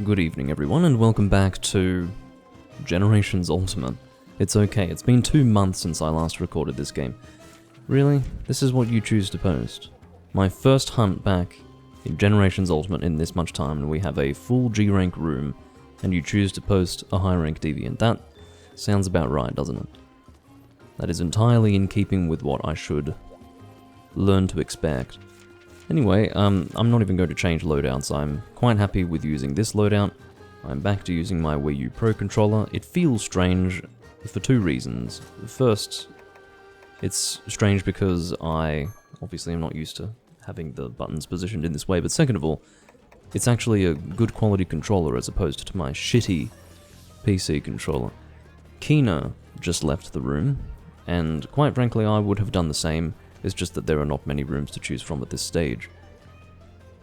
Good evening everyone, and welcome back to Generations Ultimate. It's okay, it's been 2 months since I last recorded this game. Really? This is what you choose to post? My first hunt back in Generations Ultimate in this much time, and we have a full G-rank room, and you choose to post a high-rank deviant. That sounds about right, doesn't it? That is entirely in keeping with what I should learn to expect. Anyway, I'm not even going to change loadouts. I'm quite happy with using this loadout. I'm back to using my Wii U Pro controller. It feels strange for 2 reasons. First, it's strange because I obviously am not used to having the buttons positioned in this way, but second of all, it's actually a good quality controller as opposed to my shitty PC controller. Kina just left the room, and quite frankly I would have done the same. It's just that there are not many rooms to choose from at this stage.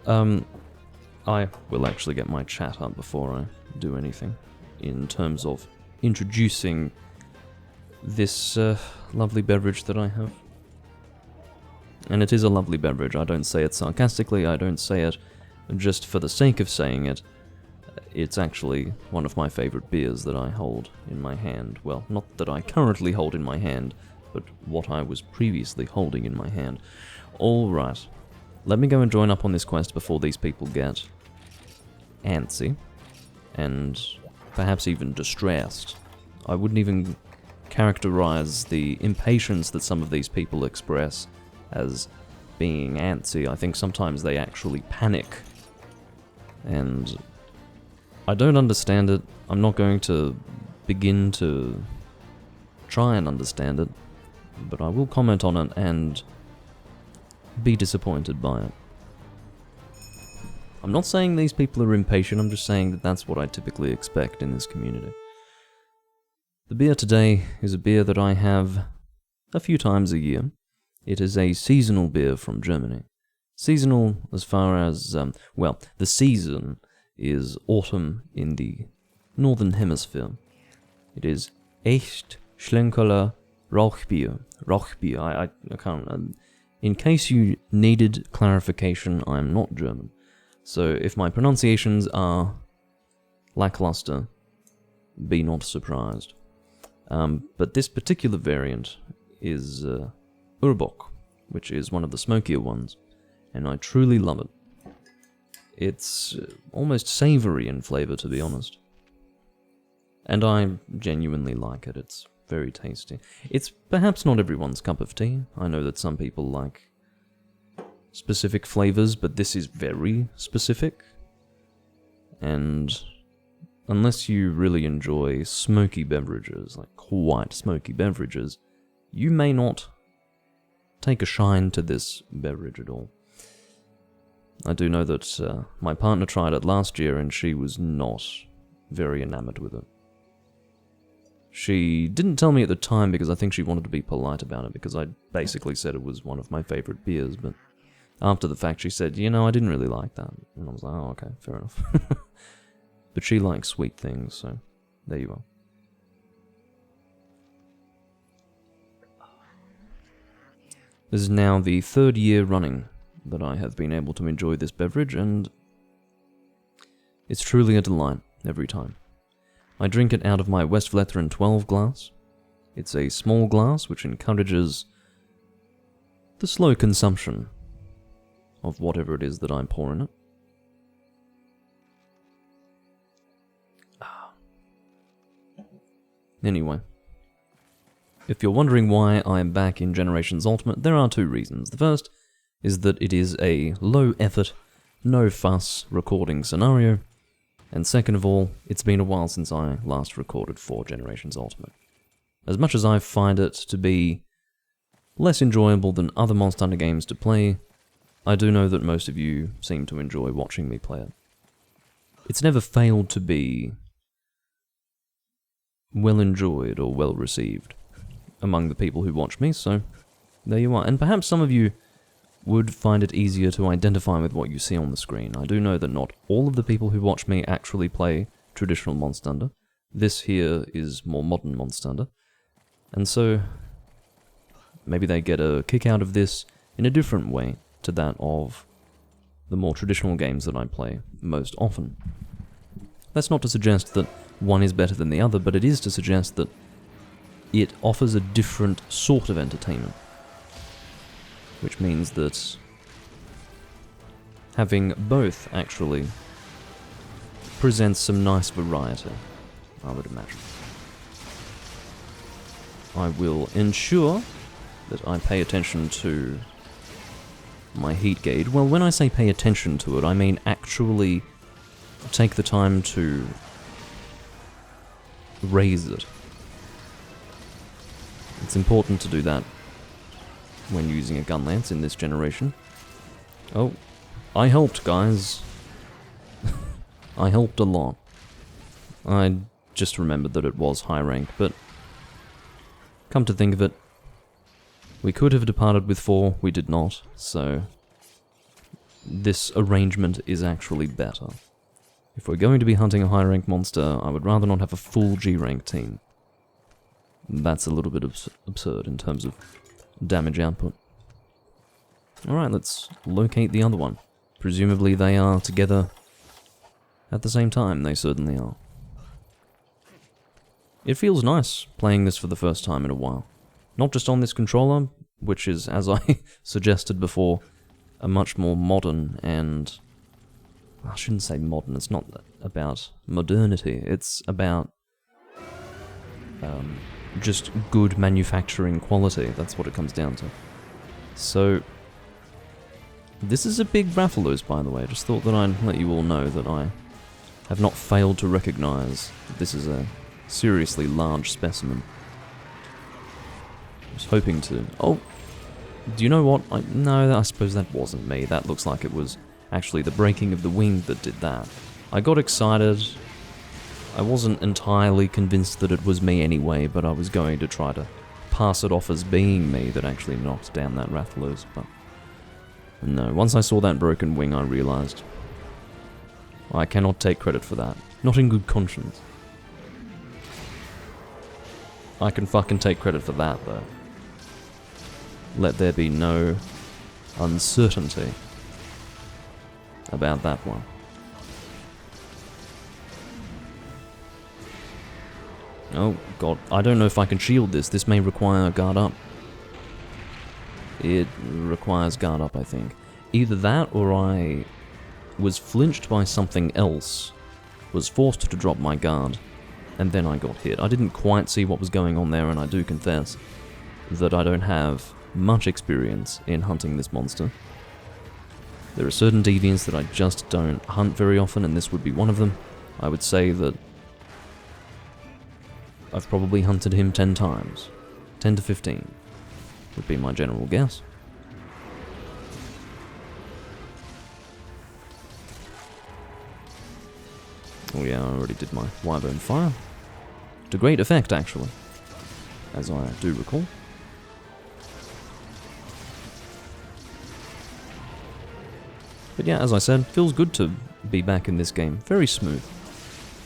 I will actually get my chat up before I do anything, in terms of introducing this lovely beverage that I have. And it is a lovely beverage. I don't say it sarcastically, I don't say it just for the sake of saying it. It's actually one of my favorite beers that I hold in my hand. Well, not that I currently hold in my hand, but what I was previously holding in my hand. Alright, let me go and join up on this quest before these people get antsy, and perhaps even distressed. I wouldn't even characterize the impatience that some of these people express as being antsy. I think sometimes they actually panic, and I don't understand it. I'm not going to begin to try and understand it, but I will comment on it and be disappointed by it. I'm not saying these people are impatient, I'm just saying that that's what I typically expect in this community. The beer today is a beer that I have a few times a year. It is a seasonal beer from Germany. Seasonal as far as, well, the season is autumn in the northern hemisphere. It is Echt Schlenkerler Rauchbier. Rauchbier, I can't... in case you needed clarification, I'm not German. So if my pronunciations are lackluster, be not surprised. But this particular variant is Urbock, which is one of the smokier ones, and I truly love it. It's almost savoury in flavour, to be honest. And I genuinely like it. It's very tasty. It's perhaps not everyone's cup of tea. I know that some people like specific flavors, but this is very specific. And unless you really enjoy smoky beverages, like quite smoky beverages, you may not take a shine to this beverage at all. I do know that my partner tried it last year and she was not very enamored with it. She didn't tell me at the time because I think she wanted to be polite about it, because I basically said it was one of my favorite beers, but after the fact she said, you know, I didn't really like that. And I was like, oh, okay, fair enough. But she likes sweet things, so there you are. This is now the 3rd year running that I have been able to enjoy this beverage, and it's truly a delight every time. I drink it out of my Westvleteren 12 glass. It's a small glass which encourages the slow consumption of whatever it is that I pour in it. Anyway, if you're wondering why I'm back in Generations Ultimate, there are 2 reasons. The first is that it is a low-effort, no-fuss recording scenario, and second of all, it's been a while since I last recorded for Generations Ultimate. As much as I find it to be less enjoyable than other Monster Hunter games to play, I do know that most of you seem to enjoy watching me play it. It's never failed to be well enjoyed or well received among the people who watch me, so there you are. And perhaps some of you would find it easier to identify with what you see on the screen. I do know that not all of the people who watch me actually play traditional Monster Hunter. This here is more modern Monster Hunter. And so maybe they get a kick out of this in a different way to that of the more traditional games that I play most often. That's not to suggest that one is better than the other, but it is to suggest that it offers a different sort of entertainment. Which means that having both actually presents some nice variety, I would imagine. I will ensure that I pay attention to my heat gauge. Well, when I say pay attention to it, I mean actually take the time to raise it. It's important to do that when using a gun lance in this generation. Oh, I helped, guys. I helped a lot. I just remembered that it was high rank, but come to think of it, we could have departed with 4, we did not, so this arrangement is actually better. If we're going to be hunting a high rank monster, I would rather not have a full G rank team. That's a little bit absurd in terms of damage output. Alright, let's locate the other one. Presumably they are together at the same time, they certainly are. It feels nice playing this for the first time in a while. Not just on this controller, which is, as I suggested before, a much more modern and... I shouldn't say modern, it's not about modernity, it's about just good manufacturing quality, that's what it comes down to. So, this is a big Rathalos, by the way. I just thought that I'd let you all know that I have not failed to recognize that this is a seriously large specimen. I was hoping to... Oh! Do you know what? No, I suppose that wasn't me. That looks like it was actually the breaking of the wing that did that. I got excited. I wasn't entirely convinced that it was me anyway, but I was going to try to pass it off as being me that actually knocked down that Rathalos, but... No, once I saw that broken wing, I realized I cannot take credit for that. Not in good conscience. I can fucking take credit for that, though. Let there be no uncertainty about that one. Oh, God. I don't know if I can shield this. This may require guard up. It requires guard up, I think. Either that, or I was flinched by something else, was forced to drop my guard, and then I got hit. I didn't quite see what was going on there, and I do confess that I don't have much experience in hunting this monster. There are certain deviants that I just don't hunt very often, and this would be one of them. I would say that I've probably hunted him 10 times. 10 to 15 would be my general guess. Oh yeah, I already did my Wyvern Fire. To great effect, actually, as I do recall. But yeah, as I said, feels good to be back in this game. Very smooth.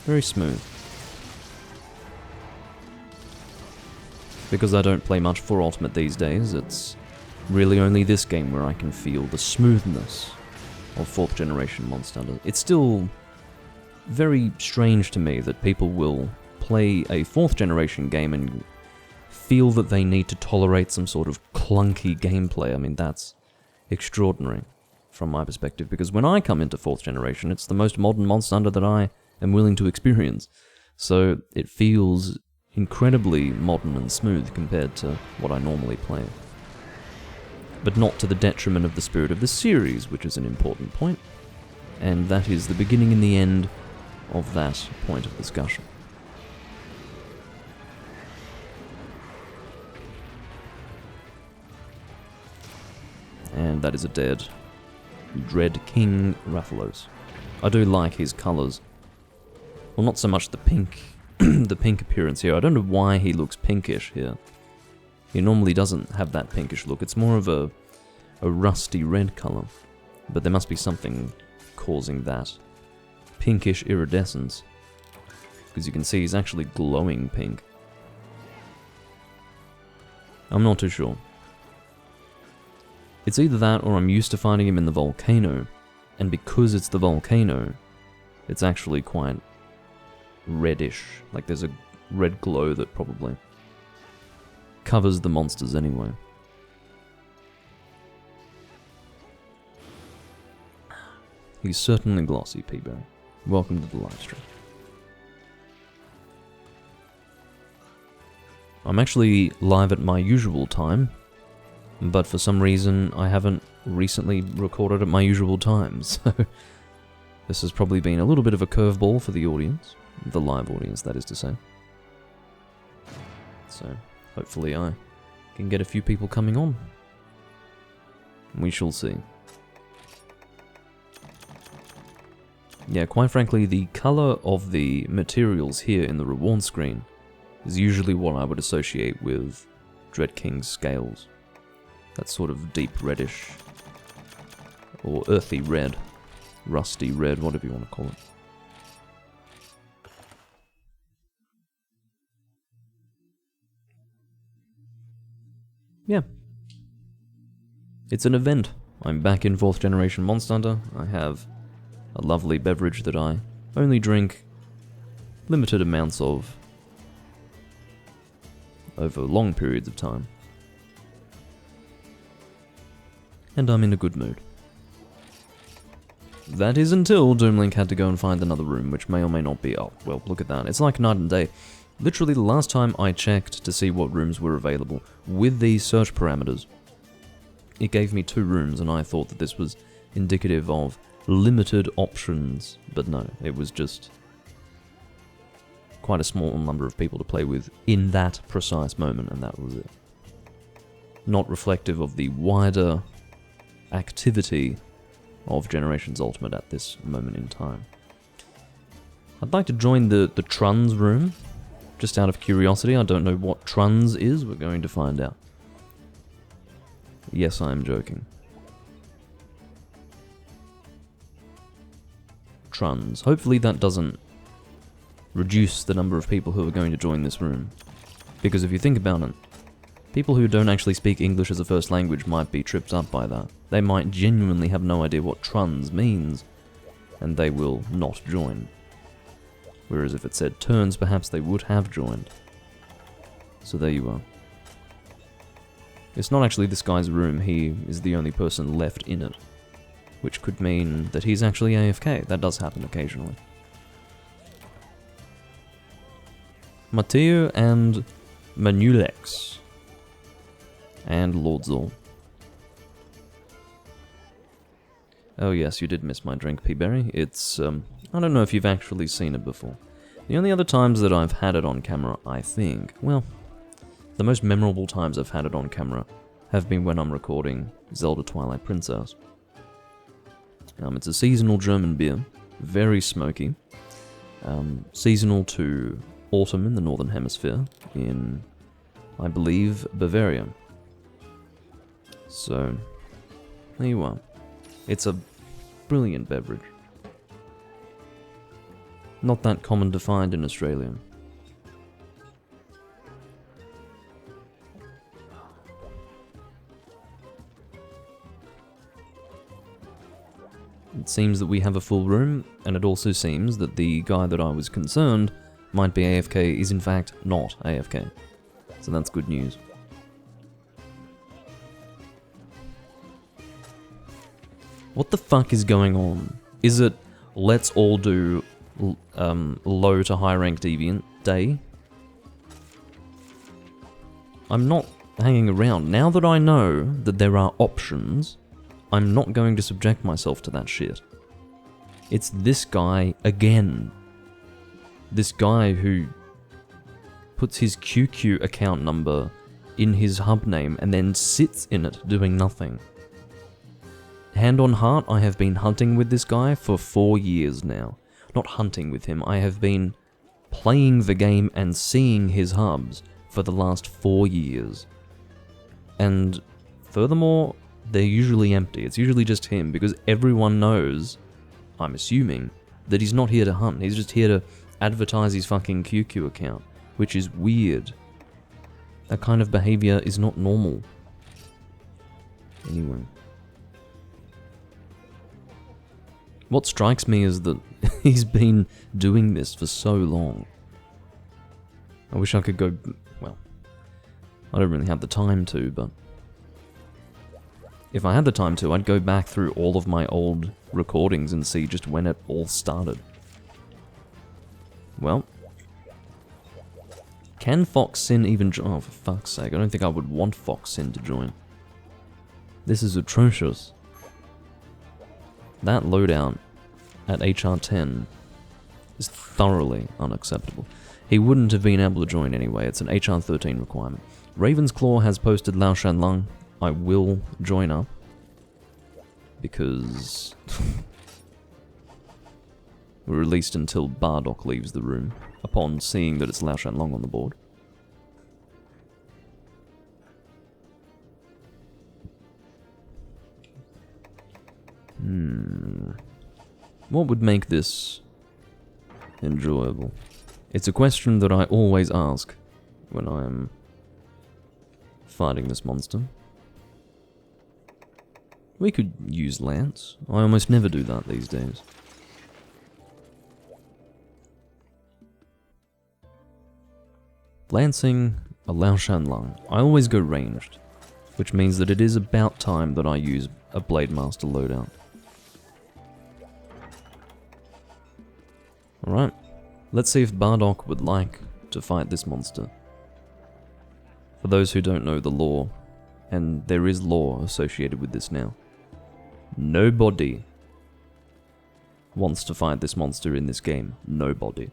Very smooth. Because I don't play much for Ultimate these days, it's really only this game where I can feel the smoothness of 4th generation Monster Hunter. It's still very strange to me that people will play a 4th generation game and feel that they need to tolerate some sort of clunky gameplay. I mean, that's extraordinary from my perspective, because when I come into 4th generation, it's the most modern Monster Hunter that I am willing to experience. So it feels incredibly modern and smooth compared to what I normally play. But not to the detriment of the spirit of the series, which is an important point. And that is the beginning and the end of that point of discussion. And that is a dead Dread King Rathalos. I do like his colours. Well, not so much the pink, the pink appearance here. I don't know why he looks pinkish here. He normally doesn't have that pinkish look. It's more of a rusty red colour. But there must be something causing that pinkish iridescence. Because you can see he's actually glowing pink. I'm not too sure. It's either that or I'm used to fighting him in the volcano, and because it's the volcano, it's actually quite reddish. Like there's a red glow that probably covers the monsters anyway. He's certainly glossy, P-Berry. Welcome to the live stream. I'm actually live at my usual time, but for some reason I haven't recently recorded at my usual time, so this has probably been a little bit of a curveball for the audience, the live audience that is to say. So hopefully I can get a few people coming on. We shall see. Yeah, quite frankly, the colour of the materials here in the reward screen is usually what I would associate with Dread King's scales. That sort of deep reddish, or earthy red, rusty red, whatever you want to call it. Yeah. It's an event. I'm back in 4th generation Monster Hunter. I have a lovely beverage that I only drink limited amounts of over long periods of time. And I'm in a good mood. That is until Doomlink had to go and find another room, which may or may not be... Oh, well, look at that. It's like night and day. Literally the last time I checked to see what rooms were available with these search parameters, it gave me 2 rooms, and I thought that this was indicative of limited options, but no, it was just quite a small number of people to play with in that precise moment, and that was it. Not reflective of the wider activity of Generations Ultimate at this moment in time. I'd like to join the Truns room, just out of curiosity. I don't know what Truns is, we're going to find out. Yes, I am joking. Truns. Hopefully that doesn't reduce the number of people who are going to join this room. Because if you think about it, people who don't actually speak English as a first language might be tripped up by that. They might genuinely have no idea what Truns means, and they will not join. Whereas if it said turns, perhaps they would have joined. So there you are. It's not actually this guy's room, he is the only person left in it. Which could mean that he's actually AFK. That does happen occasionally. Mateo and Manulex. And Lord Zol. Oh yes, you did miss my drink, P-Berry. It's, I don't know if you've actually seen it before. The only other times that I've had it on camera, I think, well, the most memorable times I've had it on camera have been when I'm recording Zelda Twilight Princess. It's a seasonal German beer, very smoky, seasonal to autumn in the Northern Hemisphere, in, I believe, Bavaria. So, there you are. It's a brilliant beverage. Not that common to find in Australia. It seems that we have a full room, and it also seems that the guy that I was concerned might be AFK is in fact not AFK. So that's good news. What the fuck is going on? Is it let's all do low to high rank deviant day? I'm not hanging around. Now that I know that there are options, I'm not going to subject myself to that shit. It's this guy again. This guy who puts his QQ account number in his hub name and then sits in it doing nothing. Hand on heart, I have been hunting with this guy for 4 years now. Not hunting with him, I have been playing the game and seeing his hubs for the last 4 years. And furthermore, they're usually empty. It's usually just him, because everyone knows, I'm assuming, that he's not here to hunt. He's just here to advertise his fucking QQ account, which is weird. That kind of behavior is not normal. Anyway. What strikes me is that he's been doing this for so long. I wish I could go... well, I don't really have the time to, but... if I had the time to, I'd go back through all of my old recordings and see just when it all started. Well... can Fox Sin even join? Oh, for fuck's sake, I don't think I would want Fox Sin to join. This is atrocious. That loadout at HR 10 is thoroughly unacceptable. He wouldn't have been able to join anyway, it's an HR 13 requirement. Raven's Claw has posted Lao Shan Lung. I will join up. Because... we're released until Bardock leaves the room, upon seeing that it's Lao Shan Lung on the board. What would make this enjoyable? It's a question that I always ask when I'm fighting this monster. We could use Lance. I almost never do that these days. Lancing a Lao Shan Lung. I always go ranged, which means that it is about time that I use a Blade Master loadout. Alright, let's see if Bardock would like to fight this monster. For those who don't know the lore, and there is lore associated with this now, nobody wants to fight this monster in this game. Nobody.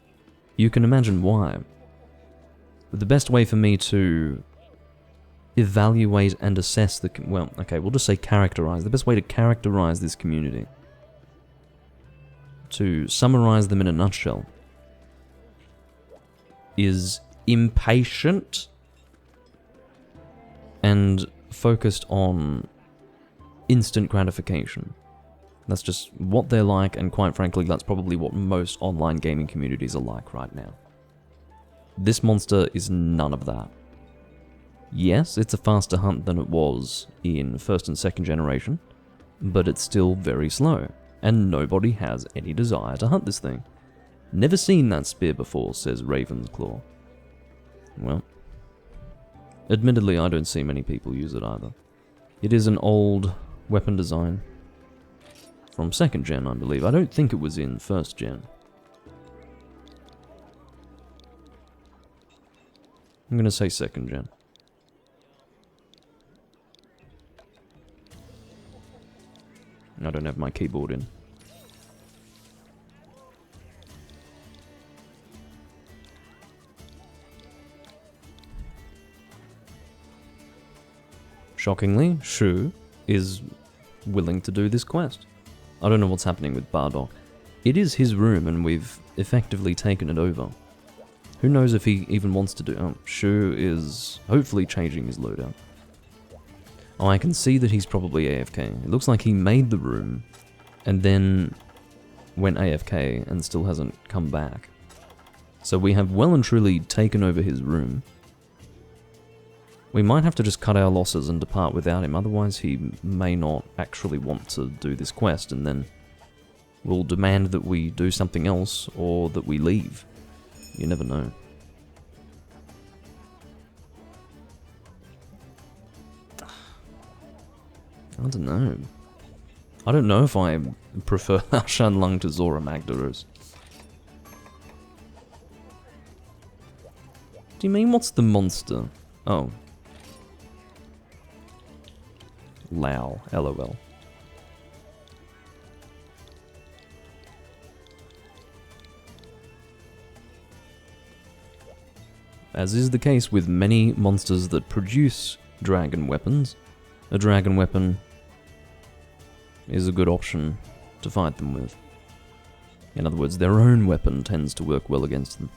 You can imagine why. But the best way for me to evaluate and assess the... well, okay, we'll just say characterize. The best way to characterize this community, to summarize them in a nutshell, is impatient and focused on instant gratification. That's just what they're like, and quite frankly, that's probably what most online gaming communities are like right now. This monster is none of that. Yes, it's a faster hunt than it was in first and second generation, but it's still very slow. And nobody has any desire to hunt this thing. Never seen that spear before, says Raven's Claw. Well, admittedly, I don't see many people use it either. It is an old weapon design from 2nd gen, I believe. I don't think it was in 1st gen. I'm gonna say 2nd gen. I don't have my keyboard in. Shockingly, Shu is willing to do this quest. I don't know what's happening with Bardock. It is his room and we've effectively taken it over. Who knows if he even wants to do... oh, Shu is hopefully changing his loadout. Oh, I can see that he's probably AFK. It looks like he made the room and then went AFK and still hasn't come back. So we have well and truly taken over his room. We might have to just cut our losses and depart without him, otherwise he may not actually want to do this quest, and then we'll demand that we do something else or that we leave. You never know. I don't know. I don't know if I prefer Lao Shan Lung to Zora Magdaros. Do you mean what's the monster? Oh. Lao, LOL. As is the case with many monsters that produce dragon weapons, a dragon weapon is a good option to fight them with. In other words, their own weapon tends to work well against them.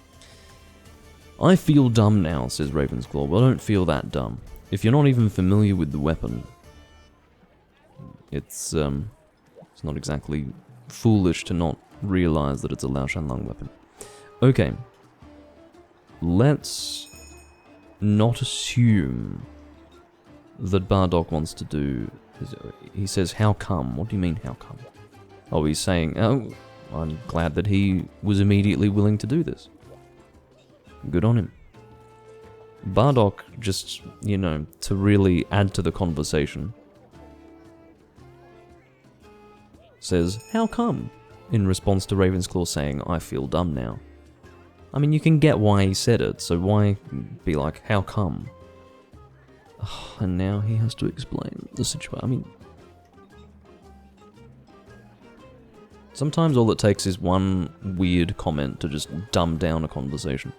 I feel dumb now, says Ravensclaw. Well, don't feel that dumb. If you're not even familiar with the weapon, it's not exactly foolish to not realize that it's a Lao Shan Lung weapon. Okay. Let's not assume that Bardock wants to do... He says, how come? What do you mean, how come? Oh, he's saying, oh, I'm glad that he was immediately willing to do this. Good on him. Bardock, just, you know, to really add to the conversation, says, how come? In response to Ravensclaw saying, I feel dumb now. I mean, you can get why he said it, so why be like, how come? Oh, and now he has to explain the situation. I mean, sometimes all it takes is one weird comment to just dumb down a conversation.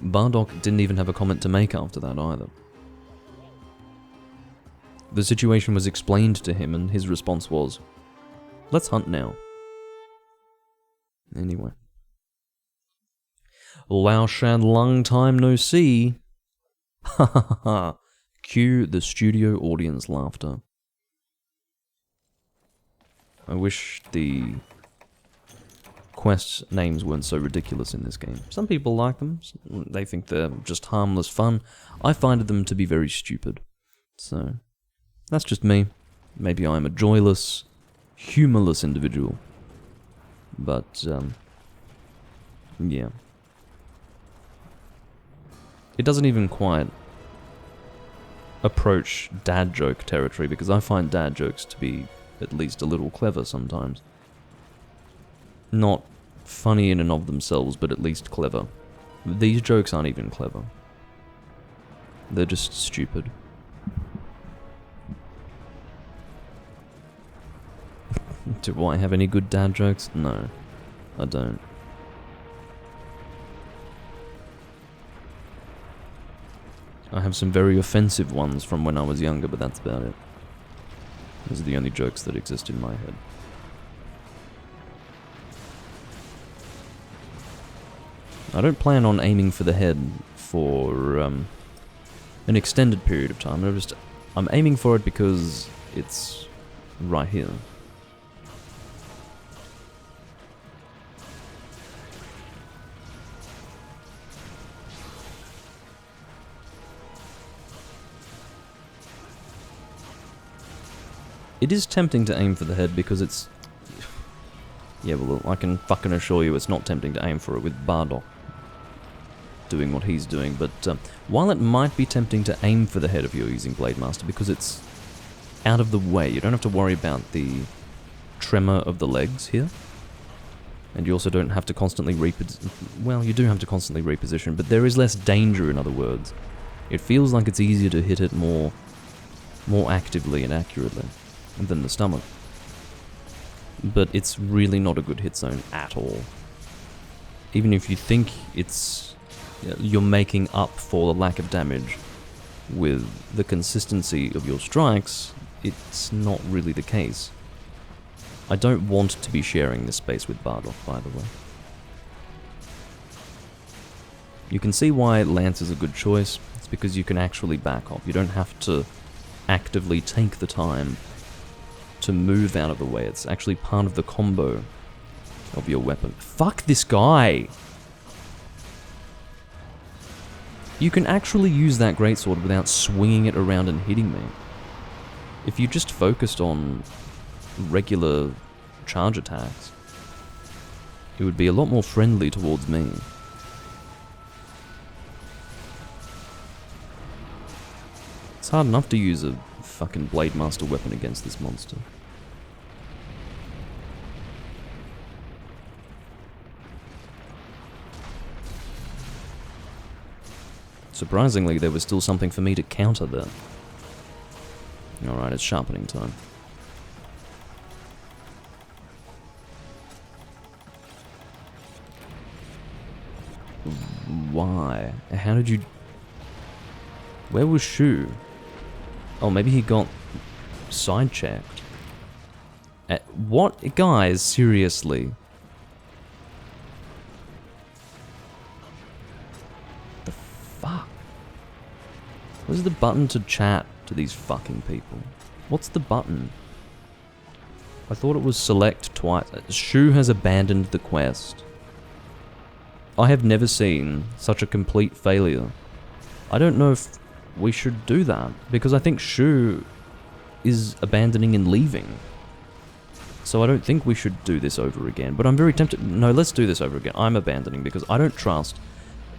Bardock didn't even have a comment to make after that either. The situation was explained to him and his response was, let's hunt now. Anyway. Lao Shan, long time no see. Ha ha ha ha. Cue the studio audience laughter. I wish the quest names weren't so ridiculous in this game. Some people like them. They think they're just harmless fun. I find them to be very stupid. So, that's just me. Maybe I'm a joyless, humorless individual. But, yeah. It doesn't even quite approach dad joke territory, because I find dad jokes to be at least a little clever sometimes. Not funny in and of themselves, but at least clever. These jokes aren't even clever. They're just stupid. Do I have any good dad jokes? No, I don't. I have some very offensive ones from when I was younger, but that's about it. Those are the only jokes that exist in my head. I don't plan on aiming for the head for an extended period of time. I'm aiming for it because it's right here. It is tempting to aim for the head because it's... Yeah, well, I can fucking assure you it's not tempting to aim for it with Bardock doing what he's doing, but while it might be tempting to aim for the head if you're using Blade Master because it's out of the way, you don't have to worry about the tremor of the legs here, and you also don't have to constantly reposition. Well, you do have to constantly reposition, but there is less danger, in other words. It feels like it's easier to hit it more actively and accurately than the stomach. But it's really not a good hit zone at all. Even if you think you're making up for the lack of damage with the consistency of your strikes, it's not really the case. I don't want to be sharing this space with Bardock, by the way. You can see why Lance is a good choice. It's because you can actually back off. You don't have to actively take the time to move out of the way. It's actually part of the combo of your weapon. Fuck this guy! You can actually use that greatsword without swinging it around and hitting me. If you just focused on regular charge attacks, it would be a lot more friendly towards me. It's hard enough to use a fucking Blade Master weapon against this monster. Surprisingly, there was still something for me to counter there. Alright, it's sharpening time. Why? How did you... Where was Shu? Oh, maybe he got side-checked. What? Guys, seriously. The fuck? Where's the button to chat to these fucking people? What's the button? I thought it was select twice. Shu has abandoned the quest. I have never seen such a complete failure. I don't know if we should do that, because I think Shu is abandoning and leaving. So I don't think we should do this over again, but I'm very tempted. No, let's do this over again. I'm abandoning because I don't trust.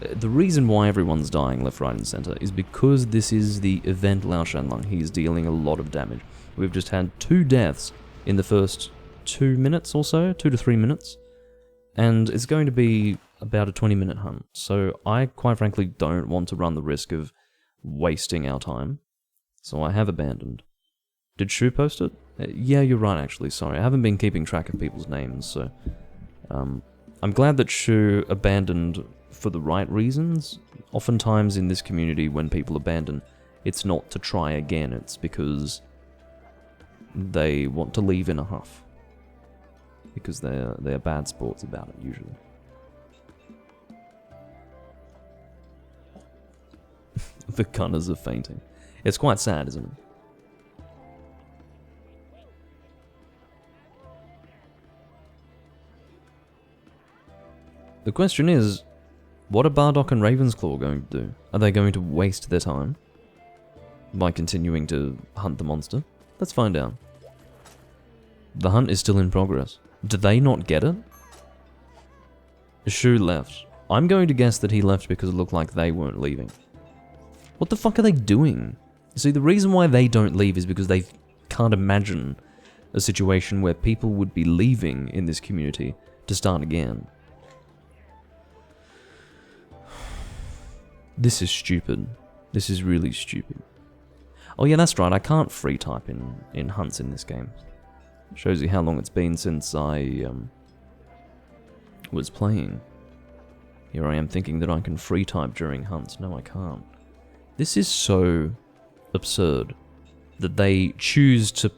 The reason why everyone's dying left, right, and center is because this is the event Lao Shanlong. He is dealing a lot of damage. We've just had 2 deaths in the first 2 minutes or so, 2 to 3 minutes, and it's going to be about a 20-minute hunt. So I quite frankly don't want to run the risk of wasting our time. So I have abandoned. Did Shu post it? Yeah, you're right, actually. Sorry, I haven't been keeping track of people's names, so... I'm glad that Shu abandoned for the right reasons. Oftentimes in this community, when people abandon, it's not to try again, it's because they want to leave in a huff. Because they're bad sports about it, usually. The gunners are fainting. It's quite sad, isn't it? The question is, what are Bardock and Ravensclaw going to do? Are they going to waste their time by continuing to hunt the monster? Let's find out. The hunt is still in progress. Do they not get it? Shu left. I'm going to guess that he left because it looked like they weren't leaving. What the fuck are they doing? You see, the reason why they don't leave is because they can't imagine a situation where people would be leaving in this community to start again. This is stupid. This is really stupid. Oh yeah, that's right, I can't free type in hunts in this game. Shows you how long it's been since I was playing. Here I am thinking that I can free type during hunts. No, I can't. This is so absurd that they choose to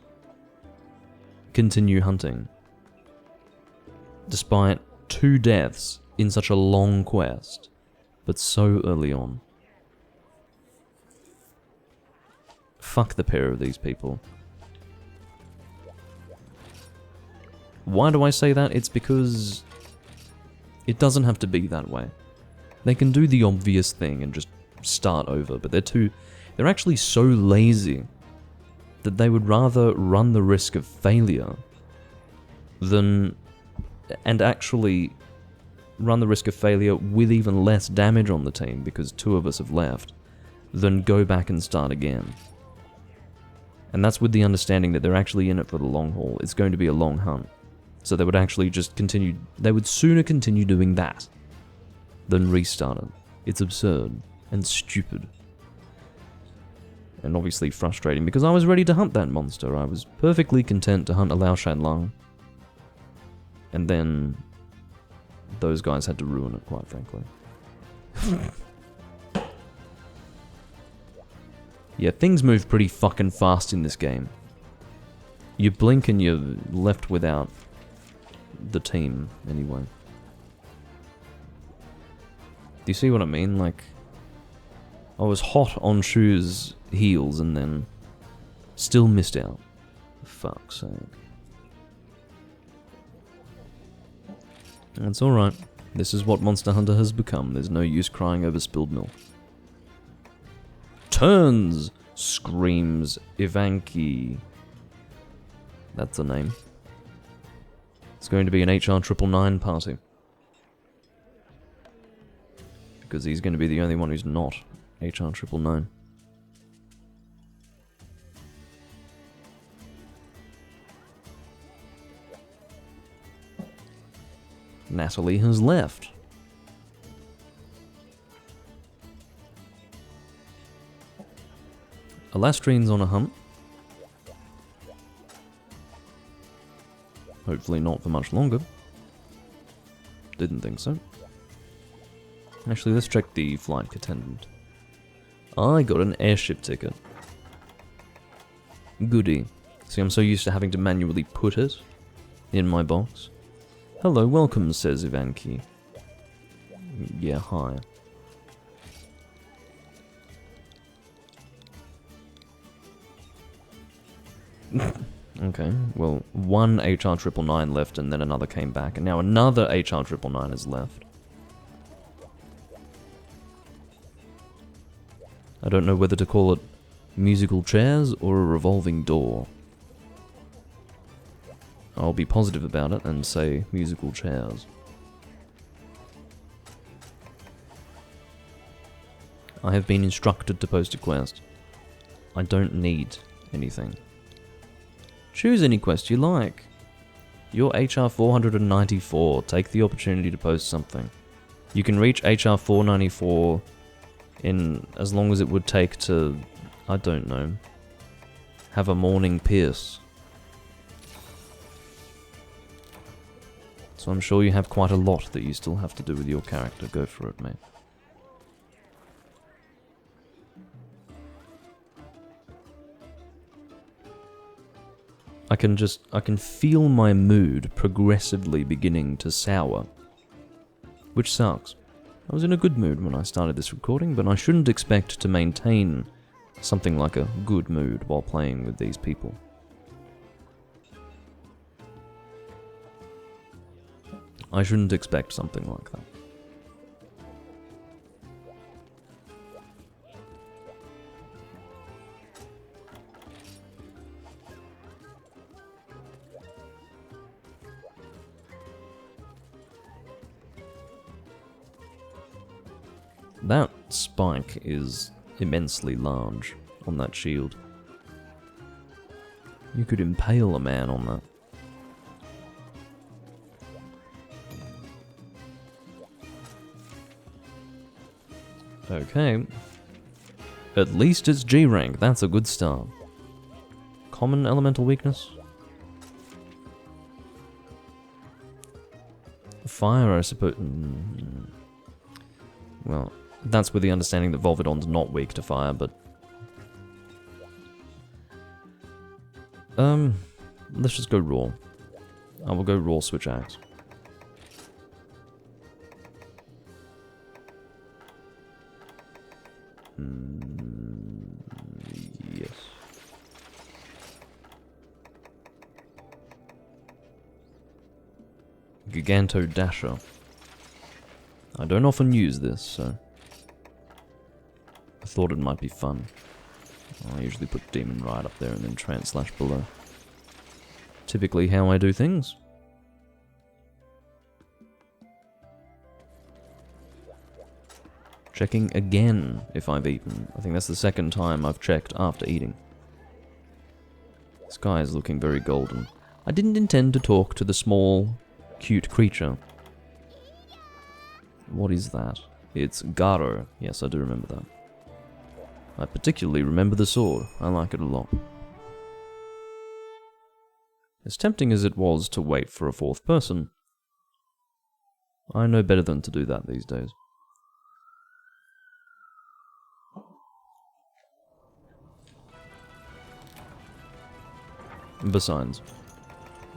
continue hunting despite 2 deaths in such a long quest. But so early on. Fuck the pair of these people. Why do I say that? It's because it doesn't have to be that way. They can do the obvious thing and just start over, but they're actually so lazy that they would rather run the risk of failure than, and actually run the risk of failure with even less damage on the team because 2 of us have left, than go back and start again. And that's with the understanding that they're actually in it for the long haul. It's going to be a long hunt. So they would actually just continue, they would sooner continue doing that than restart it. It's absurd and stupid. And obviously frustrating because I was ready to hunt that monster. I was perfectly content to hunt a Lao Shanlong. And then those guys had to ruin it, quite frankly. Yeah, things move pretty fucking fast in this game. You blink and you're left without the team, anyway. Do you see what I mean? Like, I was hot on Shu's heels and then still missed out. For fuck's sake. That's alright. This is what Monster Hunter has become. There's no use crying over spilled milk. Turns! Screams Ivanki. That's the name. It's going to be an HR 999 party. Because he's going to be the only one who's not HR 999. Natalie has left. Alastrine's on a hunt. Hopefully not for much longer. Didn't think so. Actually, let's check the flight attendant. I got an airship ticket. Goody. See, I'm so used to having to manually put it in my box. Hello, welcome, says Ivanki. Yeah, hi. Okay, well, one HR 999 left and then another came back, and now another HR 999 has left. I don't know whether to call it musical chairs or a revolving door. I'll be positive about it and say musical chairs. I have been instructed to post a quest. I don't need anything. Choose any quest you like. You're HR 494. Take the opportunity to post something. You can reach HR 494 in as long as it would take to, I don't know, have a morning pierce. So I'm sure you have quite a lot that you still have to do with your character. Go for it, mate. I can feel my mood progressively beginning to sour. Which sucks. I was in a good mood when I started this recording, but I shouldn't expect to maintain something like a good mood while playing with these people. I shouldn't expect something like that. That spike is immensely large on that shield. You could impale a man on that. Okay. At least it's G rank, that's a good start. Common elemental weakness? Fire, I suppose. Well, that's with the understanding that Volvidon's not weak to fire, but... let's just go raw. I will go raw switch axe. Yes. Giganto Dasher. I don't often use this, so I thought it might be fun. I usually put Demon right up there and then Translash below. Typically how I do things. Checking again if I've eaten. I think that's the second time I've checked after eating. The sky is looking very golden. I didn't intend to talk to the small, cute creature. What is that? It's Garo. Yes, I do remember that. I particularly remember the sword. I like it a lot. As tempting as it was to wait for a fourth person, I know better than to do that these days. Besides,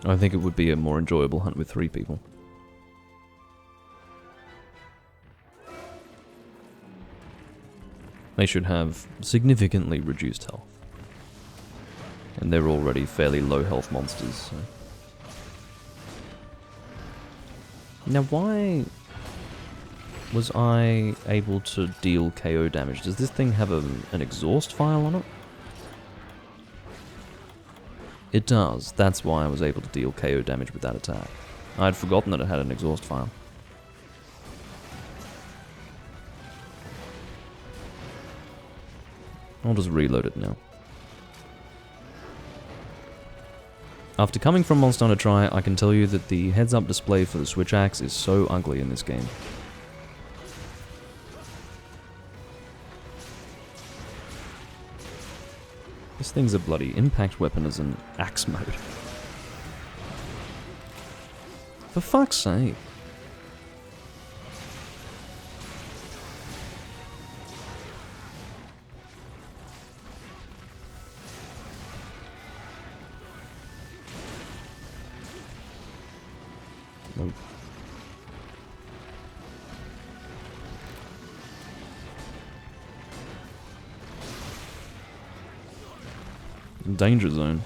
I think it would be a more enjoyable hunt with 3 people. They should have significantly reduced health. And they're already fairly low health monsters, so... Now why was I able to deal KO damage? Does this thing have an exhaust file on it? It does. That's why I was able to deal KO damage with that attack. I had forgotten that it had an exhaust file. I'll just reload it now. After coming from Monster Hunter Tri, I can tell you that the heads-up display for the Switch Axe is so ugly in this game. This thing's a bloody impact weapon as an axe mode. For fuck's sake. Nope. Danger zone.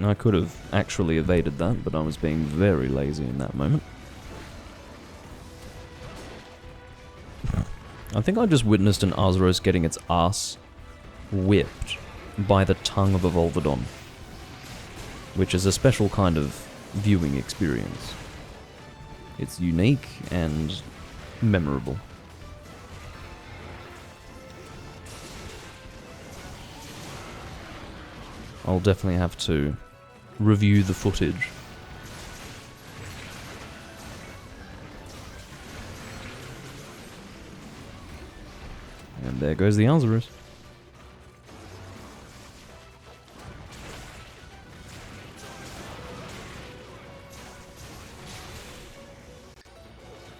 I could have actually evaded that, but I was being very lazy in that moment. I think I just witnessed an Arzuros getting its ass whipped by the tongue of a Volvodon, which is a special kind of viewing experience. It's unique and memorable. I'll definitely have to review the footage. And there goes the Arzuros.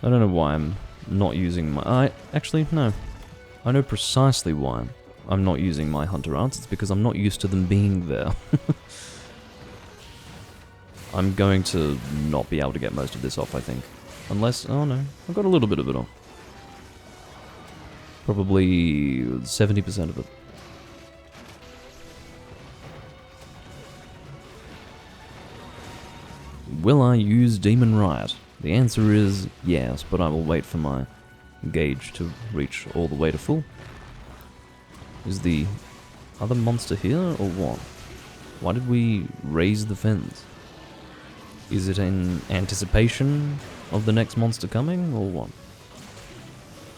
I don't know why I'm not using my... Actually, no. I know precisely why I'm not using my Hunter Arts. It's because I'm not used to them being there. I'm going to not be able to get most of this off, I think. Unless... Oh no, I've got a little bit of it off. Probably 70% of it. Will I use Demon Riot? The answer is yes, but I will wait for my gauge to reach all the way to full. Is the other monster here, or what? Why did we raise the fence? Is it in anticipation of the next monster coming, or what?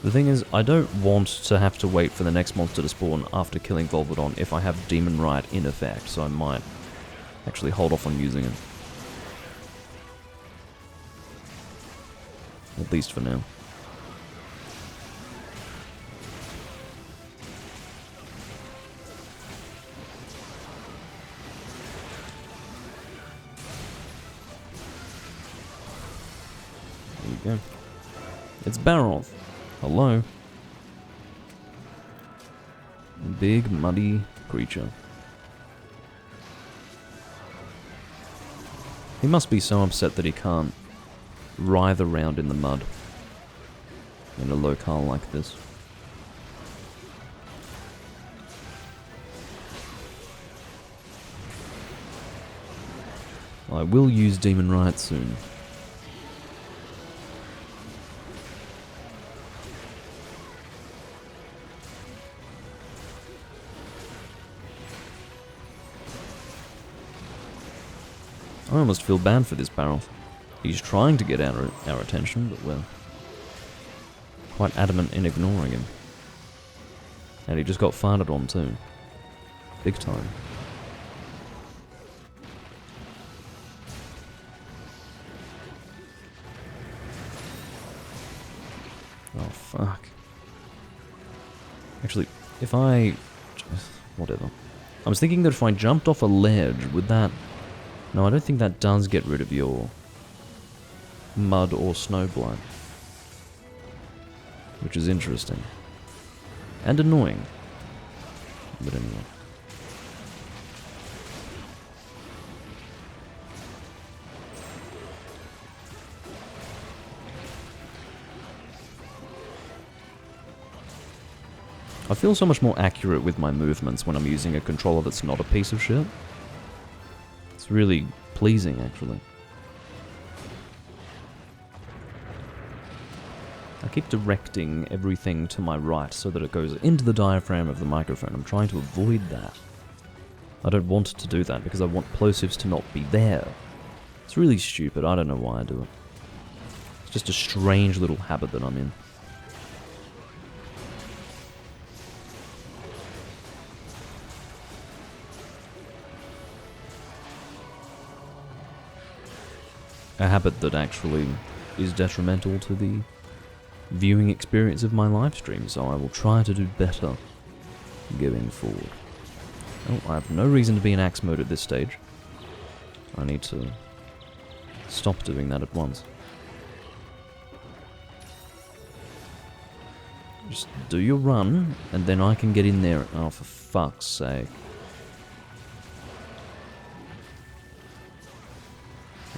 The thing is, I don't want to have to wait for the next monster to spawn after killing Volvodon if I have Demon Riot in effect, so I might actually hold off on using it. At least for now. There we go. It's Barov. Hello. Big, muddy creature. He must be so upset that he can't writhe around in the mud in a locale like this. I will use Demon Riot soon. I almost feel bad for this barrel. He's trying to get our attention, but we're quite adamant in ignoring him. And he just got farted on too. Big time. Oh, fuck. Actually, if I... whatever. I was thinking that if I jumped off a ledge, would that... No, I don't think that does get rid of your mud or snow blight. Which is interesting. And annoying. But anyway. I feel so much more accurate with my movements when I'm using a controller that's not a piece of shit. It's really pleasing, actually. I keep directing everything to my right so that it goes into the diaphragm of the microphone. I'm trying to avoid that. I don't want to do that because I want plosives to not be there. It's really stupid. I don't know why I do it. It's just a strange little habit that I'm in. A habit that actually is detrimental to the viewing experience of my live stream, so I will try to do better going forward. Oh, I have no reason to be in axe mode at this stage. I need to stop doing that at once. Just do your run, and then I can get in there. Oh, for fuck's sake.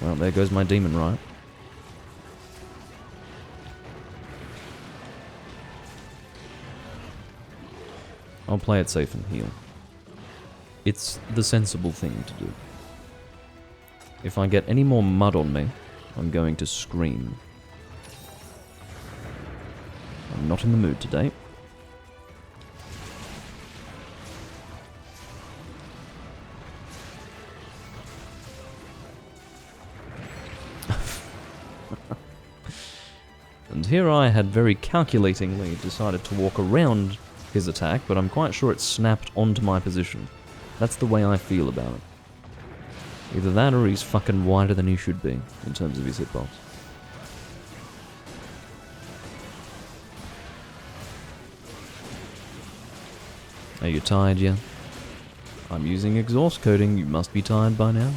Well, there goes my Demon Riot. I'll play it safe and heal. It's the sensible thing to do. If I get any more mud on me, I'm going to scream. I'm I'm not in the mood today. And here I had very calculatingly decided to walk around his attack, but I'm quite sure it snapped onto my position. That's the way I feel about it. Either that or he's fucking wider than he should be in terms of his hitbox. Are you tired yet? I'm using exhaust coating, you must be tired by now.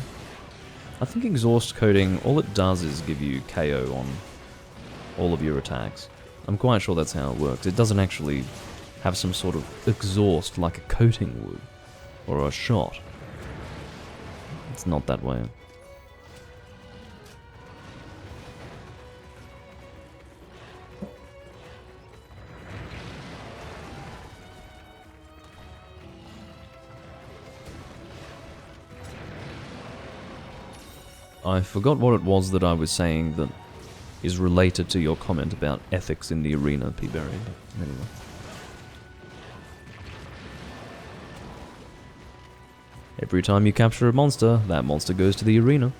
I think exhaust coating, all it does is give you KO on all of your attacks. I'm quite sure that's how it works. It doesn't actually have some sort of exhaust like a coating would, or a shot. It's not that way. I forgot what it was that I was saying that is related to your comment about ethics in the arena, P-Berry. Anyway. Every time you capture a monster, that monster goes to the arena.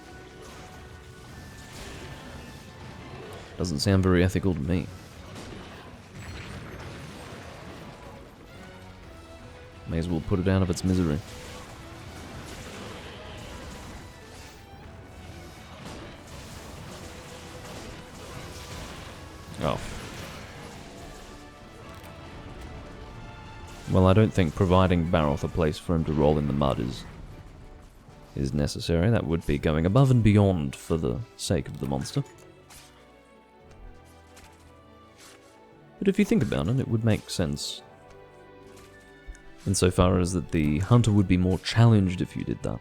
Doesn't sound very ethical to me. May as well put it out of its misery. Oh. Well, I don't think providing Baroth a place for him to roll in the mud is necessary. That would be going above and beyond for the sake of the monster. But if you think about it, it would make sense. Insofar as that the hunter would be more challenged if you did that.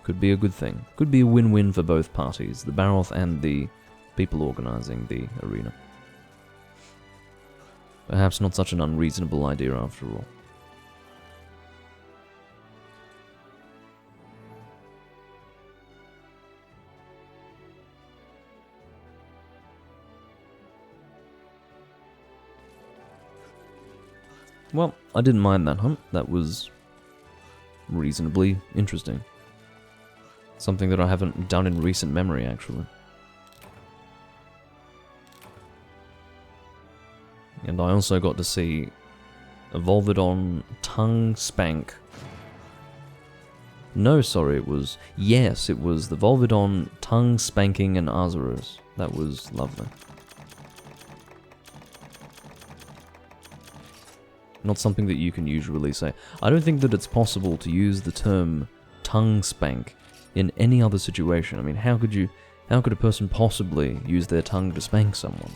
Could be a good thing. Could be a win-win for both parties, the Baroth and the people organising the arena. Perhaps not such an unreasonable idea after all. Well, I didn't mind that hunt. That was reasonably interesting. Something that I haven't done in recent memory, actually. And I also got to see a Volvidon tongue spank. No, sorry, it was... Yes, it was the Volvidon tongue spanking an Azuros. That was lovely. Not something that you can usually say. I don't think that it's possible to use the term tongue spank in any other situation. I mean, how could a person possibly use their tongue to spank someone?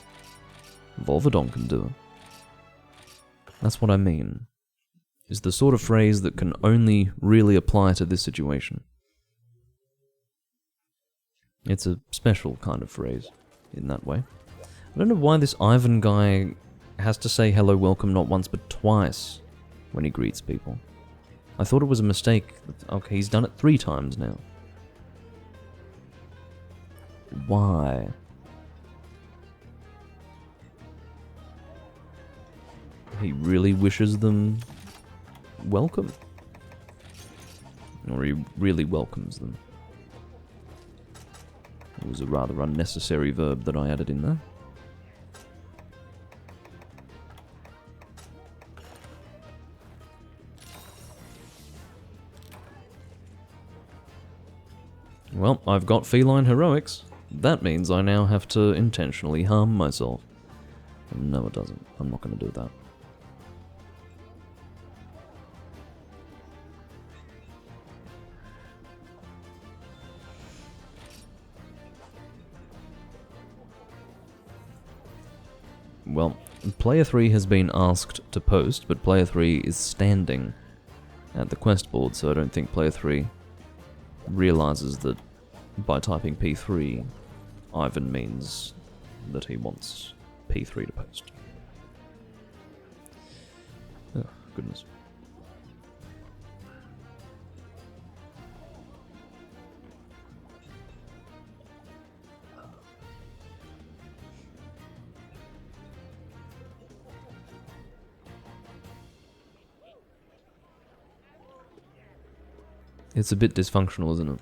Volvidon can do it. That's what I mean. Is the sort of phrase that can only really apply to this situation. It's a special kind of phrase in that way. I don't know why this Ivan guy has to say hello, welcome not once but twice when he greets people. I thought it was a mistake. Okay, he's done it 3 times now. Why? He really wishes them welcome. Or he really welcomes them. It was a rather unnecessary verb that I added in there. Well, I've got feline heroics. That means I now have to intentionally harm myself. No, it doesn't. I'm not going to do that. Well, player 3 has been asked to post, but player 3 is standing at the quest board, so I don't think player 3 realizes that by typing P3, Ivan means that he wants P3 to post. Oh, goodness. It's a bit dysfunctional, isn't it?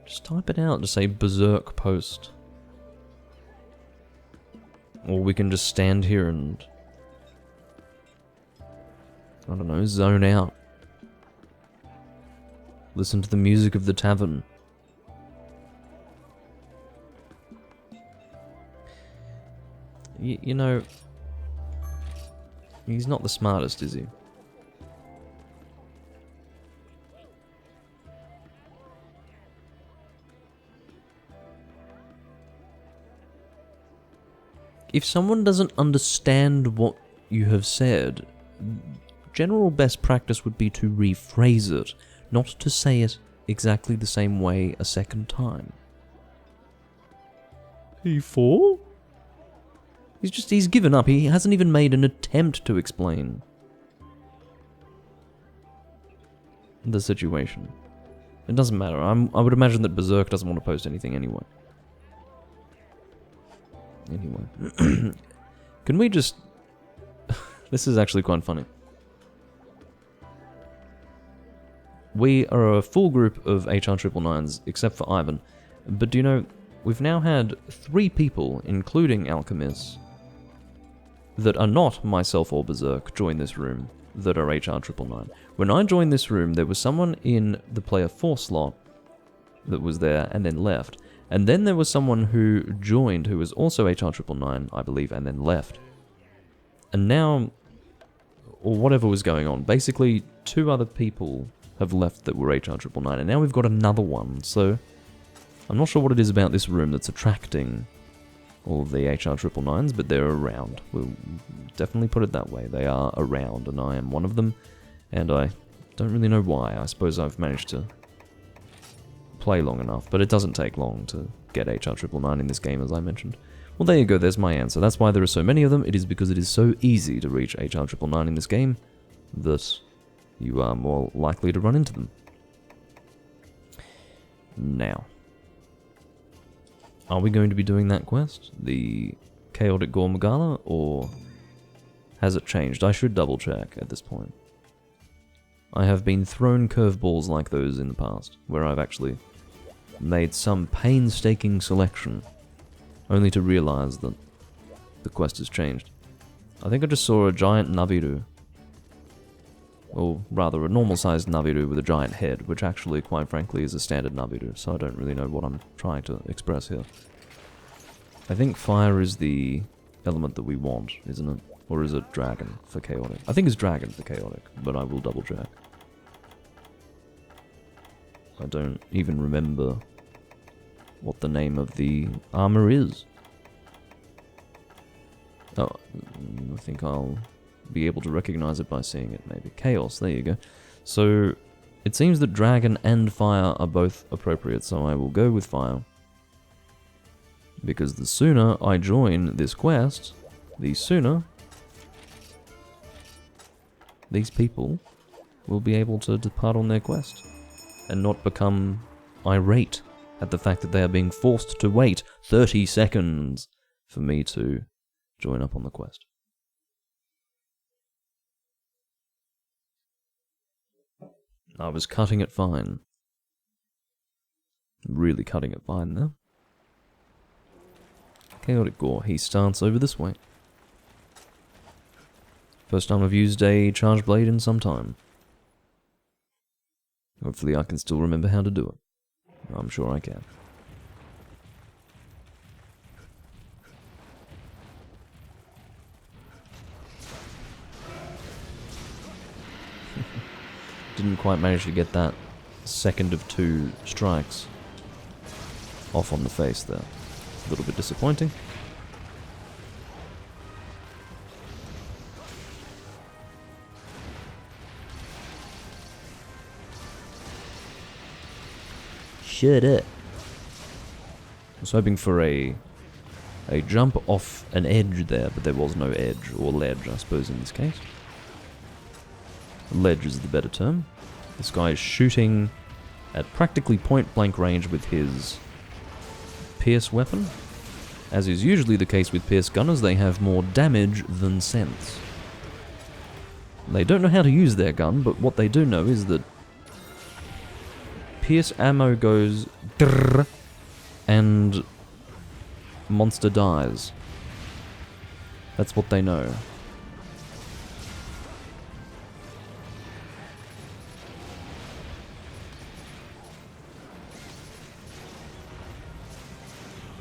Just type it out, just say berserk post. Or we can just stand here and, I don't know, zone out. Listen to the music of the tavern. You know, he's not the smartest, is he? If someone doesn't understand what you have said, general best practice would be to rephrase it, not to say it exactly the same way a second time. P4? He's given up. He hasn't even made an attempt to explain the situation. It doesn't matter. I would imagine that Berserk doesn't want to post anything anyway. Anyway. Can we just... This is actually quite funny. We are a full group of HR 999s, except for Ivan. But do you know, we've now had 3 people, including Alchemist, that are not myself or Berserk, join this room, that are HR 999. When I joined this room, there was someone in the player 4 slot that was there and then left. And then there was someone who joined, who was also HR 999, I believe, and then left. And now, or whatever was going on, basically 2 other people have left that were HR 999, and now we've got another one, so I'm not sure what it is about this room that's attracting all of the HR 999s, but they're around. We'll definitely put it that way. They are around, and I am one of them, and I don't really know why. I suppose I've managed to play long enough, but it doesn't take long to get HR 999 in this game, as I mentioned. Well, there you go, there's my answer. That's why there are so many of them. It is because it is so easy to reach HR 999 in this game that you are more likely to run into them. Now, are we going to be doing that quest? The Chaotic Gore Magala, or has it changed? I should double check at this point. I have been thrown curveballs like those in the past, where I've actually made some painstaking selection, only to realize that the quest has changed. I think I just saw a giant Naviru, or rather a normal-sized Naviru with a giant head, which actually, quite frankly, is a standard Naviru, so I don't really know what I'm trying to express here. I think fire is the element that we want, isn't it? Or is it dragon for chaotic? I think it's dragon for chaotic, but I will double check. I don't even remember what the name of the armor is. Oh, I think I'll be able to recognize it by seeing it, maybe. Chaos, there you go. So, it seems that dragon and fire are both appropriate, so I will go with fire. Because the sooner I join this quest, the sooner these people will be able to depart on their quest and not become irate at the fact that they are being forced to wait 30 seconds for me to join up on the quest. I was cutting it fine. Really cutting it fine there. Chaotic Gore, he starts over this way. First time I've used a charge blade in some time. Hopefully I can still remember how to do it. I'm sure I can. Didn't quite manage to get that second of 2 strikes off on the face there. A little bit disappointing. Shut up. I was hoping for a jump off an edge there, but there was no edge, or ledge, I suppose, in this case. Ledge is the better term. This guy is shooting at practically point-blank range with his Pierce weapon. As is usually the case with Pierce gunners, they have more damage than sense. They don't know how to use their gun, but what they do know is that Pierce ammo goes drrr, and monster dies. That's what they know.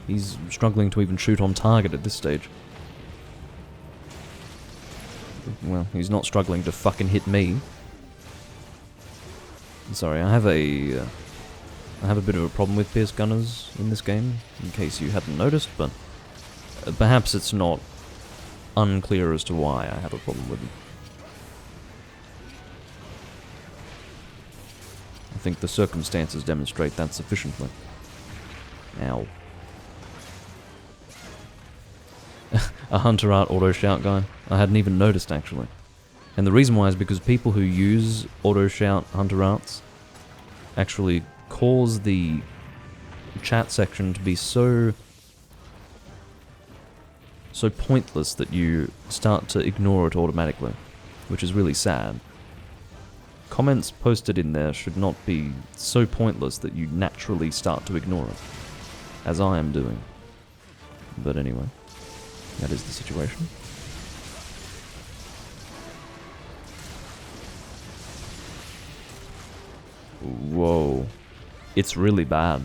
He's struggling to even shoot on target at this stage. Well, he's not struggling to fucking hit me. Sorry, I have a bit of a problem with Pierce Gunners in this game, in case you hadn't noticed, but perhaps it's not unclear as to why I have a problem with them. I think the circumstances demonstrate that sufficiently. Ow. A Hunter Art auto shout guy. I hadn't even noticed, actually. And the reason why is because people who use auto shout Hunter Arts actually cause the chat section to be so pointless that you start to ignore it automatically, which is really sad. Comments posted in there should not be so pointless that you naturally start to ignore it, as I am doing. But anyway. That is the situation. Whoa. It's really bad.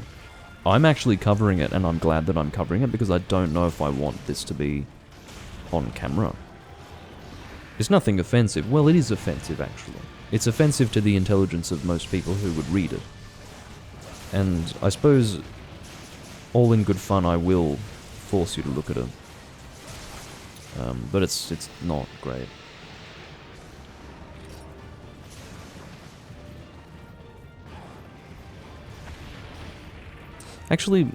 I'm actually covering it, and I'm glad that I'm covering it, because I don't know if I want this to be on camera. It's nothing offensive. Well, it is offensive, actually. It's offensive to the intelligence of most people who would read it. And I suppose, all in good fun, I will force you to look at it. But it's not great. Actually,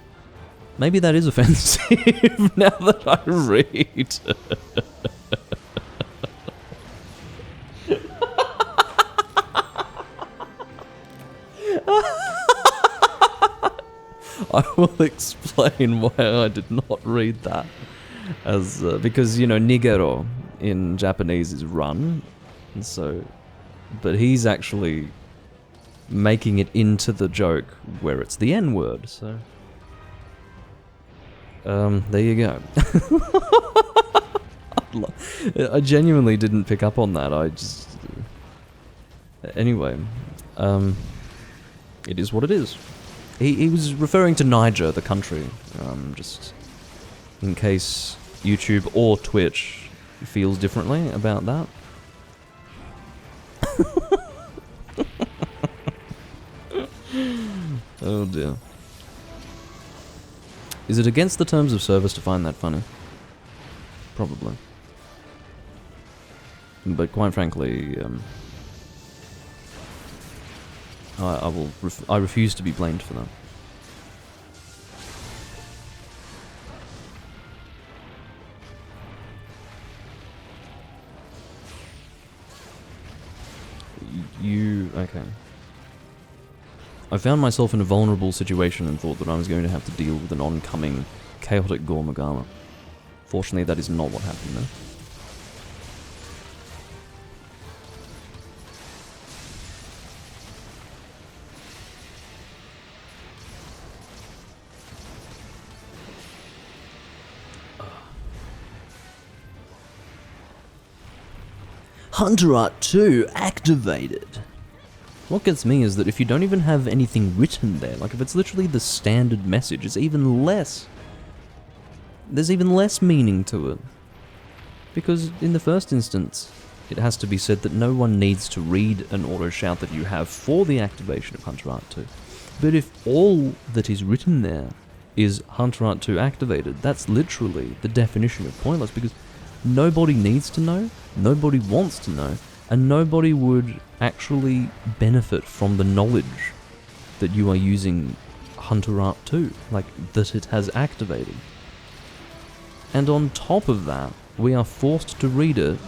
maybe that is offensive now that I read. I will explain why I did not read that. As because, you know, nigero in Japanese is run, and so, but he's actually making it into the joke where it's the N-word, so there you go. I genuinely didn't pick up on that. I just anyway, it is what it is. He was referring to Niger, the country, just in case YouTube or Twitch feels differently about that. Oh dear. Is it against the terms of service to find that funny? Probably. But quite frankly, I refuse to be blamed for that. Okay. I found myself in a vulnerable situation and thought that I was going to have to deal with an oncoming chaotic Gormagala. Fortunately, that is not what happened though. Hunter Art 2 activated. What gets me is that if you don't even have anything written there, like if it's literally the standard message, it's even less. There's even less meaning to it. Because in the first instance, it has to be said that no one needs to read an auto shout that you have for the activation of Hunter Art 2. But if all that is written there is Hunter Art 2 activated, that's literally the definition of pointless, because nobody needs to know, nobody wants to know, and nobody would actually benefit from the knowledge that you are using Hunter Art 2, like that it has activated. And on top of that, we are forced to read it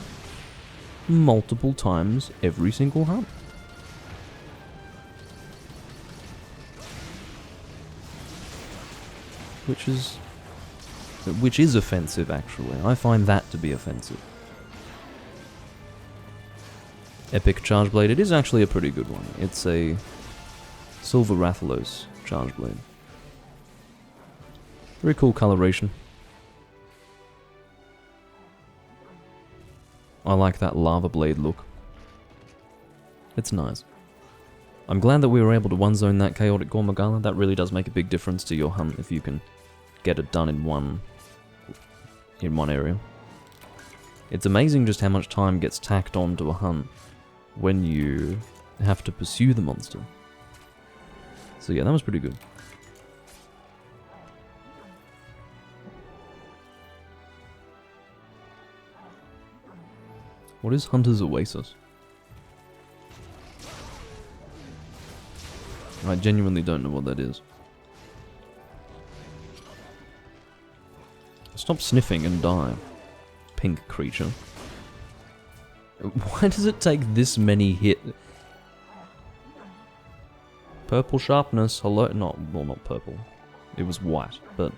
multiple times every single hunt. Which is offensive, actually. I find that to be offensive. Epic Charge Blade, it is actually a pretty good one. It's a Silver Rathalos Charge Blade. Very cool coloration. I like that lava blade look. It's nice. I'm glad that we were able to one-zone that Chaotic Gormagala. That really does make a big difference to your hunt if you can get it done in one area. It's amazing just how much time gets tacked on to a hunt when you have to pursue the monster. So yeah, that was pretty good. What is Hunter's Oasis? I genuinely don't know what that is. Stop sniffing and die, pink creature. Why does it take this many hit? Purple sharpness, hello, well not purple. It was white, but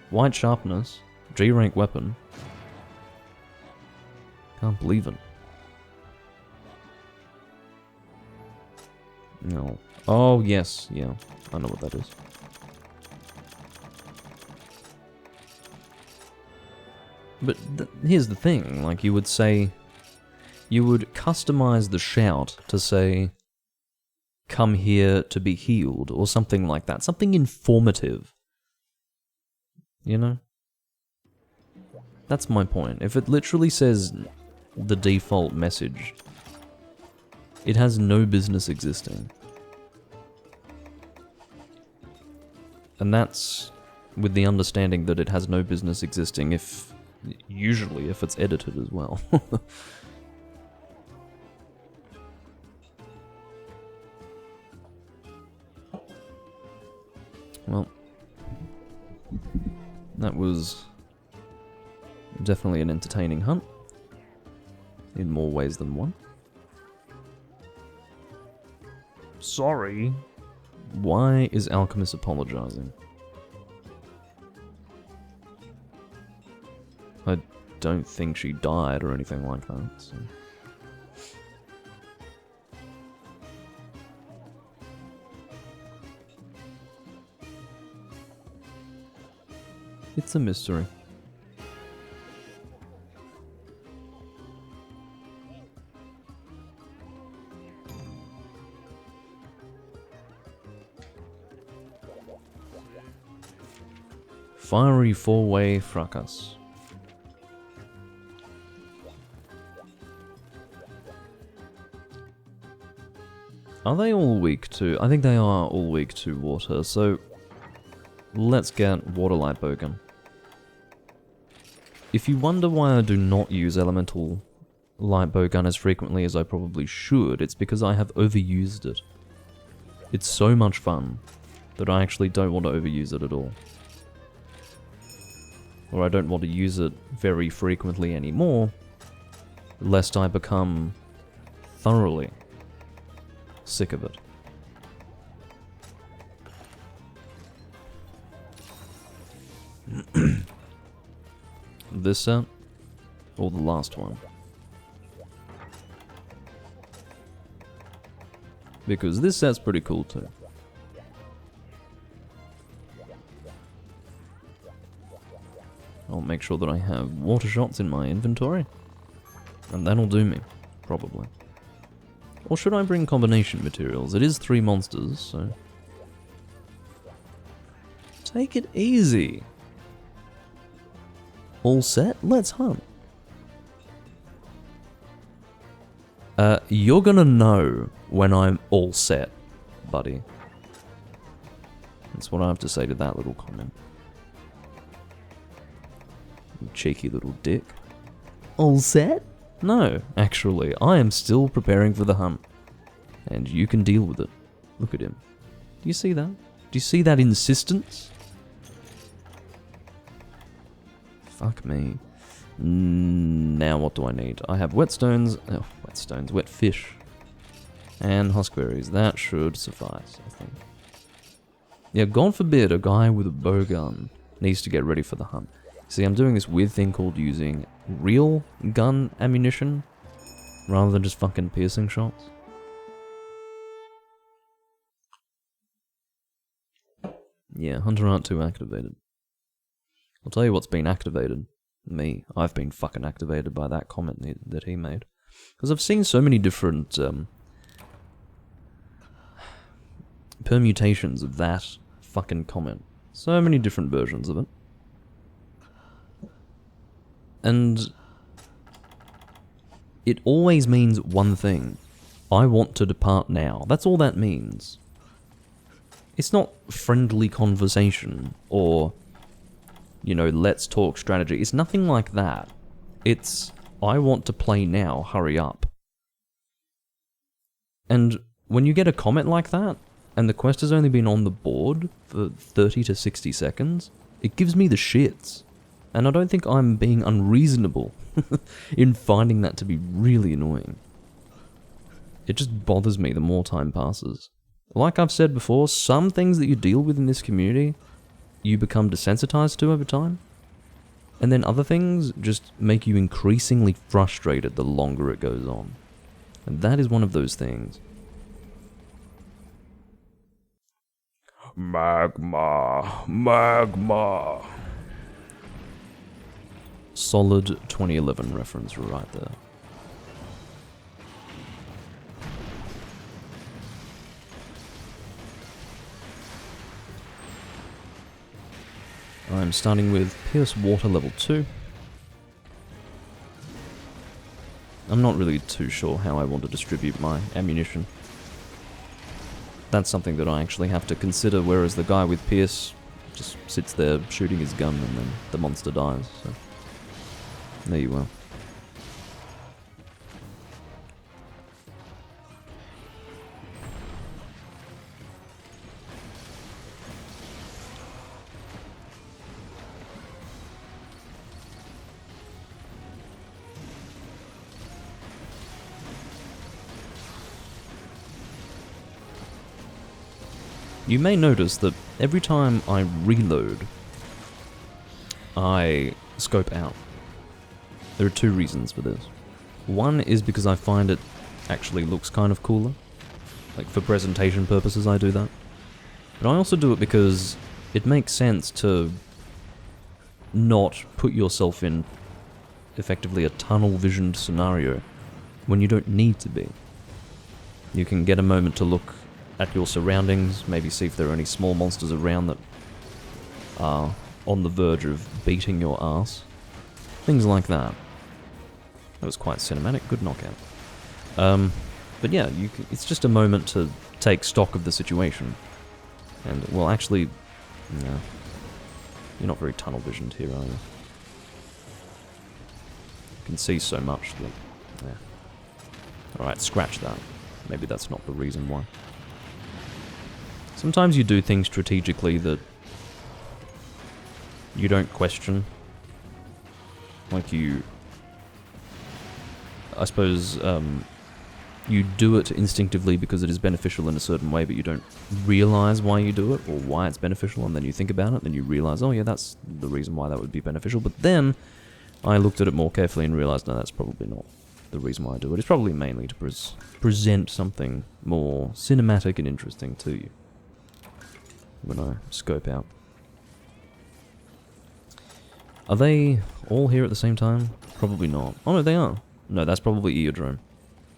white sharpness, G-rank weapon. Can't believe it. No. Oh, yes, yeah. I know what that is. But here's the thing, like you would say... You would customize the shout to say, come here to be healed, or something like that. Something informative. You know? That's my point. If it literally says the default message, it has no business existing. And that's with the understanding that it has no business existing usually if it's edited as well. Well, that was definitely an entertaining hunt, in more ways than one. Sorry. Why is Alchemist apologizing? I don't think she died or anything like that, so. It's a mystery. Fiery four-way fracas. Are they all weak to... I think they are all weak to water, so... Let's get Water Light Bowgun. If you wonder why I do not use Elemental Light Bowgun as frequently as I probably should, it's because I have overused it. It's so much fun that I actually don't want to overuse it at all. Or I don't want to use it very frequently anymore, lest I become thoroughly sick of it. This set, or the last one? Because this set's pretty cool too. I'll make sure that I have water shots in my inventory, and that'll do me, probably. Or should I bring combination materials? It is 3 monsters, so... Take it easy! All set? Let's hunt. You're gonna know when I'm all set, buddy. That's what I have to say to that little comment. You cheeky little dick. All set? No, actually, I am still preparing for the hunt. And you can deal with it. Look at him. Do you see that? Do you see that insistence? Fuck me. Now what do I need? I have whetstones, wet fish, and huskberries. That should suffice, I think. Yeah, God forbid a guy with a bow gun needs to get ready for the hunt. See, I'm doing this weird thing called using real gun ammunition rather than just fucking piercing shots. Yeah, Hunter Art 2 activated. I'll tell you what's been activated. Me. I've been fucking activated by that comment that he made. Because I've seen so many different permutations of that fucking comment. So many different versions of it. And it always means one thing. I want to depart now. That's all that means. It's not friendly conversation or, you know, let's talk strategy. It's nothing like that. It's, I want to play now, hurry up. And when you get a comment like that, and the quest has only been on the board for 30 to 60 seconds, it gives me the shits. And I don't think I'm being unreasonable in finding that to be really annoying. It just bothers me the more time passes. Like I've said before, some things that you deal with in this community, you become desensitized to over time. And then other things just make you increasingly frustrated the longer it goes on. And that is one of those things. Magma, magma. Solid 2011 reference right there. I'm starting with Pierce Water level 2. I'm not really too sure how I want to distribute my ammunition. That's something that I actually have to consider, whereas the guy with Pierce just sits there shooting his gun and then the monster dies, so there you are. You may notice that every time I reload, I scope out. There are two reasons for this. One is because I find it actually looks kind of cooler. Like, for presentation purposes I do that. But I also do it because it makes sense to not put yourself in effectively a tunnel-visioned scenario when you don't need to be. You can get a moment to look at your surroundings, maybe see if there are any small monsters around that are on the verge of beating your ass. Things like that. That was quite cinematic, good knockout. But yeah, it's just a moment to take stock of the situation. And, well, actually, no. You're not very tunnel-visioned here, are you? You can see so much that, yeah. Alright, scratch that. Maybe that's not the reason why. Sometimes you do things strategically that you don't question. Like I suppose, you do it instinctively because it is beneficial in a certain way, but you don't realize why you do it or why it's beneficial, and then you think about it, and then you realize, oh yeah, that's the reason why that would be beneficial. But then I looked at it more carefully and realized, no, that's probably not the reason why I do it. It's probably mainly to present something more cinematic and interesting to you when I scope out. Are they all here at the same time? Probably not. Oh no, they are. No, that's probably Eardrome.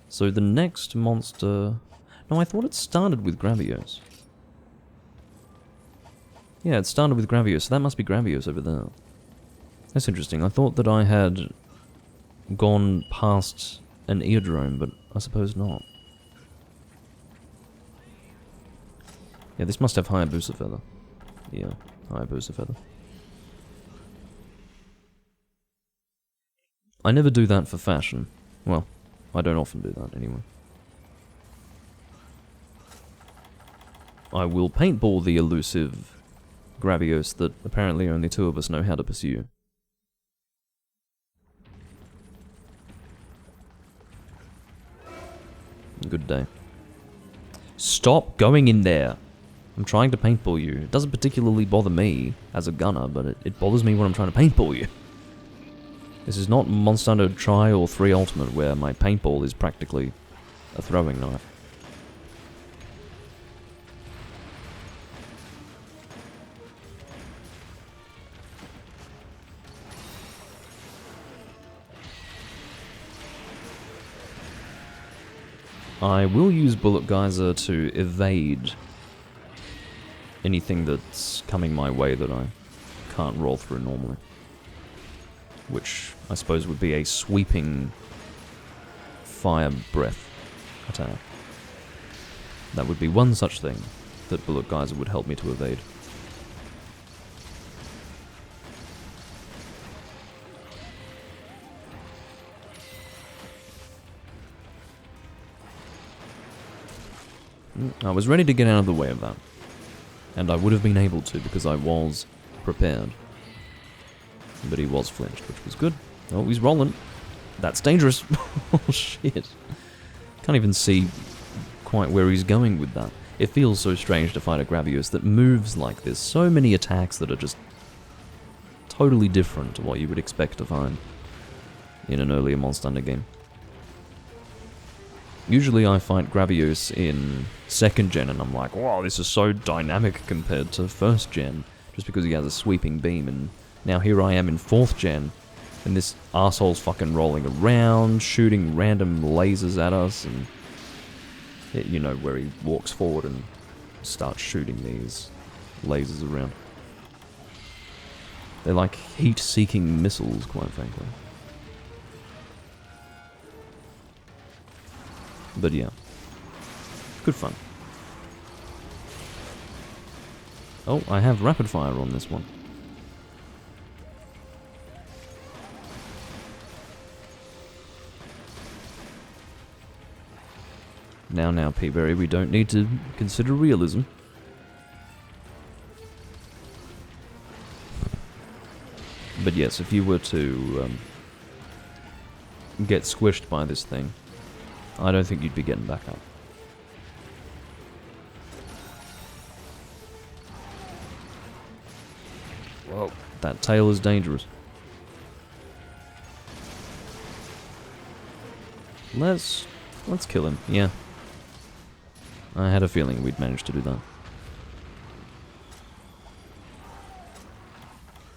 So the next monster... No, I thought it started with Gravios. Yeah, it started with Gravios, so that must be Gravios over there. That's interesting. I thought that I had gone past an Eardrome, but I suppose not. Yeah, this must have Hayabusa Feather. Yeah, Hayabusa Feather. I never do that for fashion. Well, I don't often do that anyway. I will paintball the elusive Gravios that apparently only two of us know how to pursue. Good day. Stop going in there! I'm trying to paintball you. It doesn't particularly bother me as a gunner, but it bothers me when I'm trying to paintball you. This is not Monster Hunter Tri or 3 Ultimate, where my paintball is practically a throwing knife. I will use Bullet Geyser to evade anything that's coming my way that I can't roll through normally. Which I suppose would be a sweeping fire breath attack. That would be one such thing that Bullet Geyser would help me to evade. I was ready to get out of the way of that. And I would have been able to because I was prepared. But he was flinched, which was good. Oh, he's rolling. That's dangerous. Oh, shit. Can't even see quite where he's going with that. It feels so strange to fight a Gravios that moves like this. So many attacks that are just totally different to what you would expect to find in an earlier Monster Hunter game. Usually I fight Gravios in 2nd gen and I'm like, wow, this is so dynamic compared to 1st gen, just because he has a sweeping beam, and now here I am in 4th gen, and this arsehole's fucking rolling around, shooting random lasers at us, and it, you know, where he walks forward and starts shooting these lasers around. They're like heat-seeking missiles, quite frankly. But yeah, good fun. Oh, I have rapid fire on this one. Now, Peaberry, we don't need to consider realism. But yes, if you were to get squished by this thing, I don't think you'd be getting back up. Whoa, that tail is dangerous. Let's kill him, yeah. I had a feeling we'd manage to do that.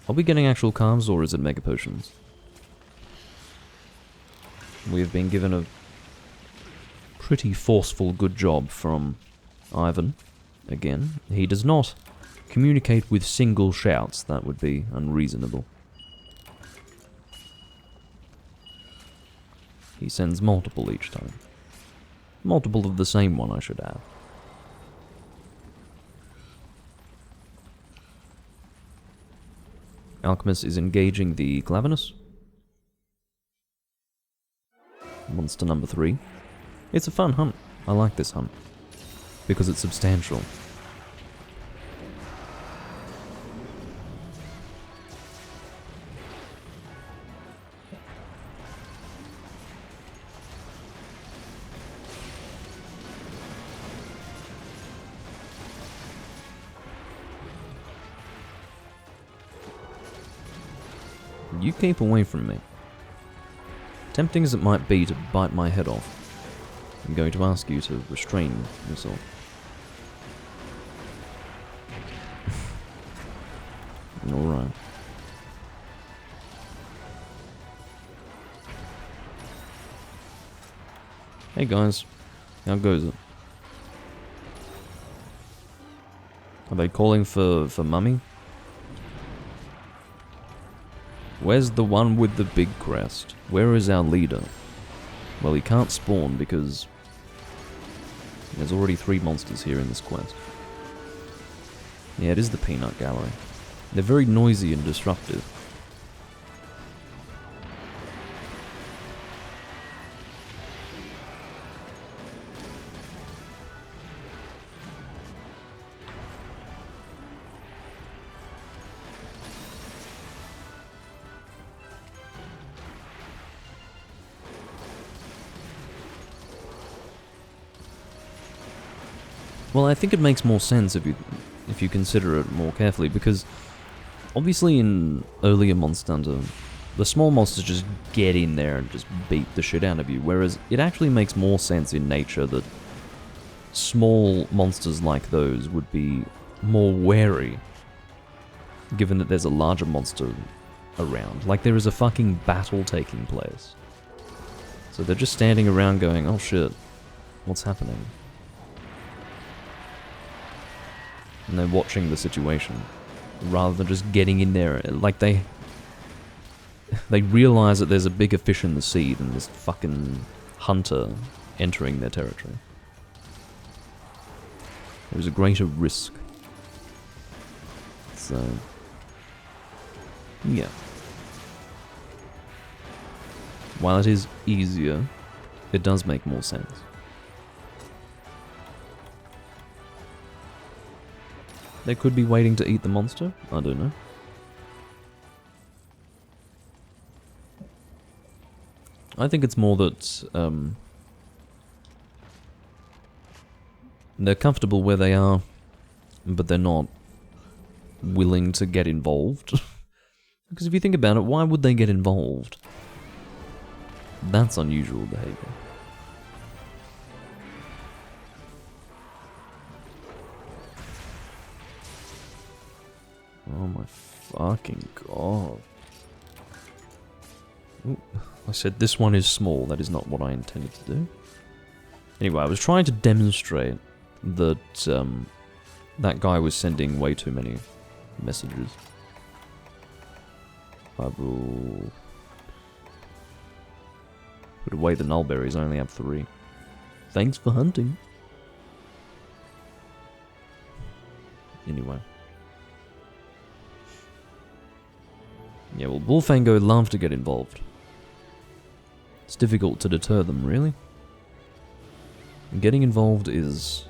Are we getting actual calves, or is it mega potions? We've been given a pretty forceful good job from Ivan. Again, he does not communicate with single shouts. That would be unreasonable. He sends multiple each time. Multiple of the same one, I should add. Alchemist is engaging the Glavenus. Monster number 3. It's a fun hunt. I like this hunt. Because it's substantial. You keep away from me. Tempting as it might be to bite my head off, I'm going to ask you to restrain yourself. Alright. Hey guys, how goes it? Are they calling for Mummy? Where's the one with the big crest? Where is our leader? Well, he can't spawn because there's already 3 monsters here in this quest. Yeah, it is the Peanut Gallery. They're very noisy and disruptive. Well, I think it makes more sense if you consider it more carefully, because obviously in earlier Monster Hunter, the small monsters just get in there and just beat the shit out of you, whereas it actually makes more sense in nature that small monsters like those would be more wary, given that there's a larger monster around. Like, there is a fucking battle taking place. So they're just standing around going, oh shit, what's happening. And they're watching the situation, rather than just getting in there. Like, they realize that there's a bigger fish in the sea than this fucking hunter entering their territory. There's a greater risk. So, yeah. While it is easier, it does make more sense. They could be waiting to eat the monster? I don't know. I think it's more that they're comfortable where they are, but they're not willing to get involved. Because if you think about it, why would they get involved? That's unusual behavior. Oh my fucking god. Ooh, I said this one is small, that is not what I intended to do. Anyway, I was trying to demonstrate that that guy was sending way too many messages. I will put away the nullberries, I only have 3. Thanks for hunting. Anyway. Yeah, well, Bullfango love to get involved. It's difficult to deter them, really. And getting involved is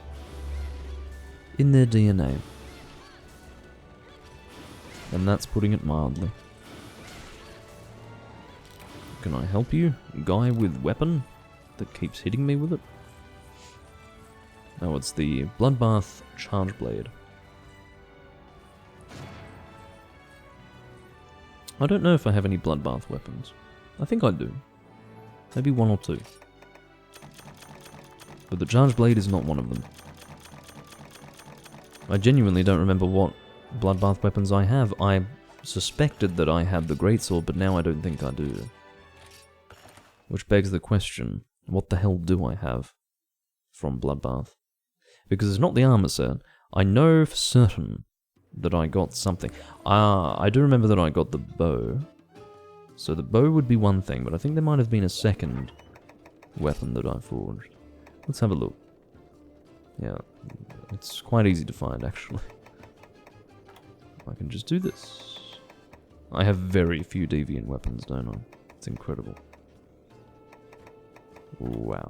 in their DNA. And that's putting it mildly. Can I help you? Guy with weapon that keeps hitting me with it? Oh, it's the Bloodbath Charge Blade. I don't know if I have any Bloodbath weapons. I think I do. Maybe 1 or 2. But the Charge Blade is not one of them. I genuinely don't remember what Bloodbath weapons I have. I suspected that I had the Greatsword, but now I don't think I do. Which begs the question, what the hell do I have from Bloodbath? Because it's not the armor set. I know for certain that I got something. I do remember that I got the bow. So the bow would be one thing, but I think there might have been a second weapon that I forged. Let's have a look. Yeah, it's quite easy to find, actually. I can just do this. I have very few deviant weapons, don't I? It's incredible. Wow.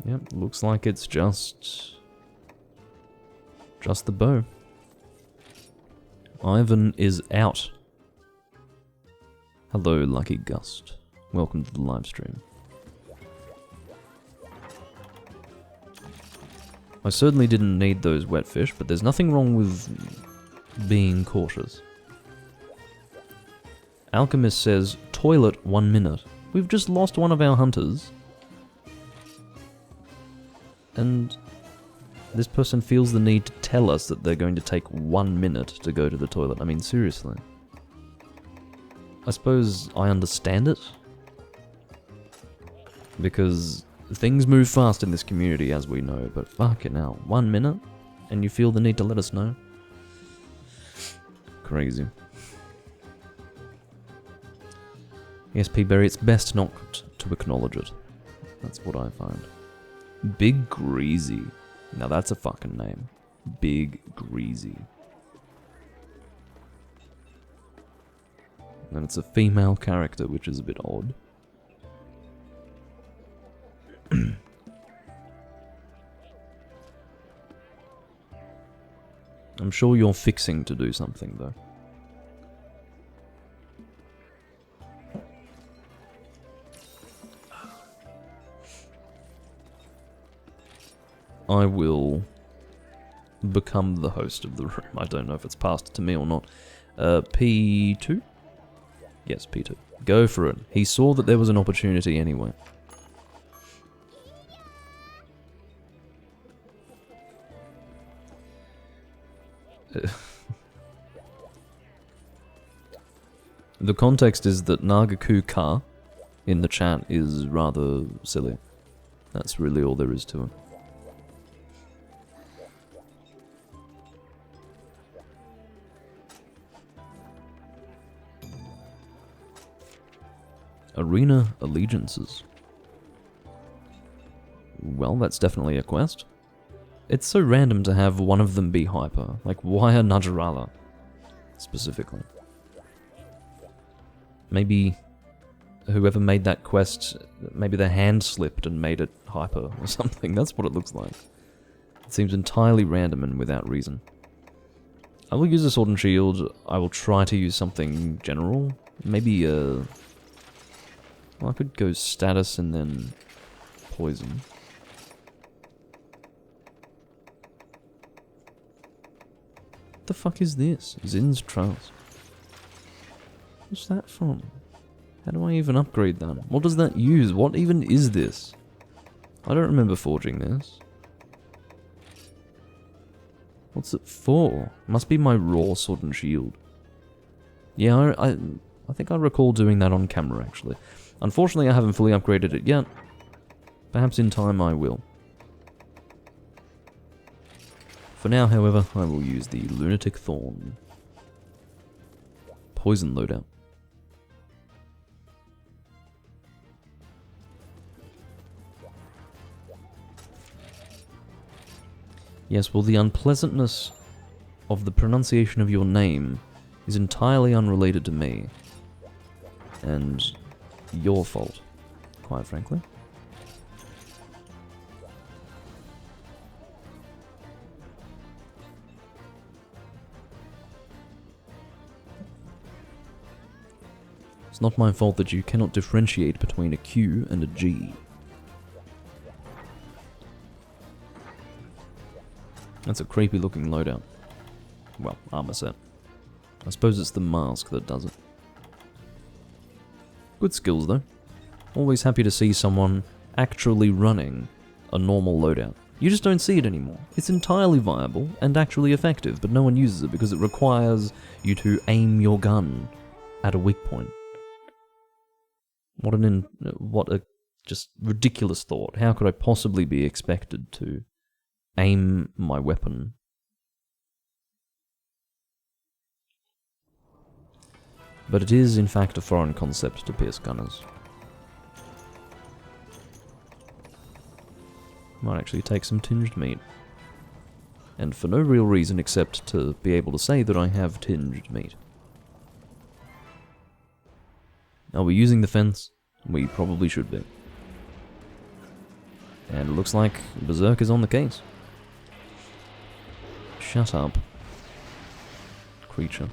Yep, looks like it's just the bow. Ivan is out. Hello, Lucky Gust. Welcome to the live stream. I certainly didn't need those wet fish, but there's nothing wrong with being cautious. Alchemist says, toilet 1 minute. We've just lost one of our hunters. And this person feels the need to tell us that they're going to take 1 minute to go to the toilet. I mean, seriously. I suppose I understand it. Because things move fast in this community, as we know, but fucking hell, 1 minute? And you feel the need to let us know? Crazy. Yes, P-Berry, it's best not to acknowledge it. That's what I find. Big Greasy. Now that's a fucking name. Big Greasy. And it's a female character, which is a bit odd. I'm sure you're fixing to do something, though. I will become the host of the room. I don't know if it's passed to me or not. P2? Yes, P2. Go for it. He saw that there was an opportunity anyway. The context is that Nagaku-ka in the chat is rather silly. That's really all there is to it. Arena Allegiances. Well, that's definitely a quest. It's so random to have one of them be hyper. Like, why a Najarala? Specifically. Maybe whoever made that quest, maybe their hand slipped and made it hyper or something. That's what it looks like. It seems entirely random and without reason. I will use a sword and shield. I will try to use something general. Maybe, well, I could go status and then poison. What the fuck is this? Zin's Trials. What's that from? How do I even upgrade that? What does that use? What even is this? I don't remember forging this. What's it for? Must be my raw sword and shield. Yeah, I think I recall doing that on camera, actually. Unfortunately, I haven't fully upgraded it yet. Perhaps in time I will. For now, however, I will use the Lunatic Thorn. Poison loadout. Yes, well, the unpleasantness of the pronunciation of your name is entirely unrelated to me. And your fault, quite frankly. It's not my fault that you cannot differentiate between a Q and a G. That's a creepy looking loadout. Well, armor set. I suppose it's the mask that does it. Good skills though. Always happy to see someone actually running a normal loadout. You just don't see it anymore. It's entirely viable and actually effective, but no one uses it because it requires you to aim your gun at a weak point. What a just ridiculous thought. How could I possibly be expected to aim my weapon? But it is in fact a foreign concept to pierce gunners. Might actually take some tinged meat. And for no real reason except to be able to say that I have tinged meat. Are we using the fence? We probably should be. And it looks like Berserk is on the case. Shut up, creature.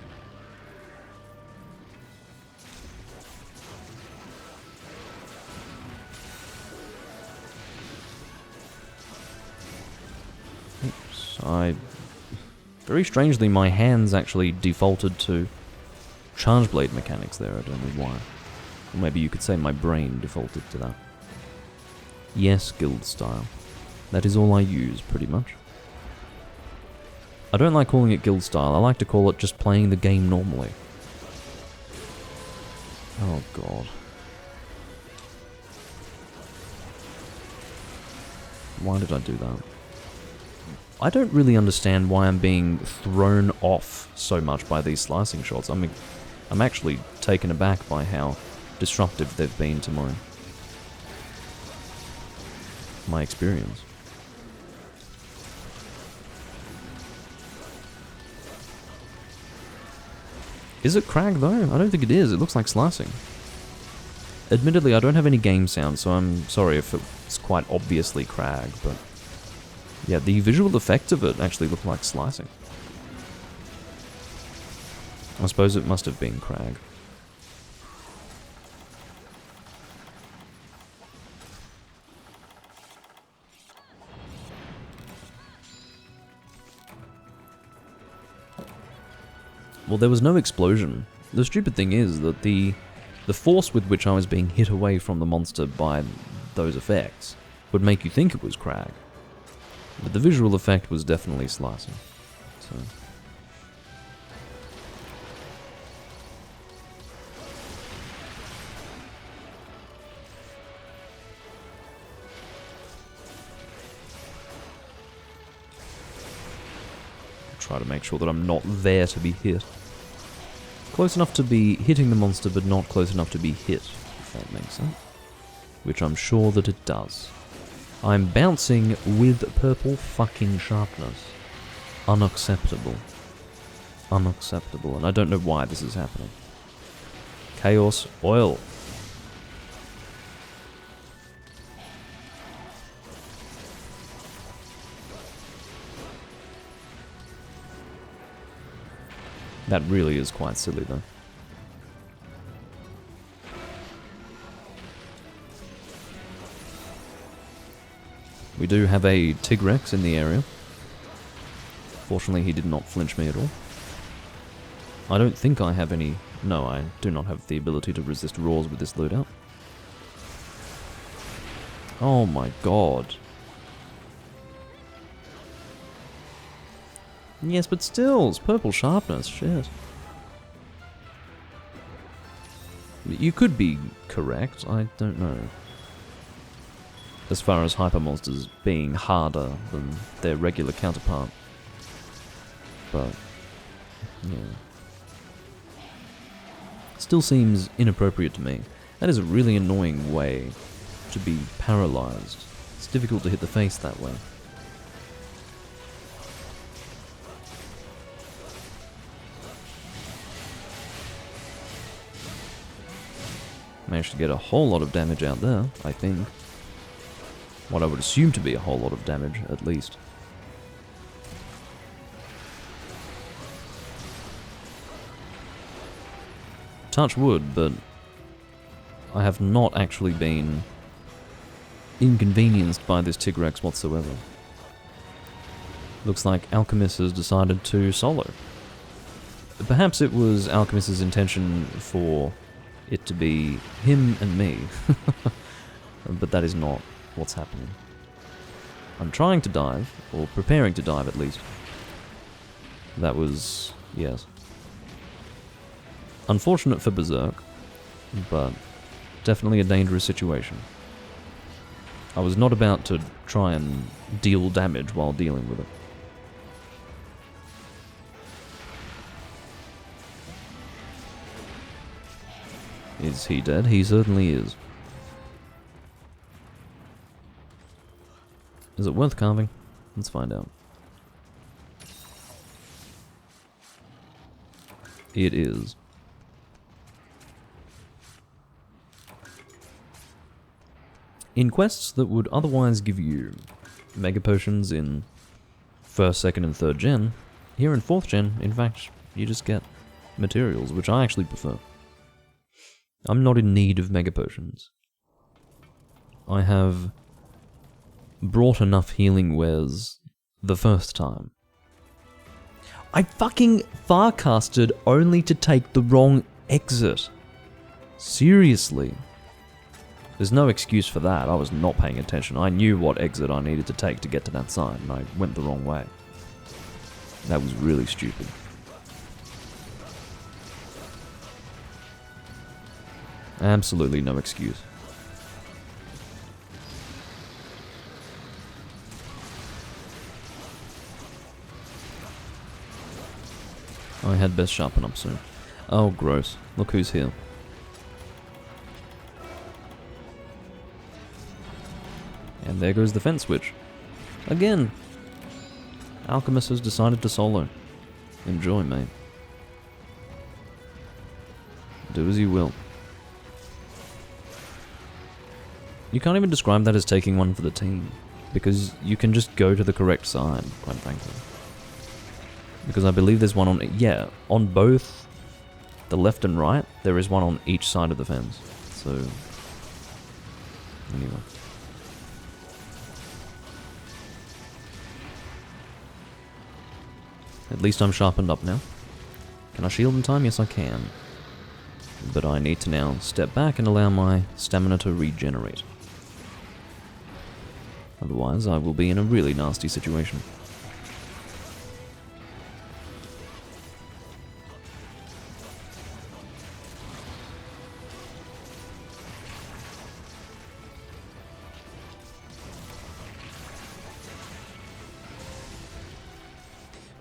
Oops, very strangely, my hands actually defaulted to charge blade mechanics there. I don't know why. Or maybe you could say my brain defaulted to that. Yes, guild style. That is all I use, pretty much. I don't like calling it guild style. I like to call it just playing the game normally. Oh god. Why did I do that? I don't really understand why I'm being thrown off so much by these slicing shots. I mean, I'm actually taken aback by how disruptive they've been to my experience. Is it crag though? I don't think it is. It looks like slicing. Admittedly, I don't have any game sound, so I'm sorry if it's quite obviously crag, but yeah, the visual effects of it actually look like slicing. I suppose it must have been crag. Well, there was no explosion. The stupid thing is that the force with which I was being hit away from the monster by those effects would make you think it was crag. But the visual effect was definitely slicing. So try to make sure that I'm not there to be hit. Close enough to be hitting the monster, but not close enough to be hit, if that makes sense. Which I'm sure that it does. I'm bouncing with purple fucking sharpness. Unacceptable. Unacceptable, and I don't know why this is happening. Chaos Oil. That really is quite silly, though. We do have a Tigrex in the area. Fortunately, he did not flinch me at all. I don't think I have any... No, I do not have the ability to resist roars with this loadout. Oh my god. Yes, but still, it's purple sharpness, shit. You could be correct, I don't know. As far as hyper monsters being harder than their regular counterpart. But, yeah. Still seems inappropriate to me. That is a really annoying way to be paralyzed. It's difficult to hit the face that way. Managed to get a whole lot of damage out there, I think. What I would assume to be a whole lot of damage, at least. Touch wood, but I have not actually been inconvenienced by this Tigrex whatsoever. Looks like Alchemist has decided to solo. Perhaps it was Alchemist's intention for it to be him and me, but that is not what's happening. I'm trying to dive, or preparing to dive at least. That was, yes. Unfortunate for Berserk, but definitely a dangerous situation. I was not about to try and deal damage while dealing with it. Is he dead? He certainly is. Is it worth carving? Let's find out. It is. In quests that would otherwise give you Mega Potions in 1st, 2nd, and 3rd gen, here in 4th gen, in fact, you just get materials, which I actually prefer. I'm not in need of Mega Potions. I have brought enough healing wares the first time. I fucking farcasted only to take the wrong exit. Seriously. There's no excuse for that. I was not paying attention. I knew what exit I needed to take to get to that side, and I went the wrong way. That was really stupid. Absolutely no excuse. I had best sharpen up soon. Oh, gross. Look who's here. And there goes the fence switch. Again! Alchemist has decided to solo. Enjoy, mate. Do as you will. You can't even describe that as taking one for the team, because you can just go to the correct side, quite frankly. Because I believe there's one on... Yeah, on both the left and right, there is one on each side of the fence. So... Anyway. At least I'm sharpened up now. Can I shield in time? Yes, I can. But I need to now step back and allow my stamina to regenerate. Otherwise, I will be in a really nasty situation.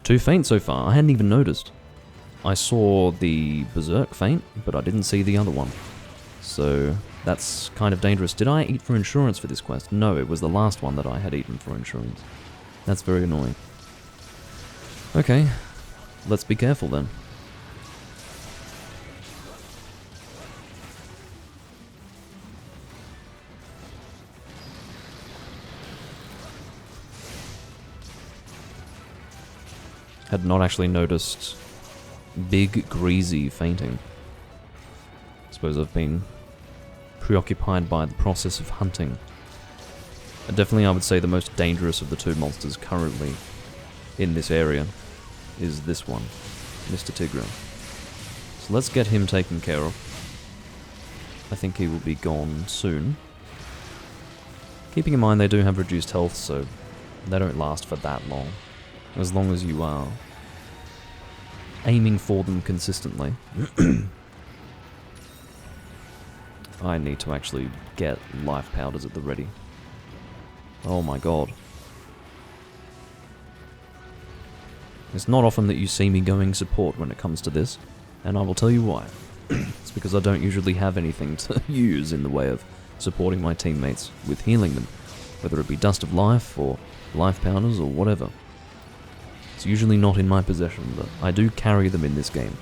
2 faint so far. I hadn't even noticed. I saw the Berserk faint, but I didn't see the other one. So that's kind of dangerous. Did I eat for insurance for this quest? No, it was the last one that I had eaten for insurance. That's very annoying. Okay, let's be careful then. Had not actually noticed big greasy fainting. I suppose I've been preoccupied by the process of hunting. And definitely I would say the most dangerous of the 2 monsters currently in this area is this one, Mr. Tigre. So let's get him taken care of. I think he will be gone soon. Keeping in mind they do have reduced health, so they don't last for that long. As long as you are aiming for them consistently. I need to actually get life powders at the ready. Oh my god. It's not often that you see me going support when it comes to this, and I will tell you why. It's because I don't usually have anything to use in the way of supporting my teammates with healing them, whether it be Dust of Life or life powders or whatever. It's usually not in my possession, but I do carry them in this game.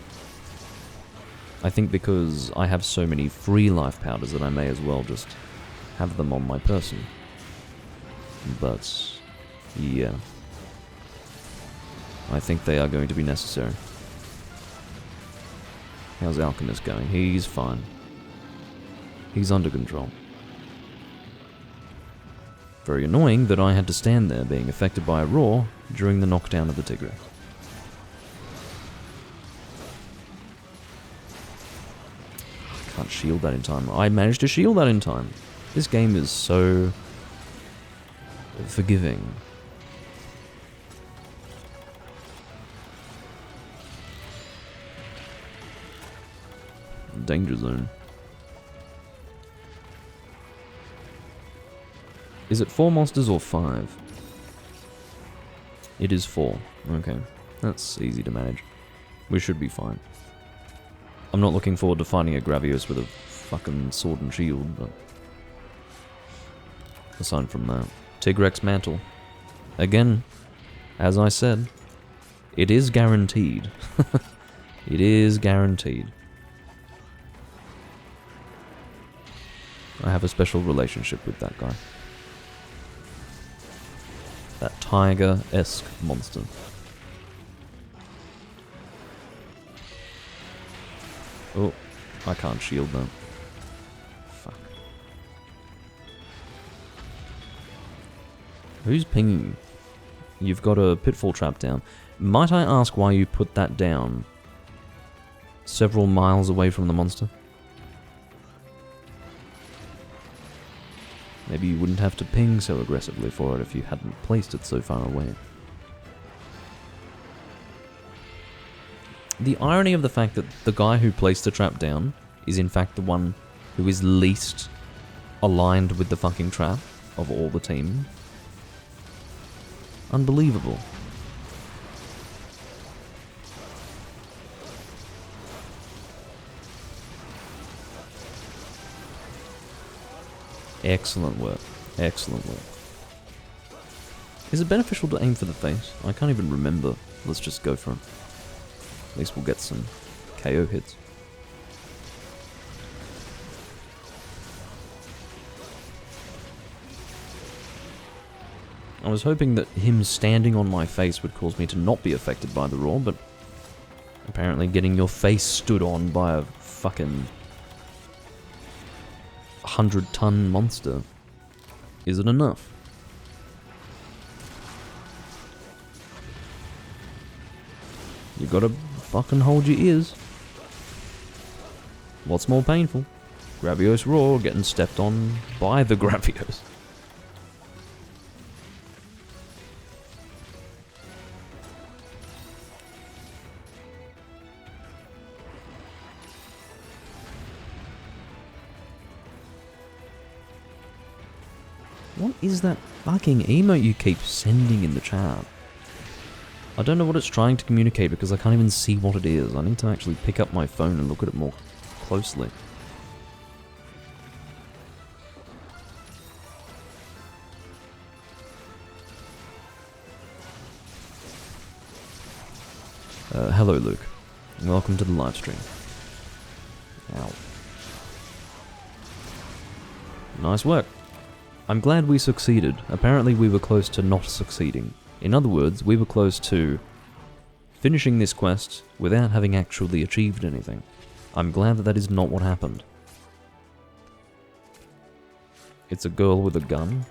I think because I have so many free life powders that I may as well just have them on my person. But, yeah. I think they are going to be necessary. How's Alchemist going? He's fine. He's under control. Very annoying that I had to stand there being affected by a roar during the knockdown of the Tigre. I can't shield that in time. I managed to shield that in time. This game is so forgiving. Danger zone. Is it 4 monsters or 5? It is 4. Okay. That's easy to manage. We should be fine. I'm not looking forward to fighting a Gravios with a fucking sword and shield, but aside from that. Tigrex Mantle. Again, as I said, it is guaranteed. It is guaranteed. I have a special relationship with that guy. That tiger-esque monster. Oh, I can't shield that. Fuck. Who's pinging? You've got a pitfall trap down. Might I ask why you put that down several miles away from the monster? Maybe you wouldn't have to ping so aggressively for it if you hadn't placed it so far away. The irony of the fact that the guy who placed the trap down is in fact the one who is least aligned with the fucking trap of all the team. Unbelievable. Excellent work. Excellent work. Is it beneficial to aim for the face? I can't even remember. Let's just go for it. At least we'll get some KO hits. I was hoping that him standing on my face would cause me to not be affected by the roar, but apparently getting your face stood on by a fucking 100-ton monster isn't enough. You gotta fucking hold your ears. What's more painful? Gravios Roar getting stepped on by the Gravios. What is that fucking emote you keep sending in the chat? I don't know what it's trying to communicate because I can't even see what it is. I need to actually pick up my phone and look at it more closely. Hello, Luke. Welcome to the live stream. Ow. Nice work. I'm glad we succeeded. Apparently we were close to not succeeding. In other words, we were close to finishing this quest without having actually achieved anything. I'm glad that that is not what happened. It's a girl with a gun.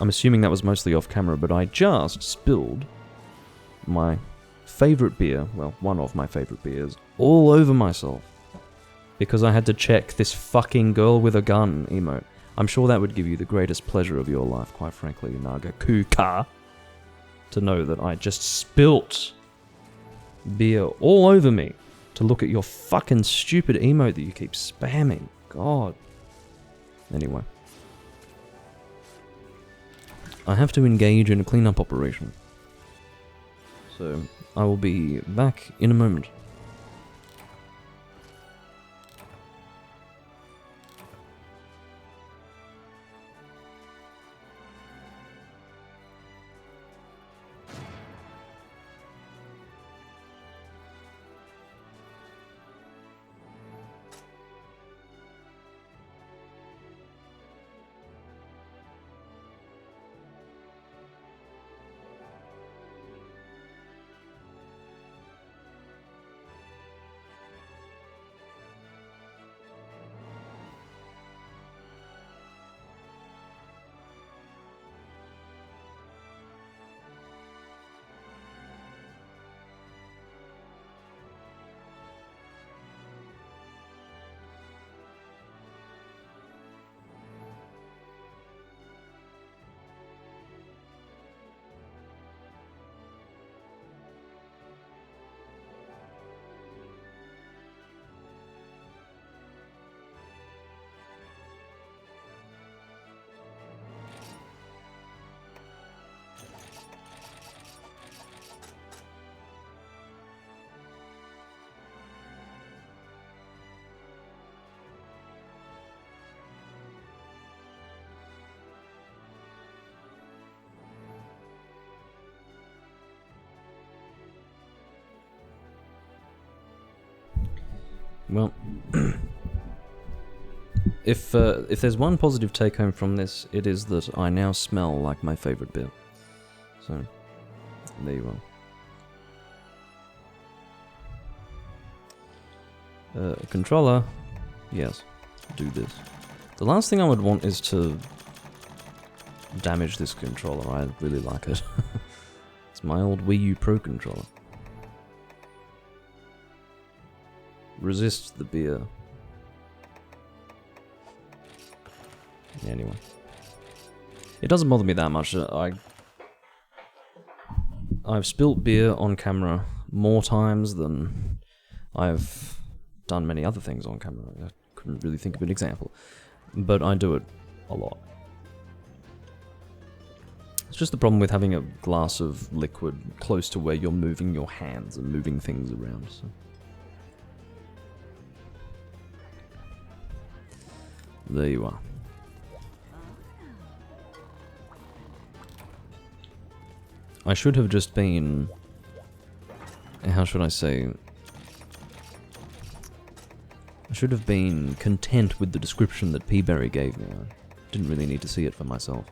I'm assuming that was mostly off camera, but I just spilled my favorite beer, well, one of my favorite beers, all over myself. Because I had to check this fucking girl with a gun emote. I'm sure that would give you the greatest pleasure of your life, quite frankly, Nagakuka. To know that I just spilt beer all over me to look at your fucking stupid emote that you keep spamming. God. Anyway. I have to engage in a cleanup operation. So, I will be back in a moment. Well, if there's one positive take home from this, it is that I now smell like my favorite beer. So, there you are. Controller, yes, do this. The last thing I would want is to damage this controller. I really like it. It's my old Wii U Pro controller. Resist the beer. Anyway. It doesn't bother me that much. I've spilt beer on camera more times than I've done many other things on camera. I couldn't really think of an example. But I do it a lot. It's just the problem with having a glass of liquid close to where you're moving your hands and moving things around. So. There you are. I should have just been... How should I say? I should have been content with the description that Peaberry gave me. I didn't really need to see it for myself.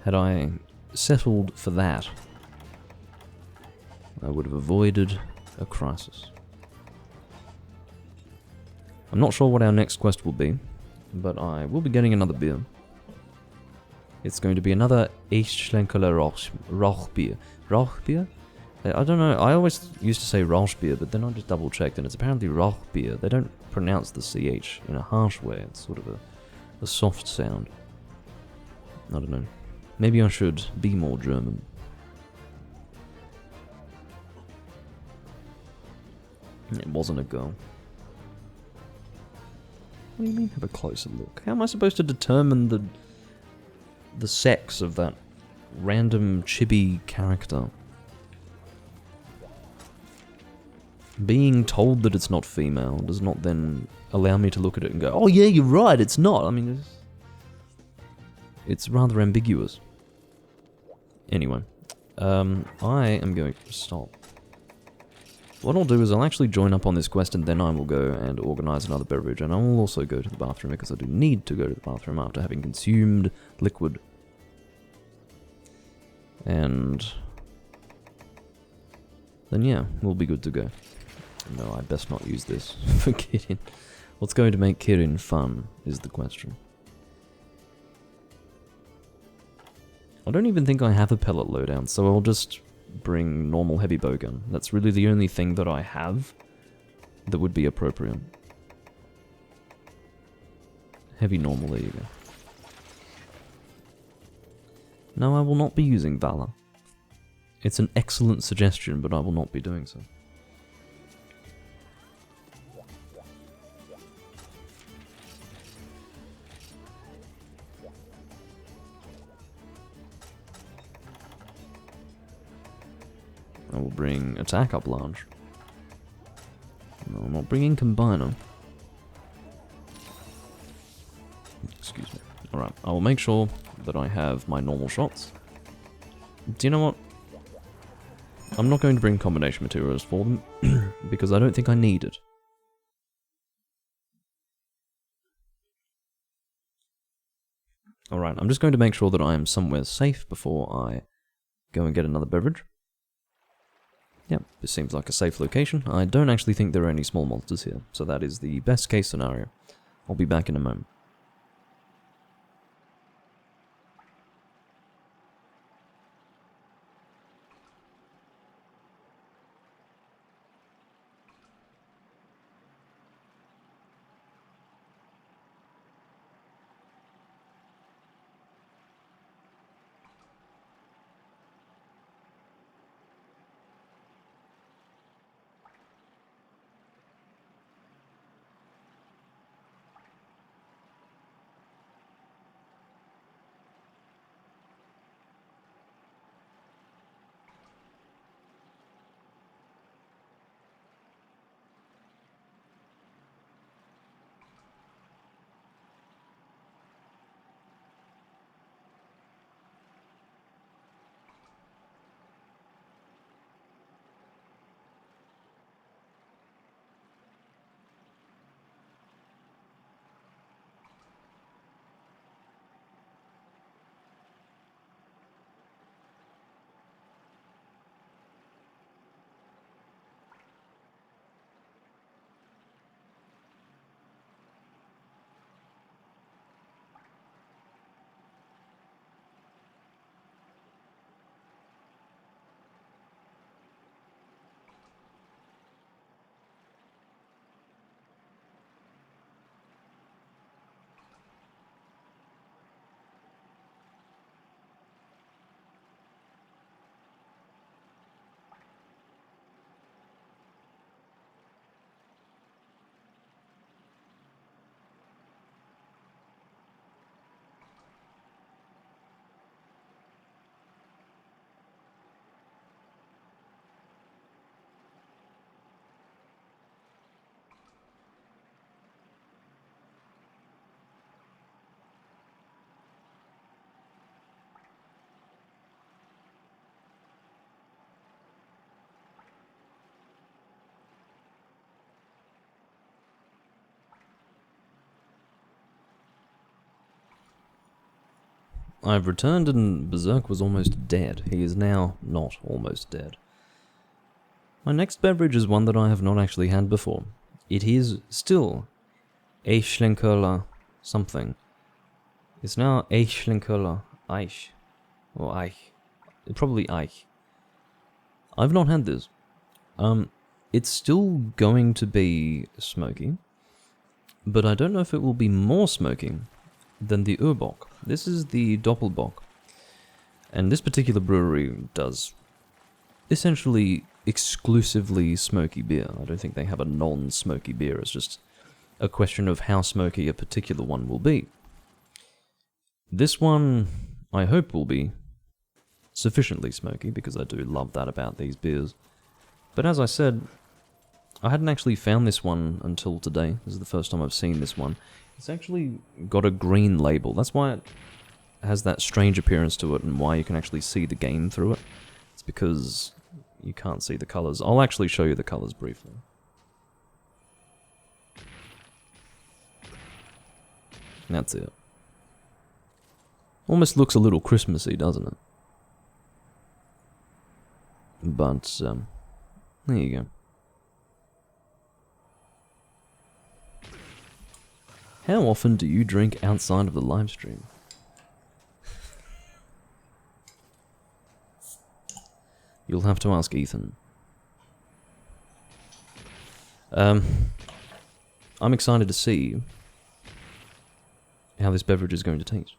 Had I settled for that, I would have avoided a crisis. I'm not sure what our next quest will be, but I will be getting another beer. It's going to be another Echtschlenkerler Rauchbier. Rauchbier? I don't know, I always used to say Rauchbier, but then I just double checked and it's apparently Rauchbier. They don't pronounce the CH in a harsh way, it's sort of a soft sound. I don't know. Maybe I should be more German. It wasn't a girl. What do you mean have a closer look? How am I supposed to determine the the sex of that random chibi character. Being told that it's not female does not then allow me to look at it and go, oh yeah, you're right, it's not. I mean, it's rather ambiguous. Anyway, I am going to stop. What I'll do is I'll actually join up on this quest, and then I will go and organize another beverage, and I will also go to the bathroom because I do need to go to the bathroom after having consumed liquid. And then yeah, we'll be good to go. No, I best not use this for Kirin. What's going to make Kirin fun is the question. I don't even think I have a pellet loadout, so I'll just bring normal heavy bowgun. That's really the only thing that I have that would be appropriate. Heavy normal, there you go. No, I will not be using Valor. It's an excellent suggestion, but I will not be doing so. I will bring attack up large. No, I'm not bringing combiner. Excuse me. Alright, I will make sure that I have my normal shots. Do you know what? I'm not going to bring combination materials for them, because I don't think I need it. Alright, I'm just going to make sure that I am somewhere safe before I go and get another beverage. Yep, this seems like a safe location. I don't actually think there are any small monsters here, so that is the best case scenario. I'll be back in a moment. I've returned and Berserk was almost dead. He is now not almost dead. My next beverage is one that I have not actually had before. It is still Eishlenkerla something. It's now Eishlenkerla Eich. Or Eich. Probably Eich. I've not had this. It's still going to be smoky, but I don't know if it will be more smoky than the Urbock. This is the Doppelbock, and this particular brewery does essentially exclusively smoky beer. I don't think they have a non-smoky beer. It's just a question of how smoky a particular one will be. This one I hope will be sufficiently smoky, because I do love that about these beers. But as I said, I hadn't actually found this one until today. This is the first time I've seen this one. It's actually got a green label. That's why it has that strange appearance to it, and why you can actually see the game through it. It's because you can't see the colours. I'll actually show you the colours briefly. That's it. Almost looks a little Christmassy, doesn't it? But, there you go. How often do you drink outside of the live stream? You'll have to ask Ethan. I'm excited to see how this beverage is going to taste.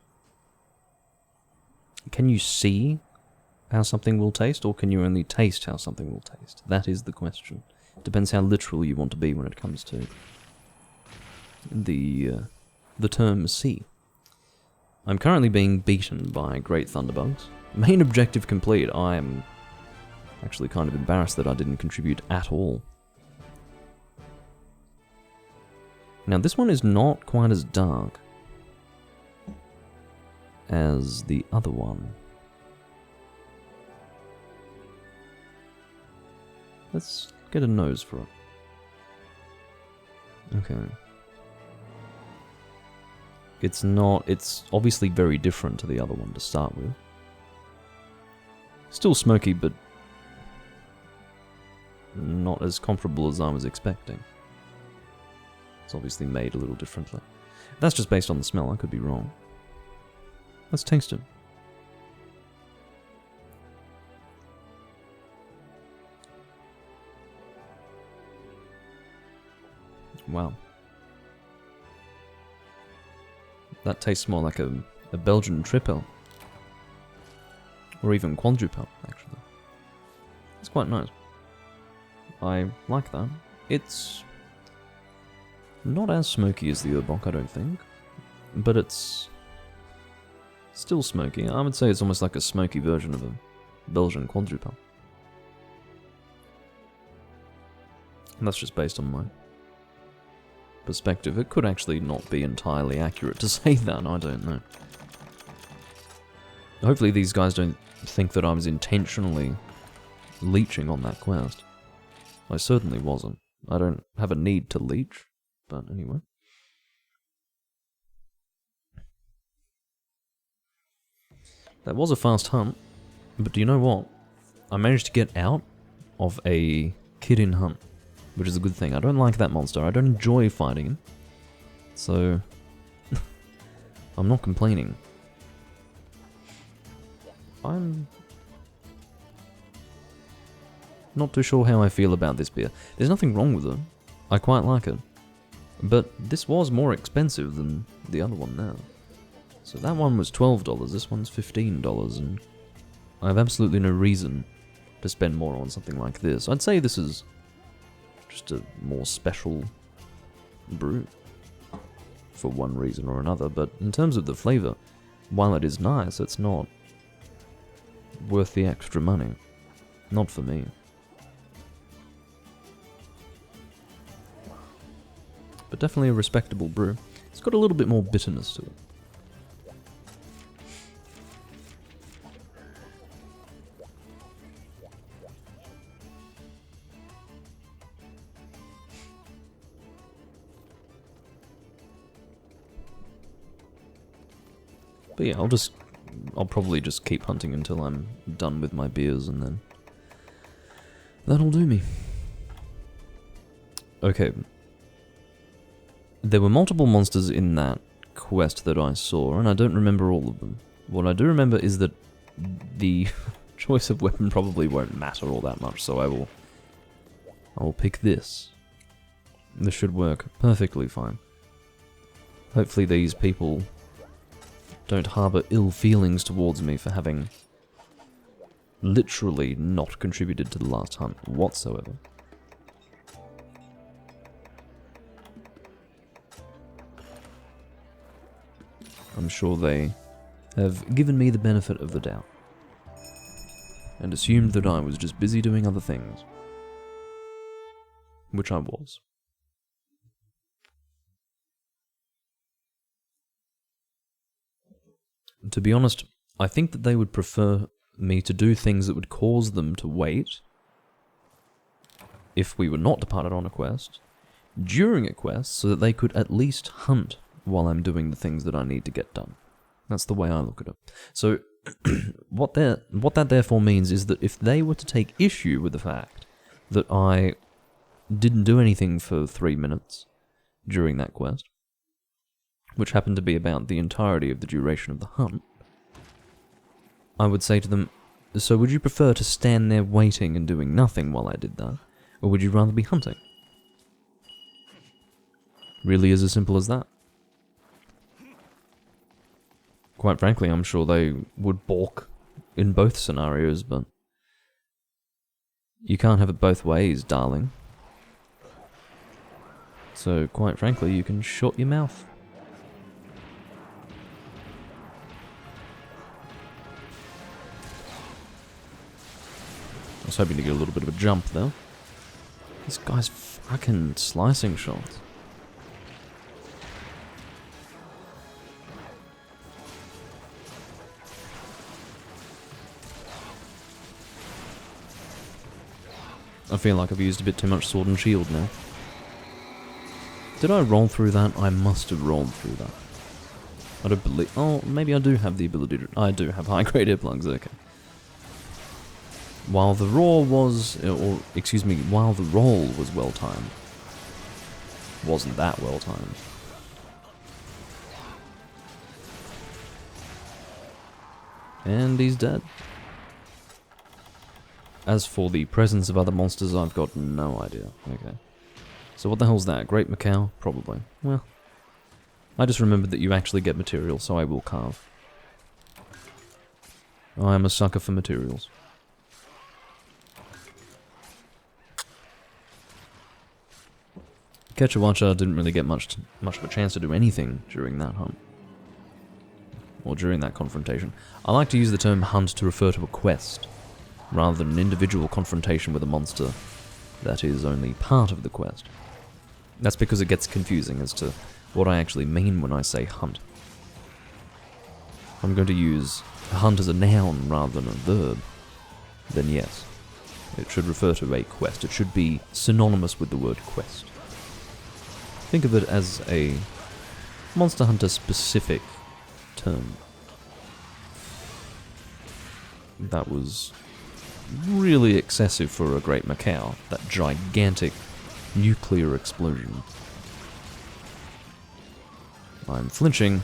Can you see how something will taste, or can you only taste how something will taste? That is the question. Depends how literal you want to be when it comes to the term see. I'm currently being beaten by great thunderbugs. Main objective complete. I am actually kind of embarrassed that I didn't contribute at all. Now this one is not quite as dark as the other one. Let's get a nose for it. Okay. It's obviously very different to the other one to start with. Still smoky, but not as comparable as I was expecting. It's obviously made a little differently. That's just based on the smell, I could be wrong. Let's taste it. Wow. That tastes more like a Belgian triple. Or even quadruple, actually. It's quite nice. I like that. It's not as smoky as the Urbach, I don't think. But it's still smoky. I would say it's almost like a smoky version of a Belgian quadruple. And that's just based on my perspective. It could actually not be entirely accurate to say that, I don't know. Hopefully these guys don't think that I was intentionally leeching on that quest. I certainly wasn't. I don't have a need to leech, but anyway. That was a fast hunt, but do you know what? I managed to get out of a Kirin hunt, which is a good thing. I don't like that monster. I don't enjoy fighting him. So, I'm not complaining. I'm not too sure how I feel about this beer. There's nothing wrong with it. I quite like it. But this was more expensive than the other one now. So that one was $12, this one's $15, and I have absolutely no reason to spend more on something like this. I'd say this is just a more special brew, for one reason or another, but in terms of the flavour, while it is nice, it's not worth the extra money. Not for me. But definitely a respectable brew. It's got a little bit more bitterness to it. But yeah, I'll probably just keep hunting until I'm done with my beers, and then that'll do me. Okay. There were multiple monsters in that quest that I saw, and I don't remember all of them. What I do remember is that the choice of weapon probably won't matter all that much, so I will pick this. This should work perfectly fine. Hopefully these people don't harbour ill feelings towards me for having literally not contributed to the last hunt whatsoever. I'm sure they have given me the benefit of the doubt, and assumed that I was just busy doing other things. Which I was. To be honest, I think that they would prefer me to do things that would cause them to wait if we were not departed on a quest, during a quest, so that they could at least hunt while I'm doing the things that I need to get done. That's the way I look at it. So, what that therefore means is that if they were to take issue with the fact that I didn't do anything for 3 minutes during that quest, which happened to be about the entirety of the duration of the hunt, I would say to them, so would you prefer to stand there waiting and doing nothing while I did that, or would you rather be hunting? Really is as simple as that. Quite frankly, I'm sure they would balk in both scenarios, but you can't have it both ways, darling. So, quite frankly, you can shut your mouth. I was hoping to get a little bit of a jump, though. This guy's fucking slicing shots. I feel like I've used a bit too much sword and shield now. Did I roll through that? I must have rolled through that. I don't believe... Oh, maybe I do have the ability to... I do have high-grade earplugs, okay. While the roar was... Or, excuse me, while the roll was well-timed. Wasn't that well-timed. And he's dead. As for the presence of other monsters, I've got no idea. Okay. So what the hell's that? Great Macau? Probably. Well, I just remembered that you actually get material, so I will carve. I am a sucker for materials. Ketchawacha didn't really get much of a chance to do anything during that hunt. Or during that confrontation. I like to use the term hunt to refer to a quest, rather than an individual confrontation with a monster that is only part of the quest. That's because it gets confusing as to what I actually mean when I say hunt. I'm going to use hunt as a noun rather than a verb, then yes, it should refer to a quest. It should be synonymous with the word quest. Think of it as a Monster Hunter specific term. That was really excessive for a Great Macau, that gigantic nuclear explosion. I'm flinching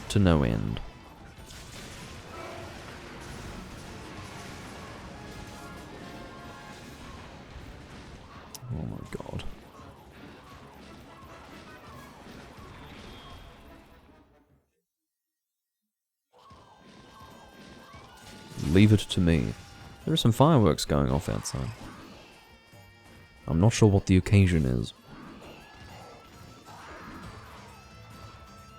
to no end. Oh my god. Leave it to me. There are some fireworks going off outside. I'm not sure what the occasion is.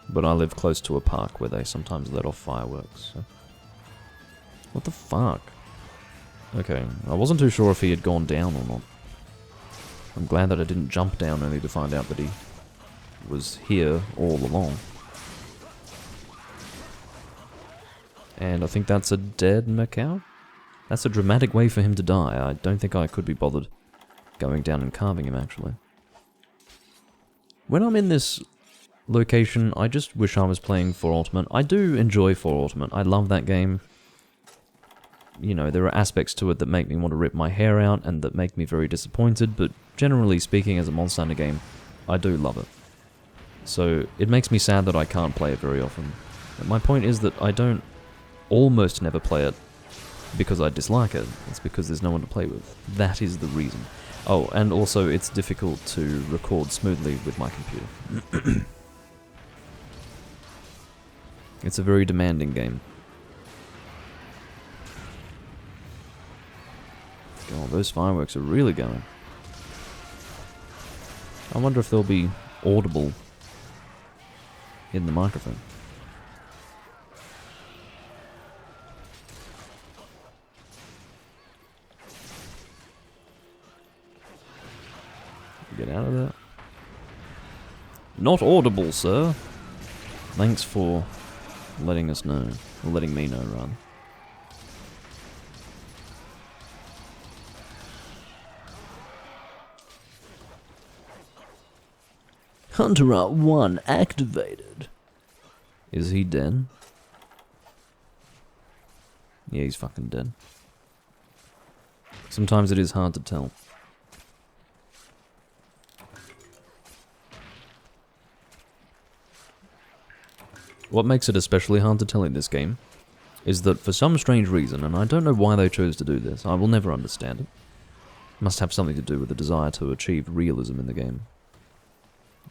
But I live close to a park where they sometimes let off fireworks, so... What the fuck? Okay, I wasn't too sure if he had gone down or not. I'm glad that I didn't jump down only to find out that he was here all along. And I think that's a dead Macau? That's a dramatic way for him to die. I don't think I could be bothered going down and carving him, actually. When I'm in this location, I just wish I was playing For Ultimate. I do enjoy For Ultimate. I love that game. You know, there are aspects to it that make me want to rip my hair out and that make me very disappointed, but generally speaking, as a Monster Hunter game, I do love it. So, it makes me sad that I can't play it very often. But my point is that I don't almost never play it because I dislike it. It's because there's no one to play with. That is the reason. Oh, and also it's difficult to record smoothly with my computer. It's a very demanding game. God, those fireworks are really going. I wonder if they'll be audible in the microphone. Get out of there. Not audible, sir. Thanks for letting us know. Or letting me know, rather. Hunter Art 1 activated. Is he dead? Yeah, he's fucking dead. Sometimes it is hard to tell. What makes it especially hard to tell in this game is that for some strange reason, and I don't know why they chose to do this, I will never understand it. Must have something to do with the desire to achieve realism in the game.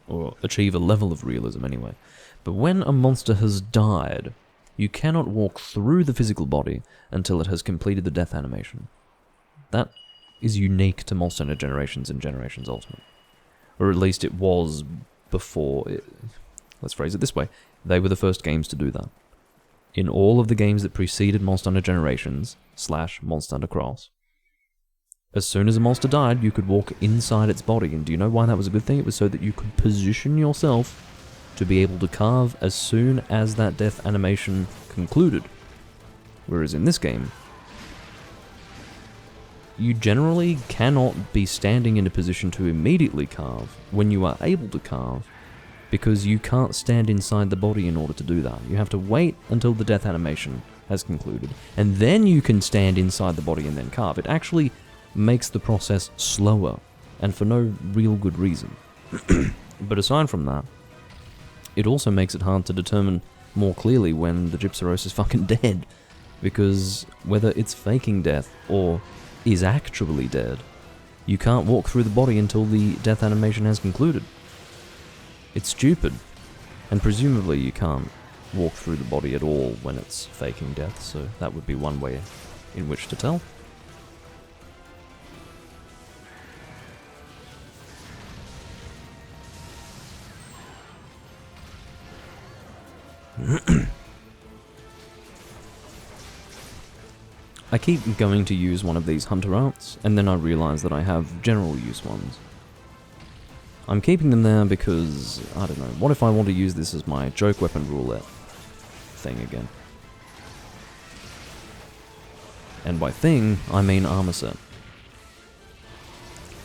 Or achieve a level of realism anyway. But when a monster has died, you cannot walk through the physical body until it has completed the death animation. That is unique to Monster Hunter Generations and Generations Ultimate. Or at least it was before it. Let's phrase it this way. They were the first games to do that. In all of the games that preceded Monster Hunter Generations / Monster Hunter Cross, as soon as a monster died, you could walk inside its body. And do you know why that was a good thing? It was so that you could position yourself to be able to carve as soon as that death animation concluded. Whereas in this game, you generally cannot be standing in a position to immediately carve when you are able to carve, because you can't stand inside the body in order to do that. You have to wait until the death animation has concluded, and then you can stand inside the body and then carve. It actually makes the process slower, and for no real good reason. But aside from that, it also makes it hard to determine more clearly when the Gypsaros is fucking dead, because whether it's faking death or is actually dead, you can't walk through the body until the death animation has concluded. It's stupid, and presumably you can't walk through the body at all when it's faking death, so that would be one way in which to tell. I keep going to use one of these hunter arts, and then I realize that I have general use ones. I'm keeping them there because, I don't know, what if I want to use this as my joke weapon roulette thing again? And by thing, I mean armor set.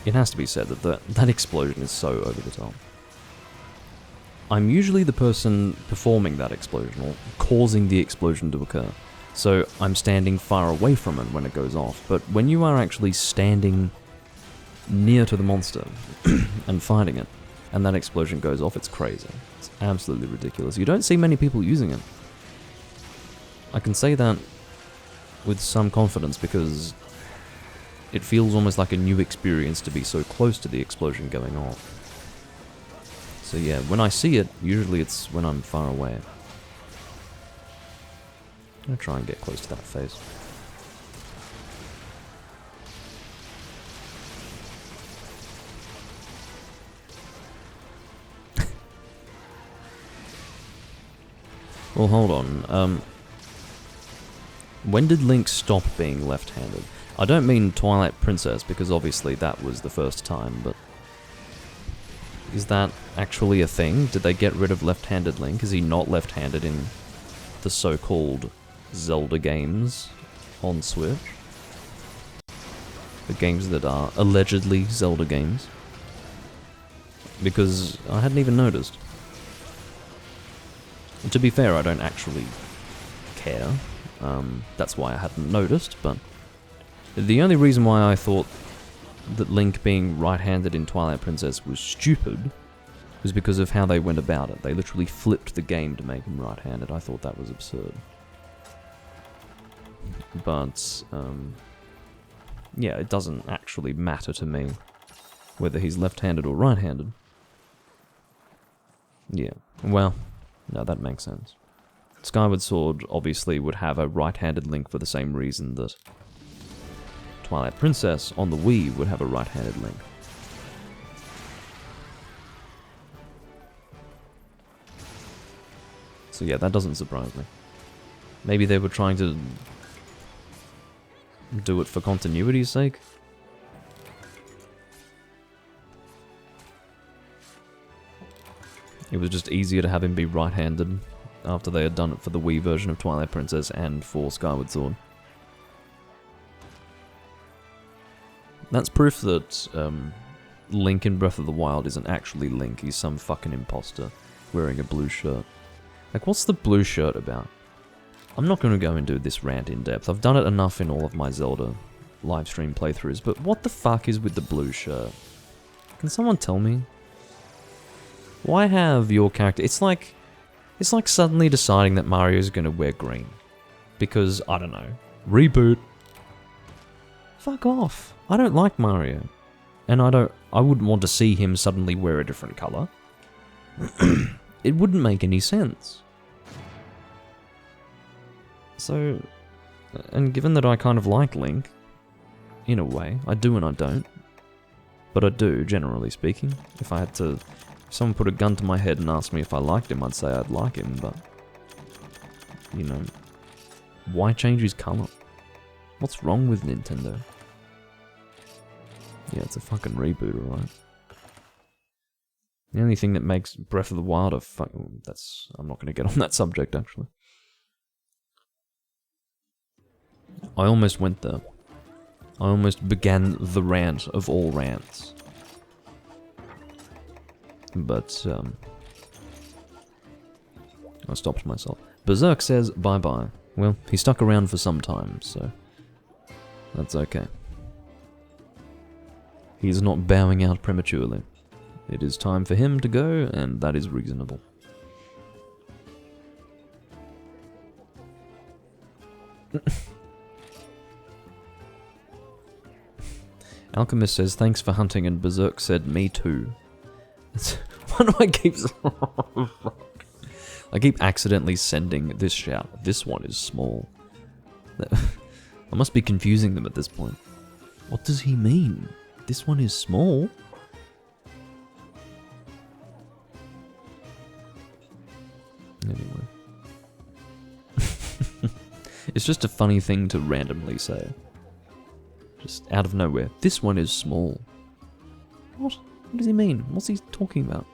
It has to be said that that explosion is so over the top. I'm usually the person performing that explosion, or causing the explosion to occur. So I'm standing far away from it when it goes off, but when you are actually standing near to the monster and fighting it, and that explosion goes off, it's crazy. It's absolutely ridiculous. You don't see many people using it. I can say that with some confidence because it feels almost like a new experience to be so close to the explosion going off. So yeah, when I see it, usually it's when I'm far away. I'm gonna try and get close to that face. Well, hold on. When did Link stop being left-handed? I don't mean Twilight Princess, because obviously that was the first time, but is that actually a thing? Did they get rid of left-handed Link? Is he not left-handed in the so-called Zelda games on Switch? The games that are allegedly Zelda games? Because I hadn't even noticed. And to be fair, I don't actually care. That's why I hadn't noticed, but the only reason why I thought that Link being right-handed in Twilight Princess was stupid was because of how they went about it. They literally flipped the game to make him right-handed. I thought that was absurd. But, yeah, it doesn't actually matter to me whether he's left-handed or right-handed. Yeah, well, no, that makes sense. Skyward Sword obviously would have a right-handed Link for the same reason that Twilight Princess on the Wii would have a right-handed Link. So yeah, that doesn't surprise me. Maybe they were trying to do it for continuity's sake? It was just easier to have him be right-handed after they had done it for the Wii version of Twilight Princess and for Skyward Sword. That's proof that Link in Breath of the Wild isn't actually Link, he's some fucking imposter wearing a blue shirt. Like, what's the blue shirt about? I'm not going to go and do this rant in depth. I've done it enough in all of my Zelda livestream playthroughs, but what the fuck is with the blue shirt? Can someone tell me? Why have your character... It's like suddenly deciding that Mario's going to wear green. Because, I don't know, reboot. Fuck off. I don't like Mario. And I wouldn't want to see him suddenly wear a different color. It wouldn't make any sense. So, and given that I kind of like Link, in a way, I do and I don't. But I do, generally speaking. If someone put a gun to my head and asked me if I liked him, I'd say I'd like him, but... You know, why change his color? What's wrong with Nintendo? Yeah, it's a fucking reboot, alright. The only thing that makes Breath of the Wild a fucking... I'm not going to get on that subject, actually. I almost went there. I almost began the rant of all rants. But, I stopped myself. Berserk says bye-bye. Well, he stuck around for some time, so... That's okay. He's not bowing out prematurely. It is time for him to go, and that is reasonable. Alchemist says, thanks for hunting, and Berserk said, me too. Why do I keep... I keep accidentally sending this shout. This one is small. I must be confusing them at this point. What does he mean? This one is small? Anyway. It's just a funny thing to randomly say. Just out of nowhere. This one is small. What? What does he mean? What's he talking about?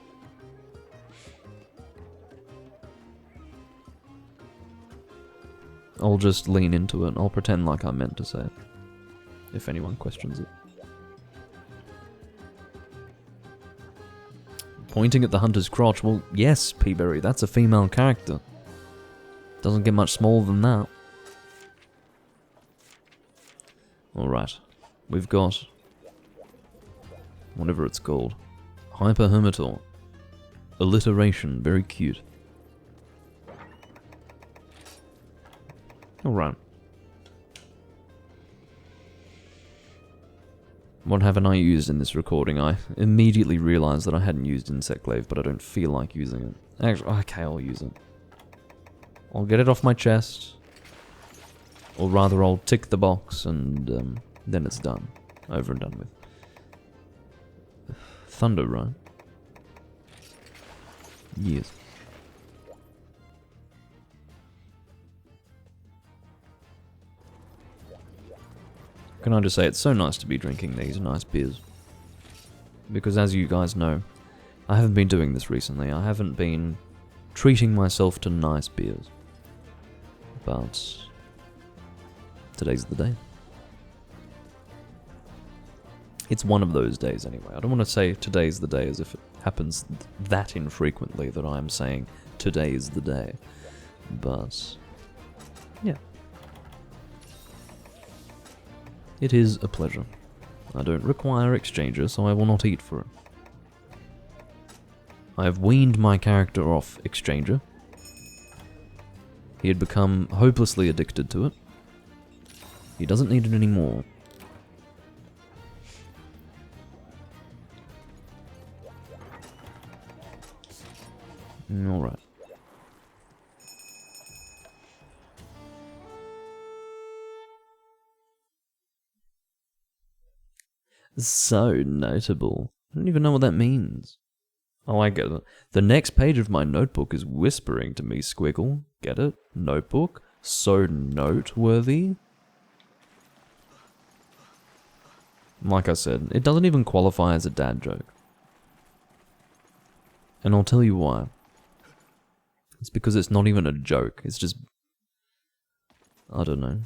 I'll just lean into it. I'll pretend like I meant to say it. If anyone questions it. Pointing at the hunter's crotch. Well, yes, Peaberry, that's a female character. Doesn't get much smaller than that. Alright. We've got... whatever it's called. Hyperhermitor. Alliteration. Very cute. Alright. What haven't I used in this recording? I immediately realised that I hadn't used Insectglaive, but I don't feel like using it. Actually, okay, I'll use it. I'll get it off my chest. Or rather, I'll tick the box and then it's done. Over and done with. Thunder, right? Yes. Can I just say, it's so nice to be drinking these nice beers. Because as you guys know, I haven't been doing this recently. I haven't been treating myself to nice beers. But today's the day. It's one of those days anyway. I don't want to say today's the day as if it happens that infrequently that I'm saying today is the day. But yeah. It is a pleasure. I don't require Exchanger, so I will not eat for it. I have weaned my character off Exchanger. He had become hopelessly addicted to it. He doesn't need it anymore. Alright. So notable. I don't even know what that means. Oh, I get it. The next page of my notebook is whispering to me, Squiggle. Get it? Notebook? So noteworthy? Like I said, it doesn't even qualify as a dad joke. And I'll tell you why. It's because it's not even a joke. It's just... I don't know.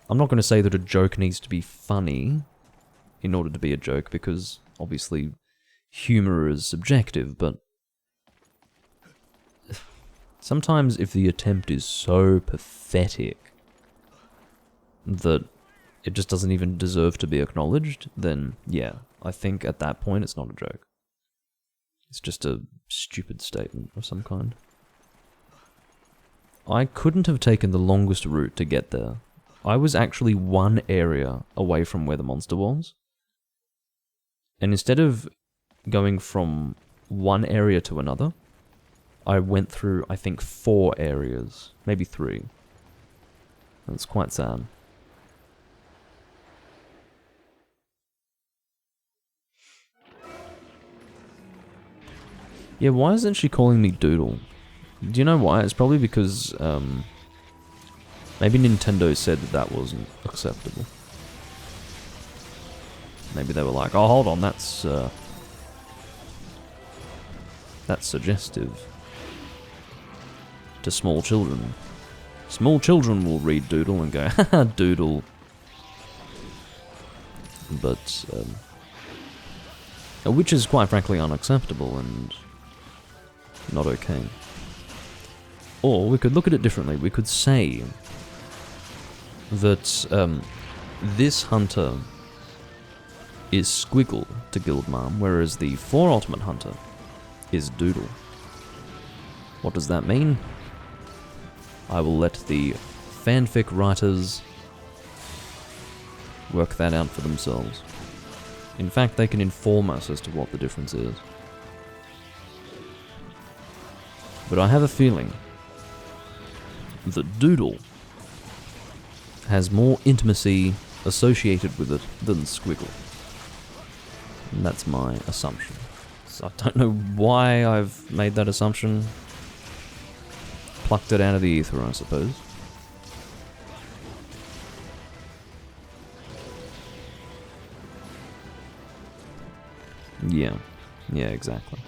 I'm not going to say that a joke needs to be funny in order to be a joke, because obviously humor is subjective, but sometimes if the attempt is so pathetic that it just doesn't even deserve to be acknowledged, then yeah, I think at that point it's not a joke. It's just a stupid statement of some kind. I couldn't have taken the longest route to get there. I was actually one area away from where the monster was. And instead of going from one area to another, I went through, I think, 4 areas. Maybe 3. That's quite sad. Yeah, why isn't she calling me Doodle? Do you know why? It's probably because, maybe Nintendo said that that wasn't acceptable. Maybe they were like, oh, hold on, that's suggestive to small children. Small children will read Doodle and go, haha, Doodle. But, which is quite frankly unacceptable and not okay. Or we could look at it differently. We could say that this hunter is Squiggle to Guildmom, whereas the 4 Ultimate Hunter is Doodle. What does that mean? I will let the fanfic writers work that out for themselves. In fact, they can inform us as to what the difference is. But I have a feeling that Doodle has more intimacy associated with it than Squiggle. And that's my assumption. So I don't know why I've made that assumption. Plucked it out of the ether, I suppose. Yeah. Yeah, exactly.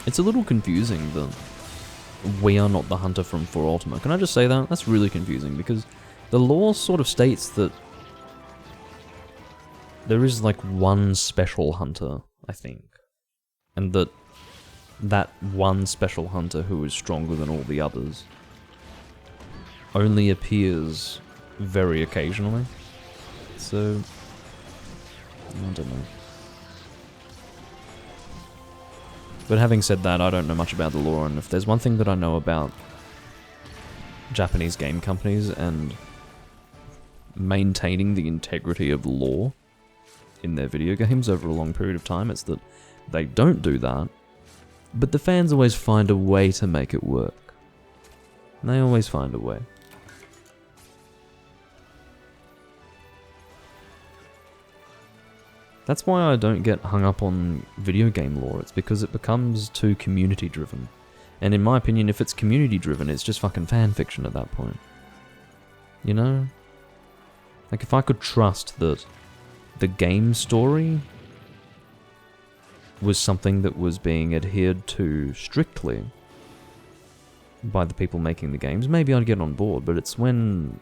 It's a little confusing that we are not the hunter from 4 Ultima. Can I just say that? That's really confusing, because the lore sort of states that there is like one special hunter, I think. And that one special hunter who is stronger than all the others only appears very occasionally. So, I don't know. But having said that, I don't know much about the lore, and if there's one thing that I know about Japanese game companies and maintaining the integrity of lore in their video games over a long period of time, it's that they don't do that, but the fans always find a way to make it work. They always find a way. That's why I don't get hung up on video game lore. It's because it becomes too community driven. And in my opinion, if it's community driven, it's just fucking fanfiction at that point. You know? Like, if I could trust that the game story was something that was being adhered to strictly by the people making the games, maybe I'd get on board, but it's when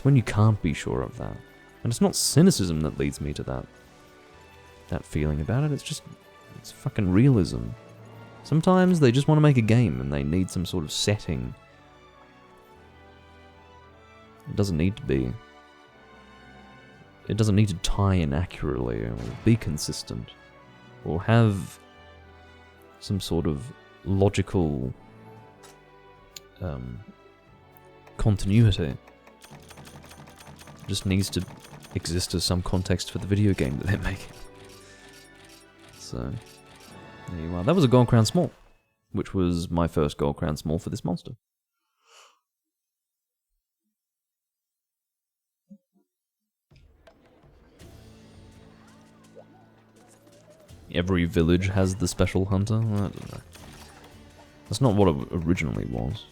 you can't be sure of that. And it's not cynicism that leads me to that feeling about it, it's fucking realism. Sometimes they just want to make a game and they need some sort of setting. It doesn't need to be. It doesn't need to tie in accurately or be consistent or have some sort of logical continuity. It just needs to exist as some context for the video game that they're making. So, there you are. That was a Gold Crown Small. which was my first gold crown small for this monster. Every village has the special hunter? I don't know. That's not what it originally was.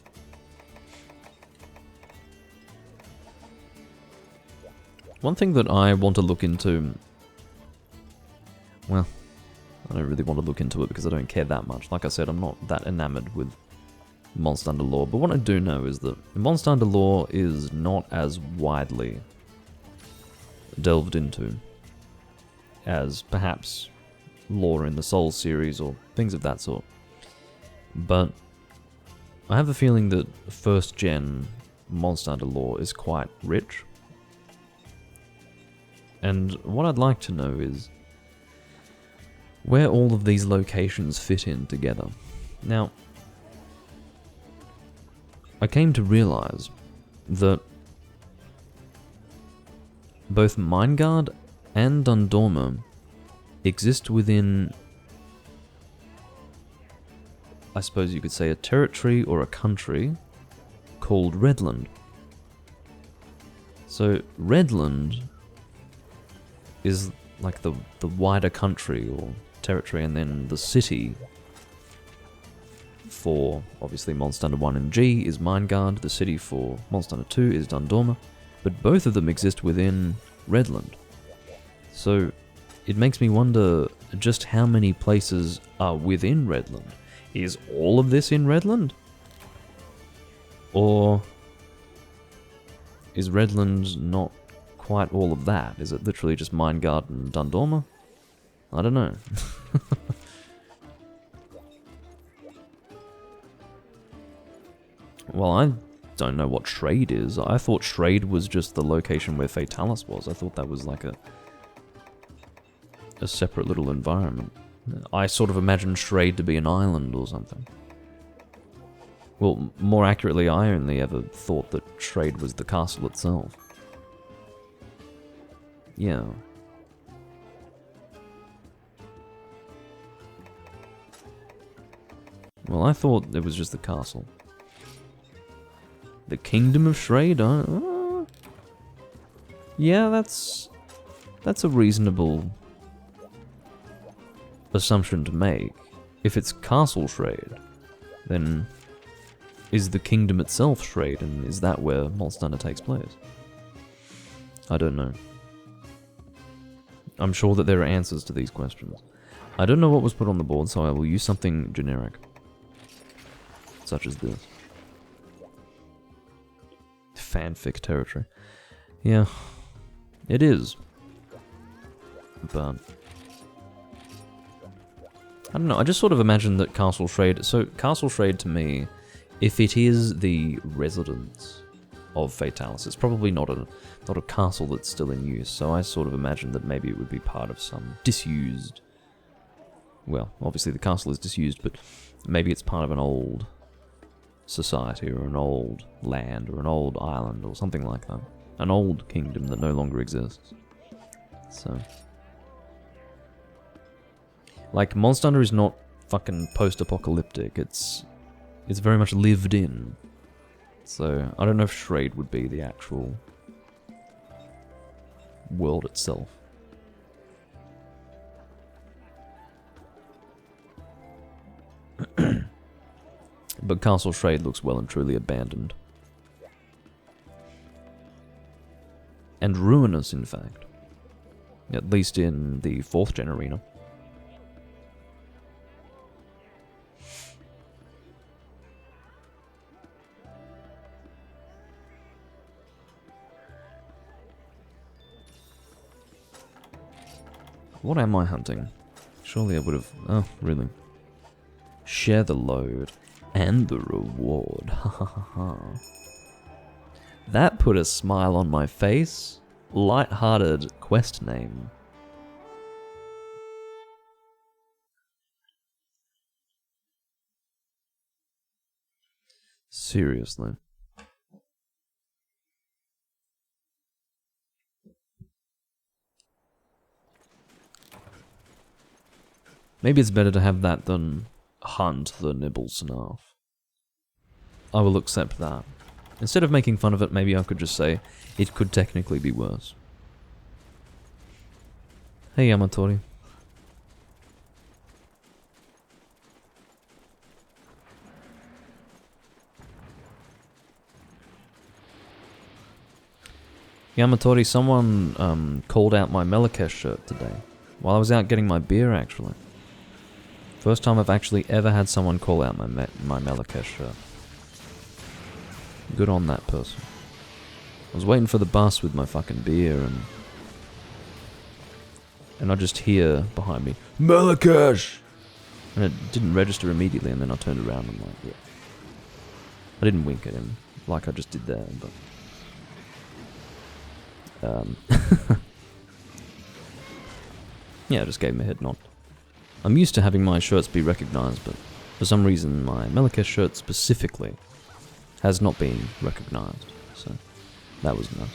One thing that I want to look into... Well, I don't really want to look into it because I don't care that much. Like I said, I'm not that enamored with Monster Hunter lore. But what I do know is that Monster Hunter lore is not as widely delved into as perhaps lore in the Souls series or things of that sort. But I have a feeling that first gen Monster Hunter lore is quite rich. And what I'd like to know is where all of these locations fit in together. Now, I came to realize that both Mindguard and Dundorma exist within, I suppose you could say, a territory or a country called Redland. So Redland is like the wider country or territory, and then the city for obviously Monster Hunter 1 and G is Mindguard, the city for Monster Hunter 2 is Dundorma, but both of them exist within Redland. So it makes me wonder just how many places are within Redland. Is all of this in Redland? Or is Redland not quite all of that? Is it literally just Mindguard and Dundorma? I don't know. Well, I don't know what Trade is. I thought Trade was just the location where Fatalis was. I thought that was like a separate little environment. I sort of imagined Trade to be an island or something. Well, more accurately, I only ever thought that Trade was the castle itself. Yeah. Well, I thought it was just the castle. The Kingdom of Shrade? Yeah, that's a reasonable assumption to make. If it's Castle Shrade, then is the kingdom itself Shrade, and is that where Monster Hunter takes place? I don't know. I'm sure that there are answers to these questions. I don't know what was put on the board, so I will use something generic. Such as this. Fanfic territory. Yeah, it is. But I don't know, I just sort of imagined that Castle Shrade... So, Castle Shrade to me, if it is the residence of Fatalis, it's probably not a castle that's still in use, so I sort of imagined that maybe it would be part of some disused... Well, obviously the castle is disused, but maybe it's part of an old society, or an old land, or an old island, or something like that. An old kingdom that no longer exists. So... Like, Monster Hunter is not fucking post-apocalyptic, it's very much lived in. So, I don't know if Shrade would be the actual world itself. But Castle Shrade looks well and truly abandoned. And ruinous, in fact. At least in the 4th gen arena. What am I hunting? Surely I would have... Oh, really? Share the load. And the reward. Ha ha ha ha. That put a smile on my face. Light-hearted quest name. Seriously. Maybe it's better to have that than hunt the nibble snarf. I will accept that. Instead of making fun of it, maybe I could just say, it could technically be worse. Hey Yamatori. Yamatori, someone called out my Melakesh shirt today. While I was out getting my beer, actually. First time I've actually ever had someone call out my Melakesh shirt. Good on that person. I was waiting for the bus with my fucking beer and I just hear behind me, Melakesh! And it didn't register immediately, and then I turned around and like, yeah. I didn't wink at him like I just did there, but... yeah, I just gave him a head nod. I'm used to having my shirts be recognized, but for some reason my Melakesh shirt specifically has not been recognized, so that was nice.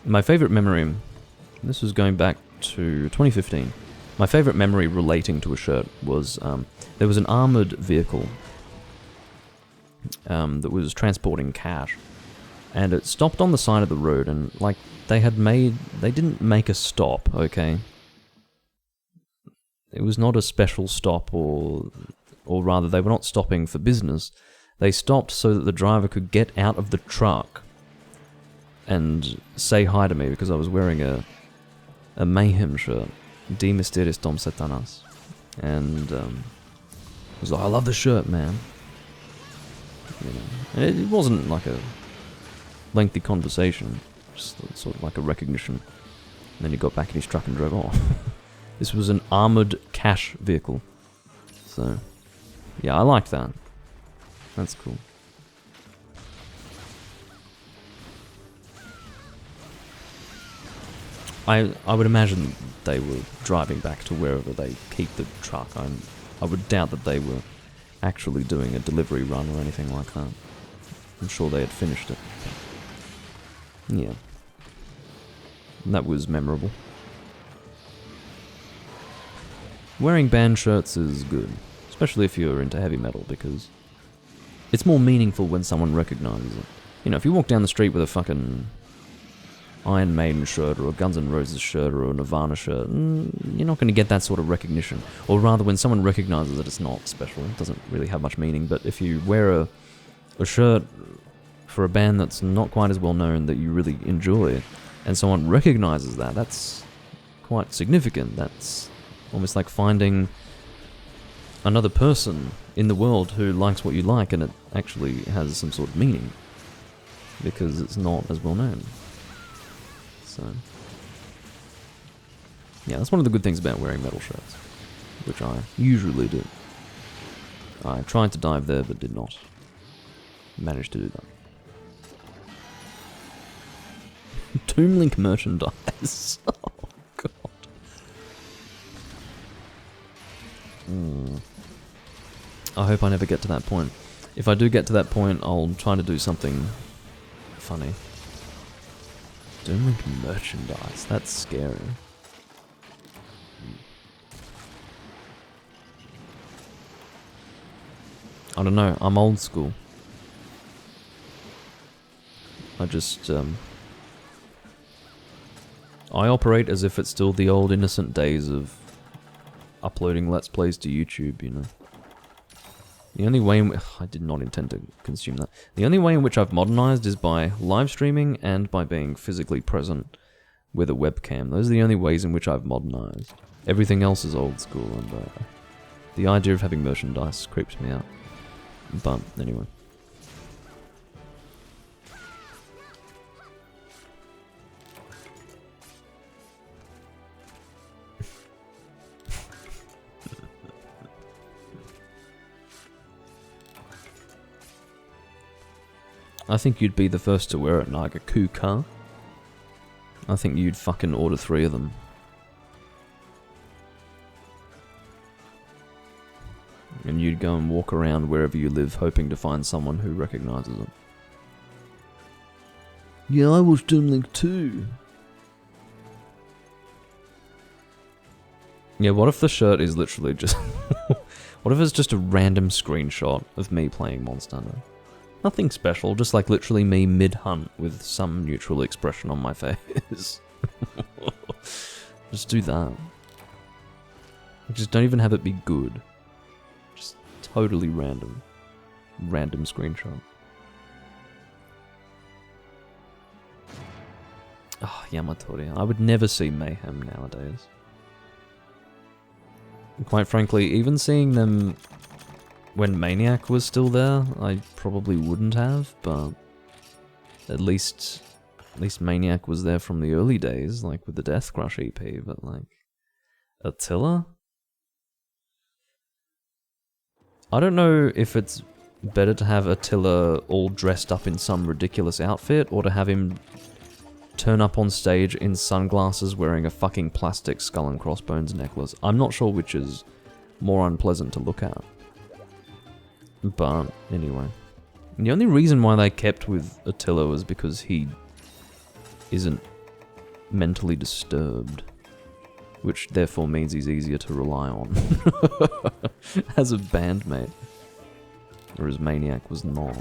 My favorite memory, this was going back to 2015, my favorite memory relating to a shirt was, there was an armored vehicle that was transporting cash. And it stopped on the side of the road, and like they didn't make a stop, okay? It was not a special stop, or rather they were not stopping for business. They stopped so that the driver could get out of the truck and say hi to me because I was wearing a Mayhem shirt, De Mysterious Dom Satanas. And I was like, I love the shirt, man. You know, and it wasn't like a lengthy conversation, just sort of like a recognition. And then he got back in his truck and drove off. This was an armored cash vehicle. So, yeah, I liked that. That's cool. I would imagine they were driving back to wherever they keep the truck. I would doubt that they were actually doing a delivery run or anything like that. I'm sure they had finished it. Yeah. That was memorable. Wearing band shirts is good, especially if you're into heavy metal, because it's more meaningful when someone recognizes it. You know, if you walk down the street with a fucking Iron Maiden shirt, or a Guns N' Roses shirt, or a Nirvana shirt, you're not going to get that sort of recognition. Or rather, when someone recognizes it, it's not special. It doesn't really have much meaning. But if you wear a shirt for a band that's not quite as well known that you really enjoy, and someone recognizes that, that's quite significant. That's almost like finding another person in the world who likes what you like, and it actually has some sort of meaning, because it's not as well known. So, yeah, that's one of the good things about wearing metal shirts, which I usually do. I tried to dive there, but did not manage to do that. Doomlink merchandise. Oh, God. I hope I never get to that point. If I do get to that point, I'll try to do something funny. Doomlink merchandise. That's scary. I don't know. I'm old school. I just, I operate as if it's still the old innocent days of uploading Let's Plays to YouTube, you know. The only way in I did not intend to consume that. The only way in which I've modernized is by live streaming and by being physically present with a webcam. Those are the only ways in which I've modernized. Everything else is old school, and the idea of having merchandise creeps me out. But anyway. I think you'd be the first to wear it, Naga Kuka. I think you'd fucking order 3 of them. And you'd go and walk around wherever you live hoping to find someone who recognizes it. Yeah, I watched Doomlink too. Yeah, what if the shirt is literally just... what if it's just a random screenshot of me playing Monster Hunter? Nothing special, just like literally me mid-hunt with some neutral expression on my face. Just do that. Just don't even have it be good. Just totally random. Random screenshot. Oh, Yamatori. I would never see Mayhem nowadays. And quite frankly, even seeing them when Maniac was still there, I probably wouldn't have, but at least Maniac was there from the early days, like with the Death Crush EP, but like Attila? I don't know if it's better to have Attila all dressed up in some ridiculous outfit, or to have him turn up on stage in sunglasses wearing a fucking plastic skull and crossbones necklace. I'm not sure which is more unpleasant to look at. But, anyway. The only reason why they kept with Attila was because he isn't mentally disturbed. Which therefore means he's easier to rely on. As a bandmate. Whereas Maniac was not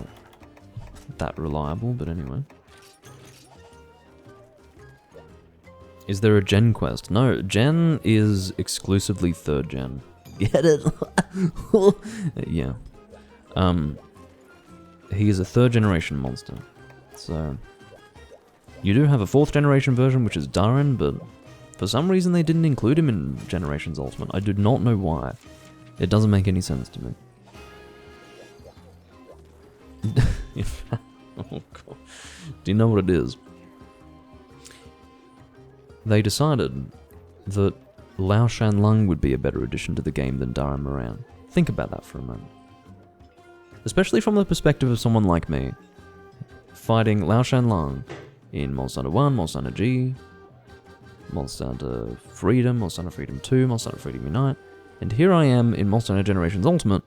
that reliable, but anyway. Is there a gen quest? No, gen is exclusively 3rd gen. Get it? Yeah. He is a 3rd generation monster. So, you do have a 4th generation version, which is Darren, but for some reason they didn't include him in Generations Ultimate. I do not know why. It doesn't make any sense to me. Oh god. Do you know what it is? They decided that Lao Shanlung would be a better addition to the game than Darren Moran. Think about that for a moment. Especially from the perspective of someone like me, fighting Lao Shanlung in Monster Hunter 1, Monster Hunter G, Monster Hunter Freedom, Monster Hunter Freedom 2, Monster Hunter Freedom Unite, and here I am in Monster Hunter Generations Ultimate,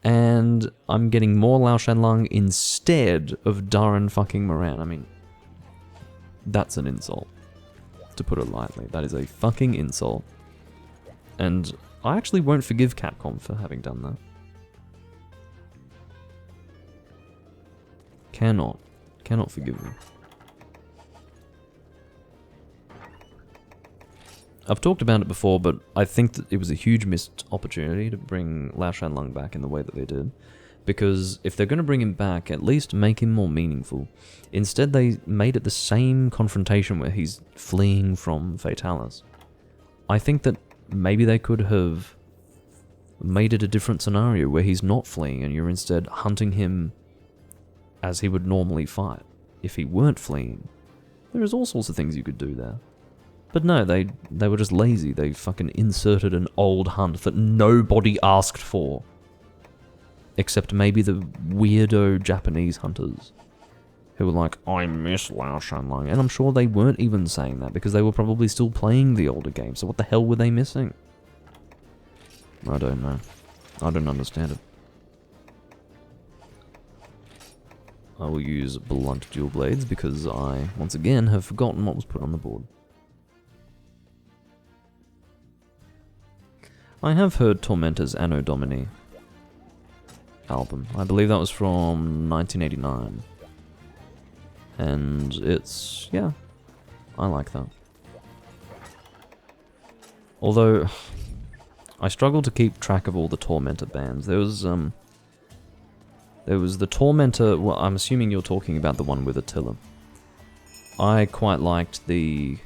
and I'm getting more Lao Shanlung instead of Darren fucking Moran. I mean, that's an insult. To put it lightly, that is a fucking insult. And I actually won't forgive Capcom for having done that. Cannot forgive them. I've talked about it before, but I think that it was a huge missed opportunity to bring Lao Shanlung back in the way that they did. Because if they're going to bring him back, at least make him more meaningful. Instead, they made it the same confrontation where he's fleeing from Fatalis. I think that maybe they could have made it a different scenario where he's not fleeing and you're instead hunting him as he would normally fight. If he weren't fleeing. There's all sorts of things you could do there. But no, they were just lazy. They fucking inserted an old hunt that nobody asked for. Except maybe the weirdo Japanese hunters. Who were like, I miss Lao Shanlung. And I'm sure they weren't even saying that because they were probably still playing the older game. So what the hell were they missing? I don't know. I don't understand it. I will use blunt dual blades because I, once again, have forgotten what was put on the board. I have heard Tormentor's Anno Domini album. I believe that was from 1989. And it's, yeah, I like that. Although, I struggle to keep track of all the Tormentor bands. There was the Tormentor, well, I'm assuming you're talking about the one with Attila. I quite liked the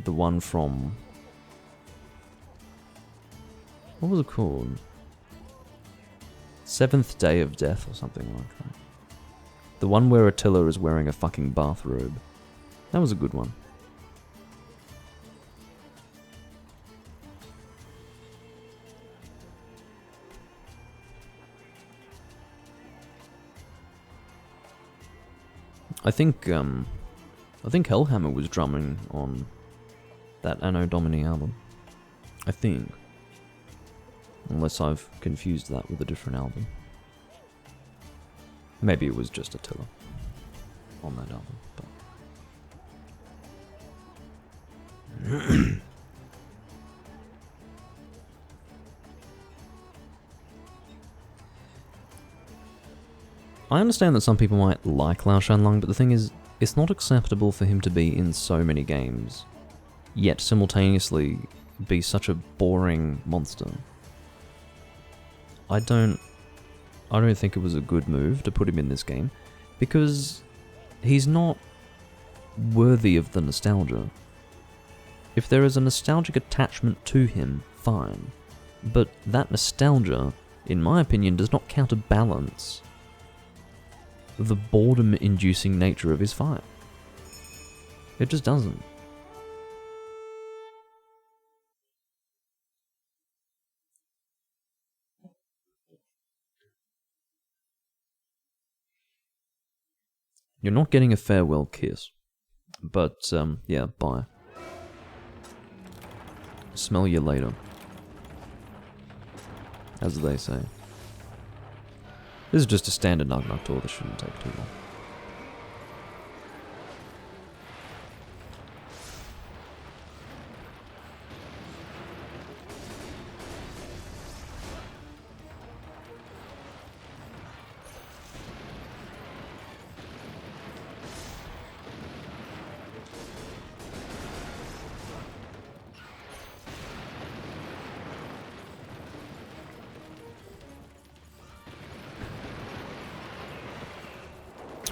one from, what was it called? Seventh Day of Death or something like that. The one where Attila is wearing a fucking bathrobe. That was a good one. I think Hellhammer was drumming on that Anno Domini album. I think. Unless I've confused that with a different album. Maybe it was just Attila on that album. But I understand that some people might like Lao Shanlong, but the thing is, it's not acceptable for him to be in so many games, yet simultaneously be such a boring monster. I don't think it was a good move to put him in this game, because he's not worthy of the nostalgia. If there is a nostalgic attachment to him, fine. But that nostalgia, in my opinion, does not counterbalance the boredom-inducing nature of his fight. It just doesn't. You're not getting a farewell kiss. But, yeah, bye. Smell you later. As they say. This is just a standard Nug tour, this shouldn't take too long.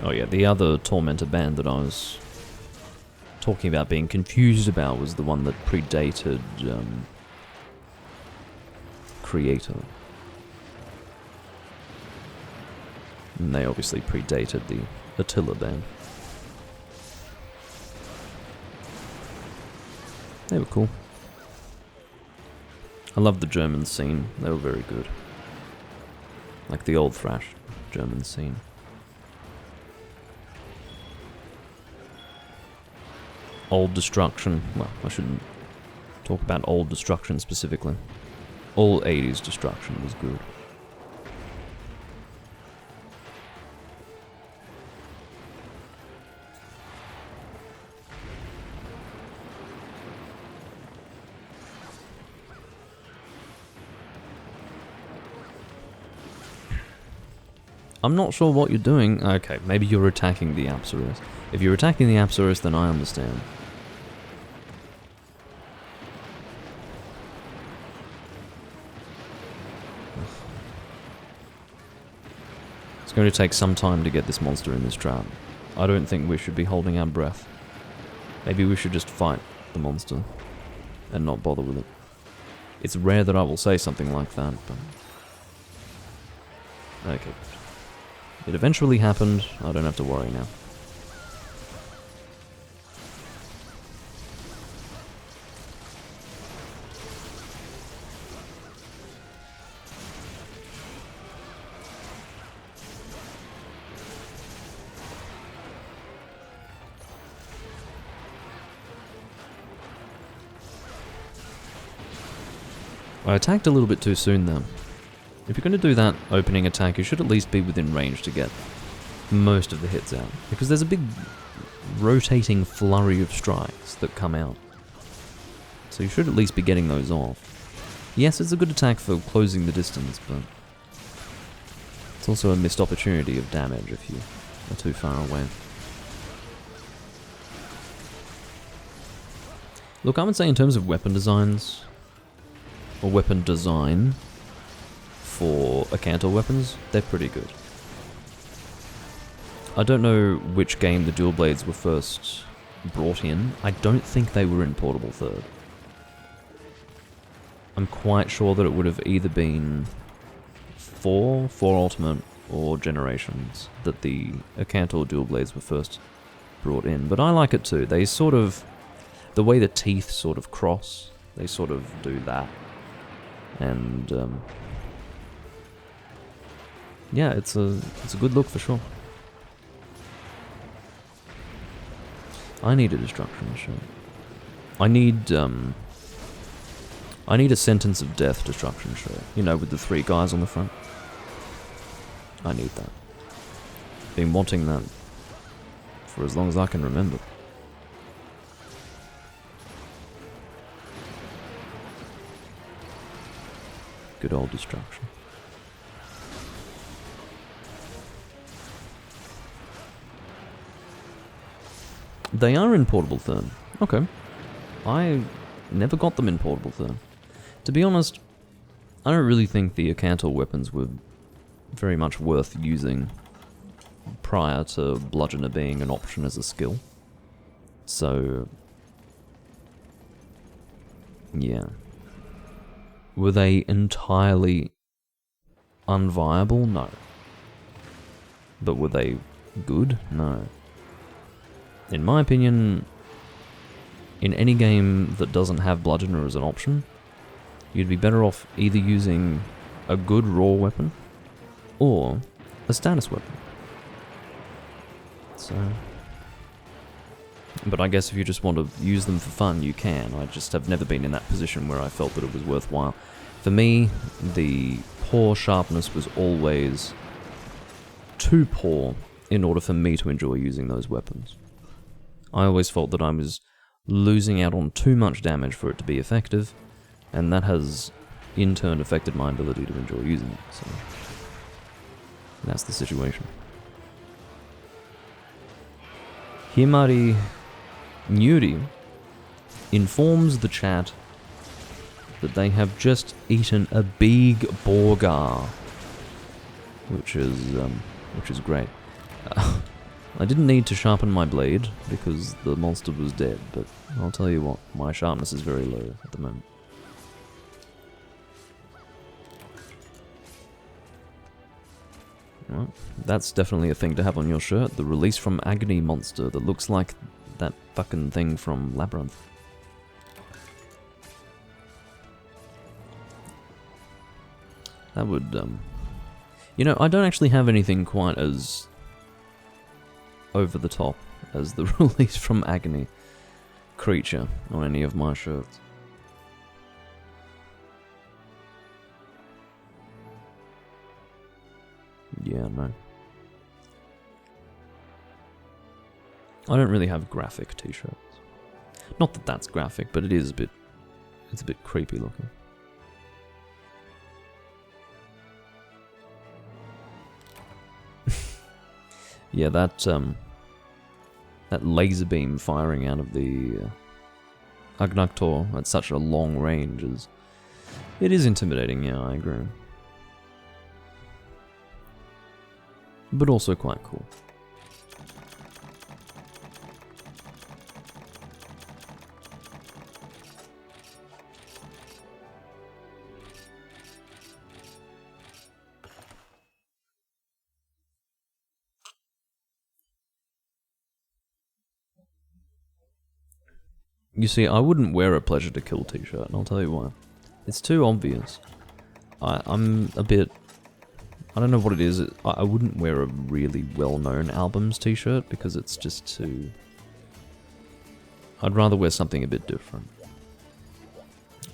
Oh yeah, the other Tormentor band that I was talking about being confused about was the one that predated Creator. And they obviously predated the Attila band. They were cool. I loved the German scene, they were very good. Like the old thrash German scene. Old Destruction, well, I shouldn't talk about Old Destruction specifically. All 80s Destruction was good. I'm not sure what you're doing. Okay, maybe you're attacking the Apsaurus. If you're attacking the Apsaurus, then I understand. It's going to take some time to get this monster in this trap. I don't think we should be holding our breath. Maybe we should just fight the monster and not bother with it. It's rare that I will say something like that, but... okay. It eventually happened, I don't have to worry now. I attacked a little bit too soon there. If you're going to do that opening attack, you should at least be within range to get most of the hits out. Because there's a big rotating flurry of strikes that come out. So you should at least be getting those off. Yes, it's a good attack for closing the distance, but it's also a missed opportunity of damage if you are too far away. Look, I would say in terms of weapon designs, or weapon design for Acantor weapons, they're pretty good. I don't know which game the dual blades were first brought in. I don't think they were in Portable Third. I'm quite sure that it would have either been 4 Ultimate, or Generations that the Acantor dual blades were first brought in. But I like it too. They sort of, the way the teeth sort of cross, they sort of do that. And yeah, it's a good look for sure. I need a destruction shot. I need a Sentence of Death destruction shot. You know, with the 3 guys on the front. I need that. Been wanting that for as long as I can remember. Good old destruction. They are in Portable Therm. Okay. I never got them in Portable Therm. To be honest, I don't really think the Acantor weapons were very much worth using prior to Bludgeoner being an option as a skill. So, yeah. Were they entirely unviable? No. But were they good? No. In my opinion, in any game that doesn't have Bludgeoner as an option, you'd be better off either using a good raw weapon or a status weapon. So, but I guess if you just want to use them for fun, you can. I just have never been in that position where I felt that it was worthwhile. For me, the poor sharpness was always too poor in order for me to enjoy using those weapons. I always felt that I was losing out on too much damage for it to be effective, and that has in turn affected my ability to enjoy using it, so that's the situation. Himari Nyuri informs the chat that they have just eaten a big Borgar, which is great. I didn't need to sharpen my blade because the monster was dead, but I'll tell you what, my sharpness is very low at the moment. Well, that's definitely a thing to have on your shirt, the Release from Agony monster that looks like that fucking thing from Labyrinth. That would, you know, I don't actually have anything quite as over the top as the Release from Agony creature on any of my shirts. Yeah, no. I don't really have graphic t-shirts. Not that that's graphic, but it is a bit... it's a bit creepy looking. Yeah, that laser beam firing out of the Agnaktor at such a long range is... it is intimidating, yeah, I agree. But also quite cool. You see, I wouldn't wear a Pleasure to Kill t-shirt, and I'll tell you why. It's too obvious. I'm a bit... I don't know what it is. I wouldn't wear a really well-known albums t-shirt because it's just too... I'd rather wear something a bit different.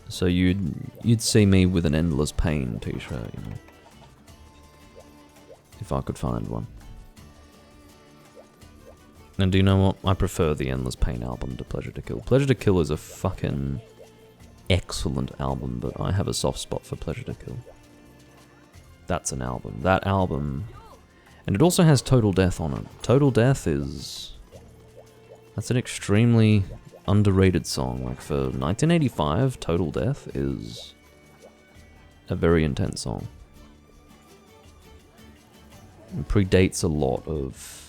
So you'd see me with an Endless Pain t-shirt, you know, if I could find one. And do you know what? I prefer the Endless Pain album to Pleasure to Kill. Pleasure to Kill is a fucking excellent album, but I have a soft spot for Pleasure to Kill. That's an album. That album... and it also has Total Death on it. Total Death is... that's an extremely underrated song. Like, for 1985, Total Death is a very intense song. It predates a lot of...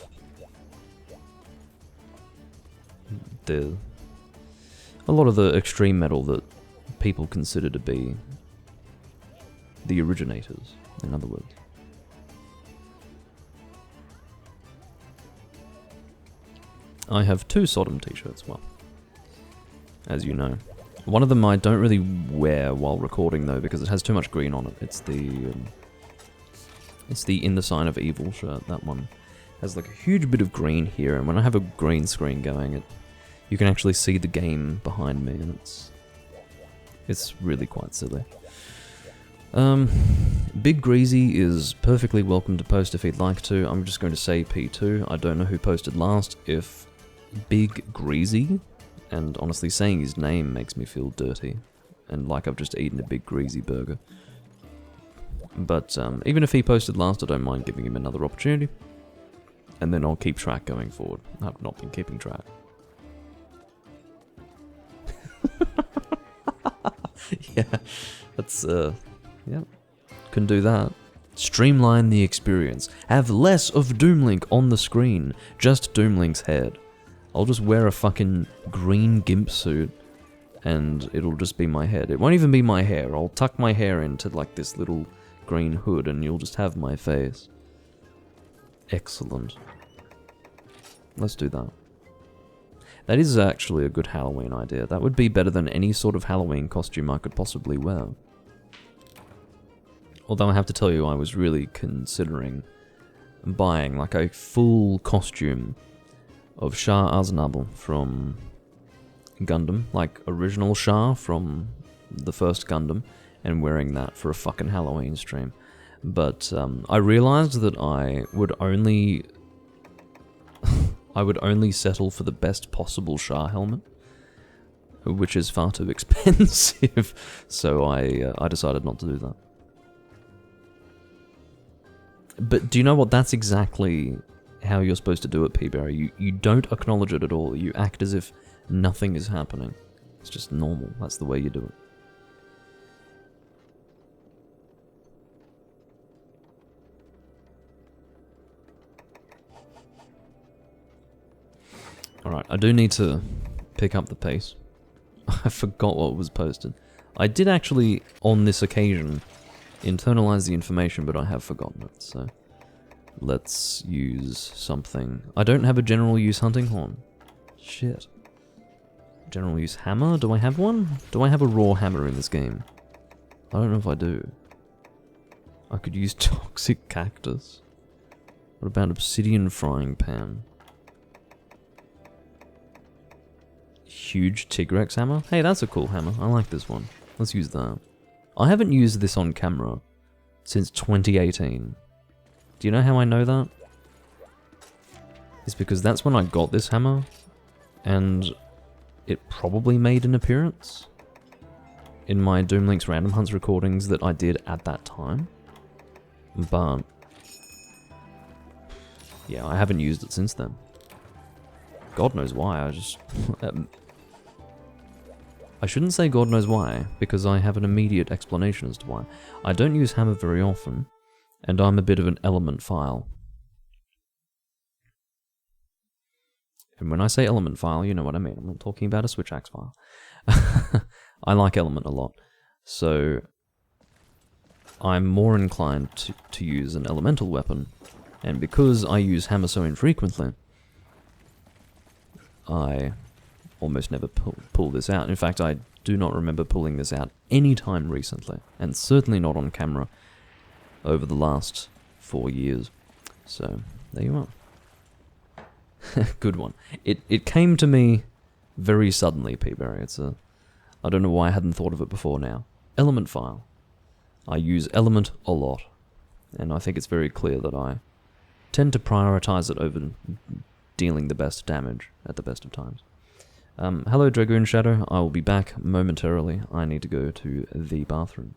a lot of the extreme metal that people consider to be the originators, in other words. I have two Sodom t-shirts, well, as you know. One of them I don't really wear while recording though, because it has too much green on it. It's the In the Sign of Evil shirt. That one has like a huge bit of green here, and when I have a green screen going, you can actually see the game behind me, and it's really quite silly. Big Greasy is perfectly welcome to post if he'd like to. I'm just going to say P2. I don't know who posted last. If Big Greasy, and honestly saying his name makes me feel dirty, and like I've just eaten a Big Greasy burger. But even if he posted last, I don't mind giving him another opportunity. And then I'll keep track going forward. I've not been keeping track. Yeah, that's, yeah, can do that. Streamline the experience. Have less of Doomlink on the screen, just Doomlink's head. I'll just wear a fucking green gimp suit, and it'll just be my head. It won't even be my hair. I'll tuck my hair into, like, this little green hood, and you'll just have my face. Excellent. Let's do that. That is actually a good Halloween idea. That would be better than any sort of Halloween costume I could possibly wear. Although I have to tell you, I was really considering buying like a full costume of Shah Aznable from Gundam, like original Shah from the first Gundam, and wearing that for a fucking Halloween stream. But I realized that I would only settle for the best possible Shah helmet, which is far too expensive. So I decided not to do that. But do you know what? That's exactly how you're supposed to do it, P-Berry. You don't acknowledge it at all. You act as if nothing is happening. It's just normal. That's the way you do it. Alright, I do need to pick up the pace. I forgot what was posted. I did actually, on this occasion, internalize the information, but I have forgotten it, so let's use something. I don't have a general use hunting horn. Shit. General use hammer? Do I have one? Do I have a raw hammer in this game? I don't know if I do. I could use toxic cactus. What about obsidian frying pan? Huge Tigrex hammer? Hey, that's a cool hammer. I like this one. Let's use that. I haven't used this on camera since 2018. Do you know how I know that? It's because that's when I got this hammer, and it probably made an appearance in my Doomlink's Random Hunts recordings that I did at that time. But yeah, I haven't used it since then. God knows why, I just... I shouldn't say God knows why, because I have an immediate explanation as to why. I don't use hammer very often, and I'm a bit of an element file. And when I say element file, you know what I mean. I'm not talking about a switch axe file. I like element a lot, so I'm more inclined to use an elemental weapon, and because I use hammer so infrequently, I almost never pull this out. In fact, I do not remember pulling this out any time recently, and certainly not on camera over the last 4 years. So, there you are. Good one. It came to me very suddenly, P-Berry. I don't know why I hadn't thought of it before now. Element file. I use element a lot, and I think it's very clear that I tend to prioritize it over dealing the best damage at the best of times. Hello, Dragoon Shadow. I will be back momentarily. I need to go to the bathroom.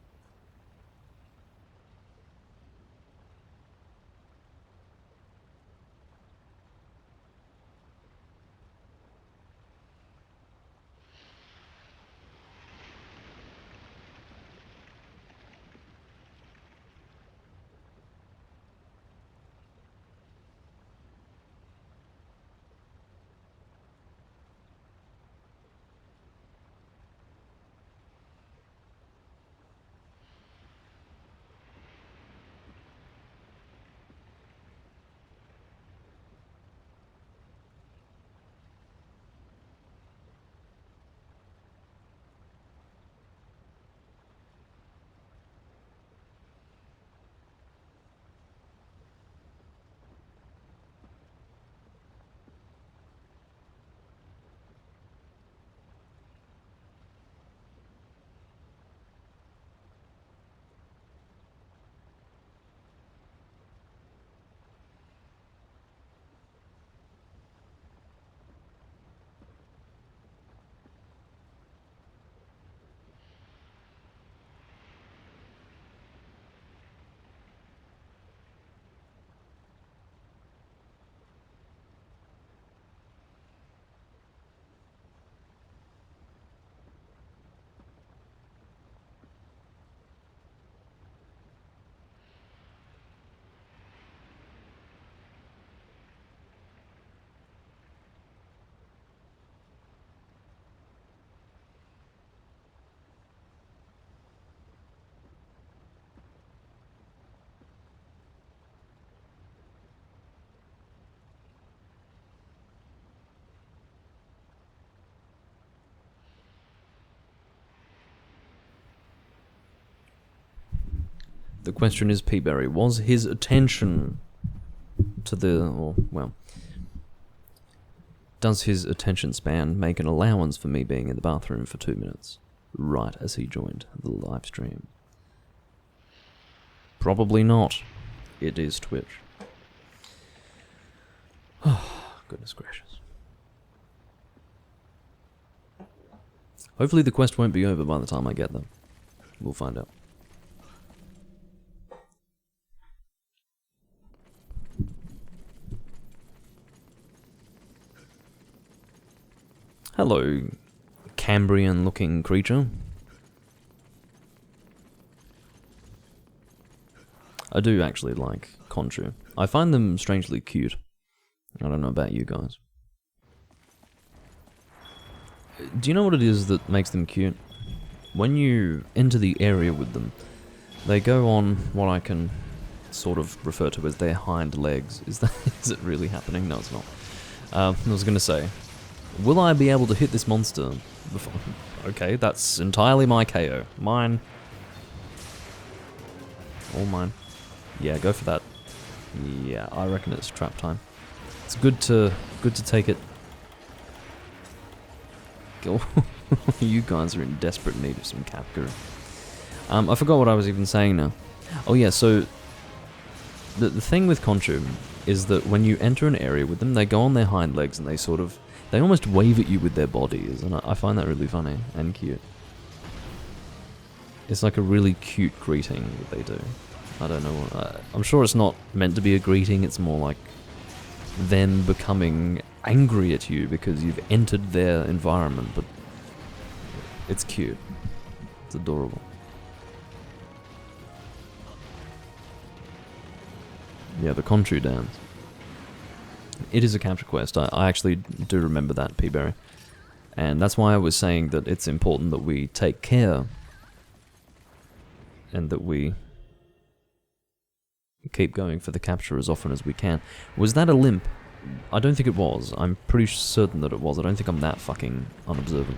The question is, Peaberry, was his attention to the... or, well... Does his attention span make an allowance for me being in the bathroom for 2 minutes, right as he joined the live stream? Probably not. It is Twitch. Oh, goodness gracious. Hopefully the quest won't be over by the time I get there. We'll find out. Hello, Cambrian-looking creature. I do actually like Conchu. I find them strangely cute. I don't know about you guys. Do you know what it is that makes them cute? When you enter the area with them, they go on what I can sort of refer to as their hind legs. Is it really happening? No, it's not. I was going to say, will I be able to hit this monster before? Okay, that's entirely my KO. Mine. All mine. Yeah, go for that. Yeah, I reckon it's trap time. It's good to take it. You guys are in desperate need of some Capguru. I forgot what I was even saying now. Oh yeah, so the thing with Conchu is that when you enter an area with them, they go on their hind legs and they almost wave at you with their bodies, and I find that really funny and cute. It's like a really cute greeting that they do. I don't know. I'm sure it's not meant to be a greeting. It's more like them becoming angry at you because you've entered their environment, but it's cute. It's adorable. Yeah, the Conchu dance. It is a capture quest. I actually do remember that, Peaberry. And that's why I was saying that it's important that we take care and that we keep going for the capture as often as we can. Was that a limp? I don't think it was. I'm pretty certain that it was. I don't think I'm that fucking unobservant.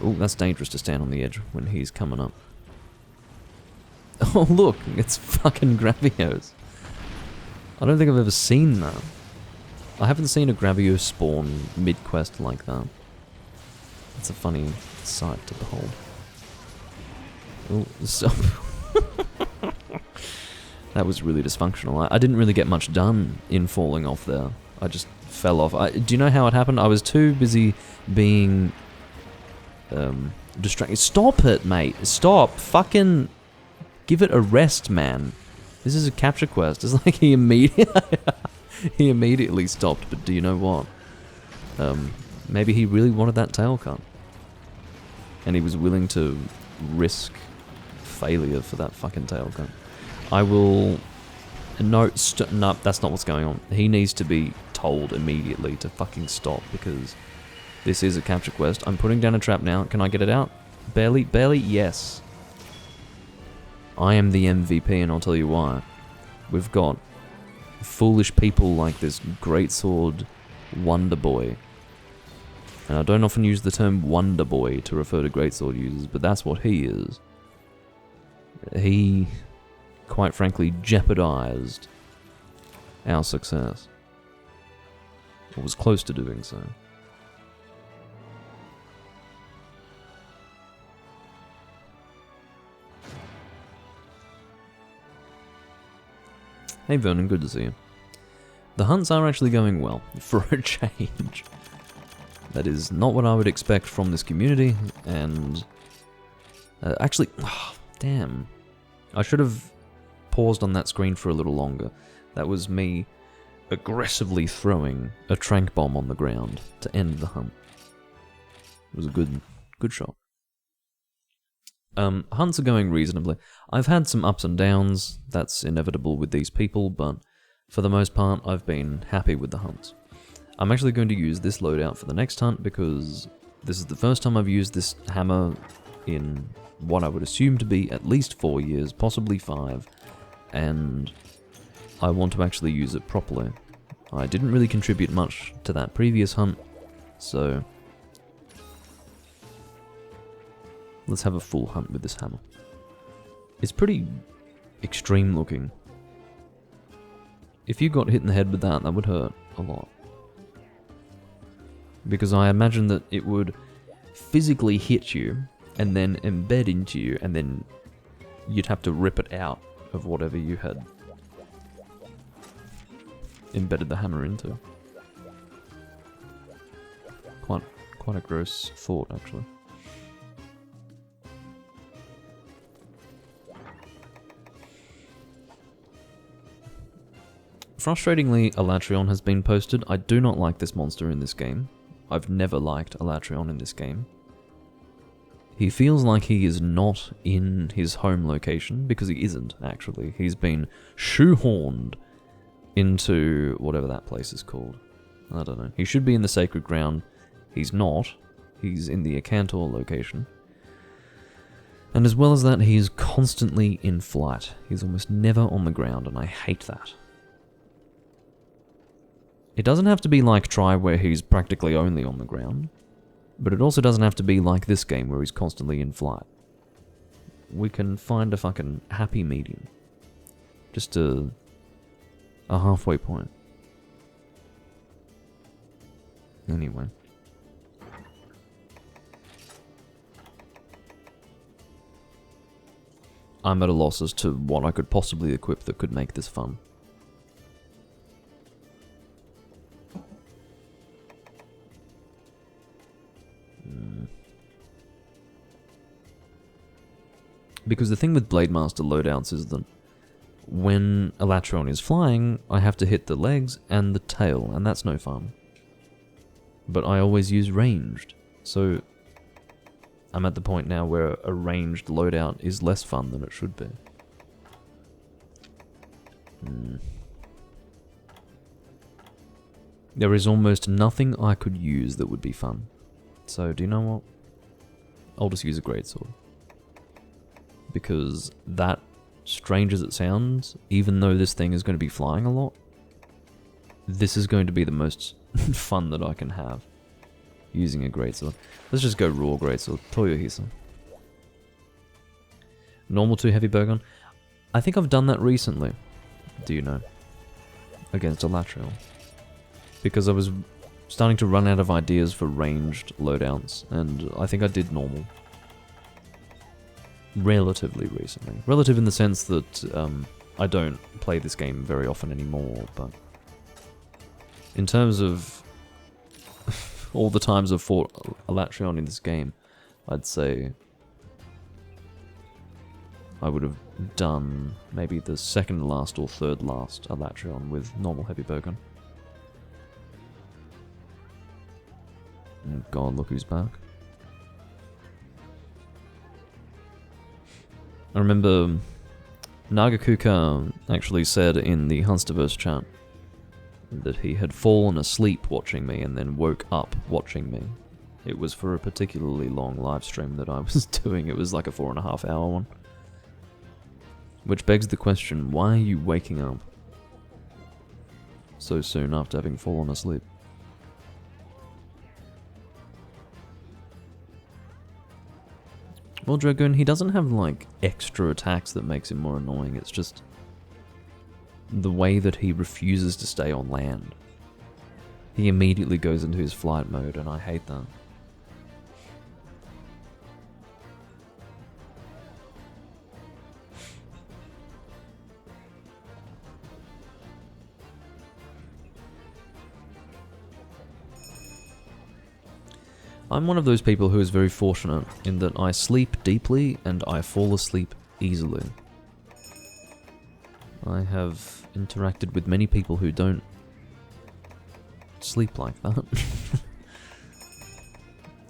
Oh, that's dangerous to stand on the edge when he's coming up. Oh, look, it's fucking Gravios. I don't think I've ever seen that. I haven't seen a Gravio spawn mid-quest like that. It's a funny sight to behold. Oh, so... That was really dysfunctional. I didn't really get much done in falling off there. I just fell off. Do you know how it happened? I was too busy being distracted. Stop it, mate. Stop. Fucking give it a rest, man. This is a capture quest. It's like he immediately stopped, but do you know what? Maybe he really wanted that tail cut. And he was willing to risk failure for that fucking tail cut. I will... No, no, that's not what's going on. He needs to be told immediately to fucking stop, because this is a capture quest. I'm putting down a trap now. Can I get it out? Barely? Barely? Yes. I am the MVP, and I'll tell you why. We've got foolish people like this greatsword Wonder Boy. And I don't often use the term Wonder Boy to refer to greatsword users, but that's what he is. He... quite frankly, jeopardized our success. Or was close to doing so. Hey Vernon, good to see you. The hunts are actually going well, for a change. That is not what I would expect from this community, and... actually, oh, damn. I should have paused on that screen for a little longer. That was me aggressively throwing a trank bomb on the ground to end the hunt. It was a good shot. Hunts are going reasonably. I've had some ups and downs, that's inevitable with these people, but for the most part I've been happy with the hunts. I'm actually going to use this loadout for the next hunt because this is the first time I've used this hammer in what I would assume to be at least 4 years, possibly 5. And I want to actually use it properly. I didn't really contribute much to that previous hunt, so let's have a full hunt with this hammer. It's pretty extreme looking. If you got hit in the head with that, that would hurt a lot. Because I imagine that it would physically hit you, and then embed into you, and then you'd have to rip it out of whatever you had embedded the hammer into. Quite a gross thought, actually. Frustratingly, Alatreon has been posted. I do not like this monster in this game. I've never liked Alatreon in this game. He feels like he is not in his home location, because he isn't, actually. He's been shoehorned into whatever that place is called. I don't know. He should be in the Sacred Ground. He's not. He's in the Acantor location. And as well as that, he is constantly in flight. He's almost never on the ground, and I hate that. It doesn't have to be like Tri, where he's practically only on the ground. But it also doesn't have to be like this game, where he's constantly in flight. We can find a fucking happy medium. Just a halfway point. Anyway. I'm at a loss as to what I could possibly equip that could make this fun. Because the thing with Blademaster loadouts is that when Alatreon is flying, I have to hit the legs and the tail, and that's no fun. But I always use ranged, so I'm at the point now where a ranged loadout is less fun than it should be. There is almost nothing I could use that would be fun. So, do you know what? I'll just use a greatsword. Because that, strange as it sounds, even though this thing is going to be flying a lot, this is going to be the most fun that I can have using a greatsword. Let's just go raw greatsword. Toyohisa. Normal 2 heavy bowgun. I think I've done that recently. Do you know? Against Alatreon. Because I was starting to run out of ideas for ranged loadouts, and I think I did normal. Relatively recently. Relative in the sense that I don't play this game very often anymore, but in terms of all the times I've fought Alatreon in this game, I'd say I would have done maybe the second last or third last Alatreon with normal heavy bowgun. Oh god, look who's back. I remember Nagakuka actually said in the Hunsterverse chat that he had fallen asleep watching me and then woke up watching me. It was for a particularly long live stream that I was doing. It was like a 4.5 hour one. Which begs the question, why are you waking up so soon after having fallen asleep? Well, Dragoon, he doesn't have, like, extra attacks that makes him more annoying. It's just the way that he refuses to stay on land. He immediately goes into his flight mode, and I hate that. I'm one of those people who is very fortunate in that I sleep deeply and I fall asleep easily. I have interacted with many people who don't sleep like that.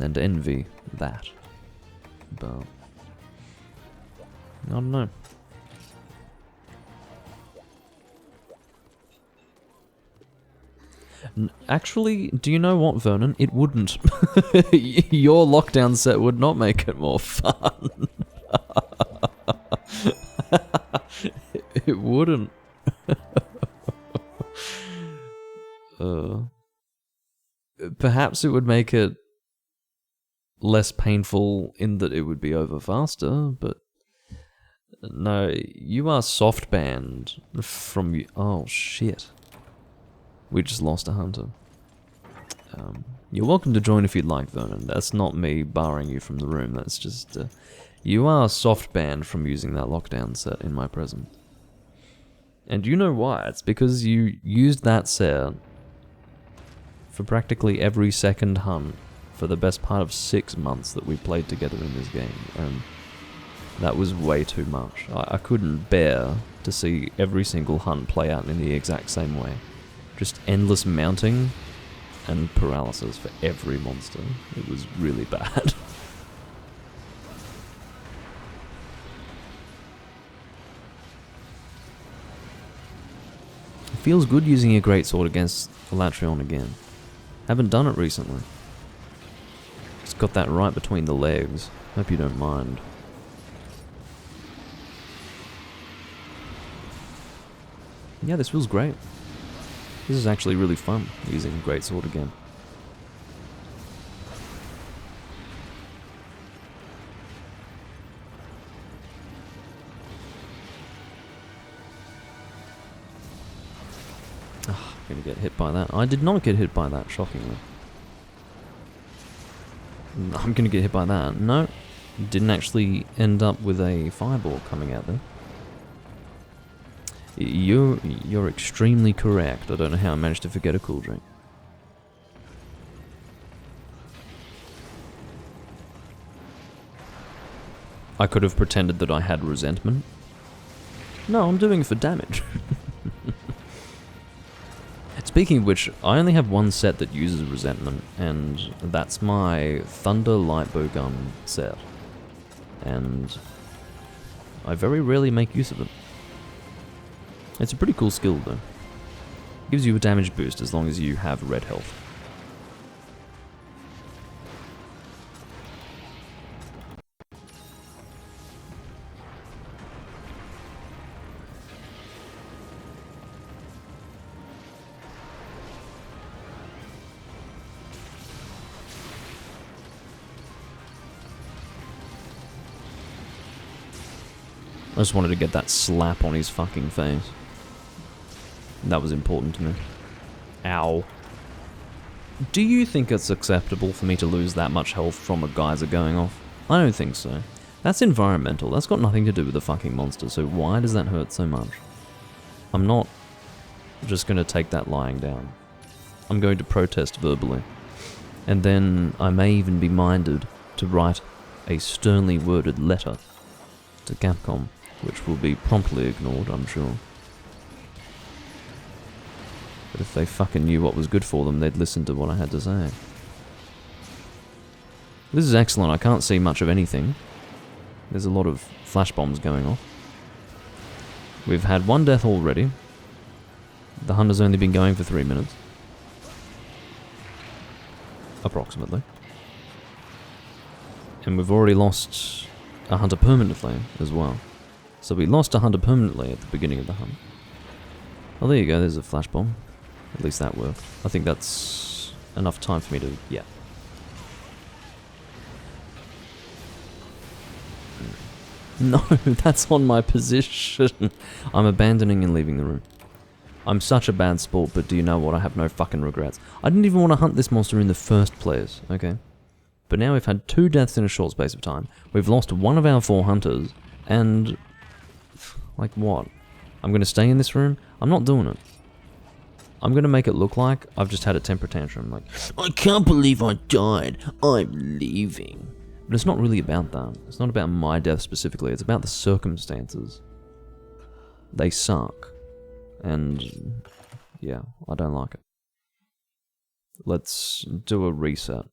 And envy that. But I don't know. Actually, do you know what, Vernon? It wouldn't. Your lockdown set would not make it more fun. It wouldn't. Perhaps it would make it less painful in that it would be over faster, but No, you are soft banned from you. Oh shit. We just lost a hunter. You're welcome to join if you'd like, Vernon. That's not me barring you from the room. That's just... you are soft banned from using that lockdown set in my presence. And you know why? It's because you used that set for practically every second hunt for the best part of 6 months that we played together in this game. And that was way too much. I couldn't bear to see every single hunt play out in the exact same way. Just endless mounting and paralysis for every monster. It was really bad. It feels good using a greatsword against Elatrion again. Haven't done it recently. Just got that right between the legs. Hope you don't mind. Yeah, this feels great. This is actually really fun, using a greatsword again. Oh, I'm gonna get hit by that. I did not get hit by that, shockingly. I'm gonna get hit by that. No, didn't actually end up with a fireball coming out there. You're extremely correct. I don't know how I managed to forget a cool drink. I could have pretended that I had resentment. No, I'm doing it for damage. Speaking of which, I only have one set that uses resentment, and that's my Thunder Lightbow Gun set. And I very rarely make use of it. It's a pretty cool skill though. Gives you a damage boost as long as you have red health. I just wanted to get that slap on his fucking face. That was important to me. Ow. Do you think it's acceptable for me to lose that much health from a geyser going off? I don't think so. That's environmental. That's got nothing to do with the fucking monster, so why does that hurt so much? I'm not just going to take that lying down. I'm going to protest verbally. And then I may even be minded to write a sternly worded letter to Capcom, which will be promptly ignored, I'm sure. But if they fucking knew what was good for them, they'd listen to what I had to say. This is excellent. I can't see much of anything. There's a lot of flash bombs going off. We've had one death already. The hunt has only been going for 3 minutes. Approximately. And we've already lost a hunter permanently as well. So we lost a hunter permanently at the beginning of the hunt. Oh, there you go. There's a flash bomb. At least that worked. I think that's enough time for me to... yeah. No, that's on my position. I'm abandoning and leaving the room. I'm such a bad sport, but do you know what? I have no fucking regrets. I didn't even want to hunt this monster in the first place, okay? But now we've had 2 deaths in a short space of time. We've lost one of our 4 hunters, and... like what? I'm going to stay in this room? I'm not doing it. I'm going to make it look like I've just had a temper tantrum, like, I can't believe I died, I'm leaving. But it's not really about that. It's not about my death specifically, it's about the circumstances. They suck. And, yeah, I don't like it. Let's do a reset.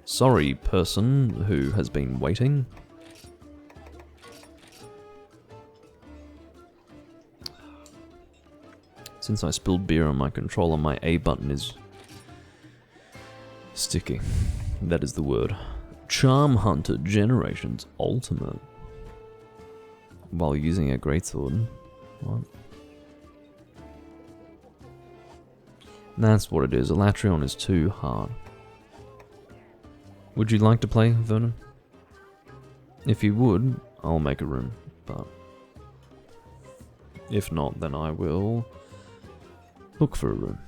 Sorry, person who has been waiting. Since I spilled beer on my controller, my A button is sticky. That is the word. Charm Hunter Generations Ultimate. While using a greatsword. What? That's what it is. Elatrion is too hard. Would you like to play, Vernon? If you would, I'll make a room, but if not, then I will look for a room.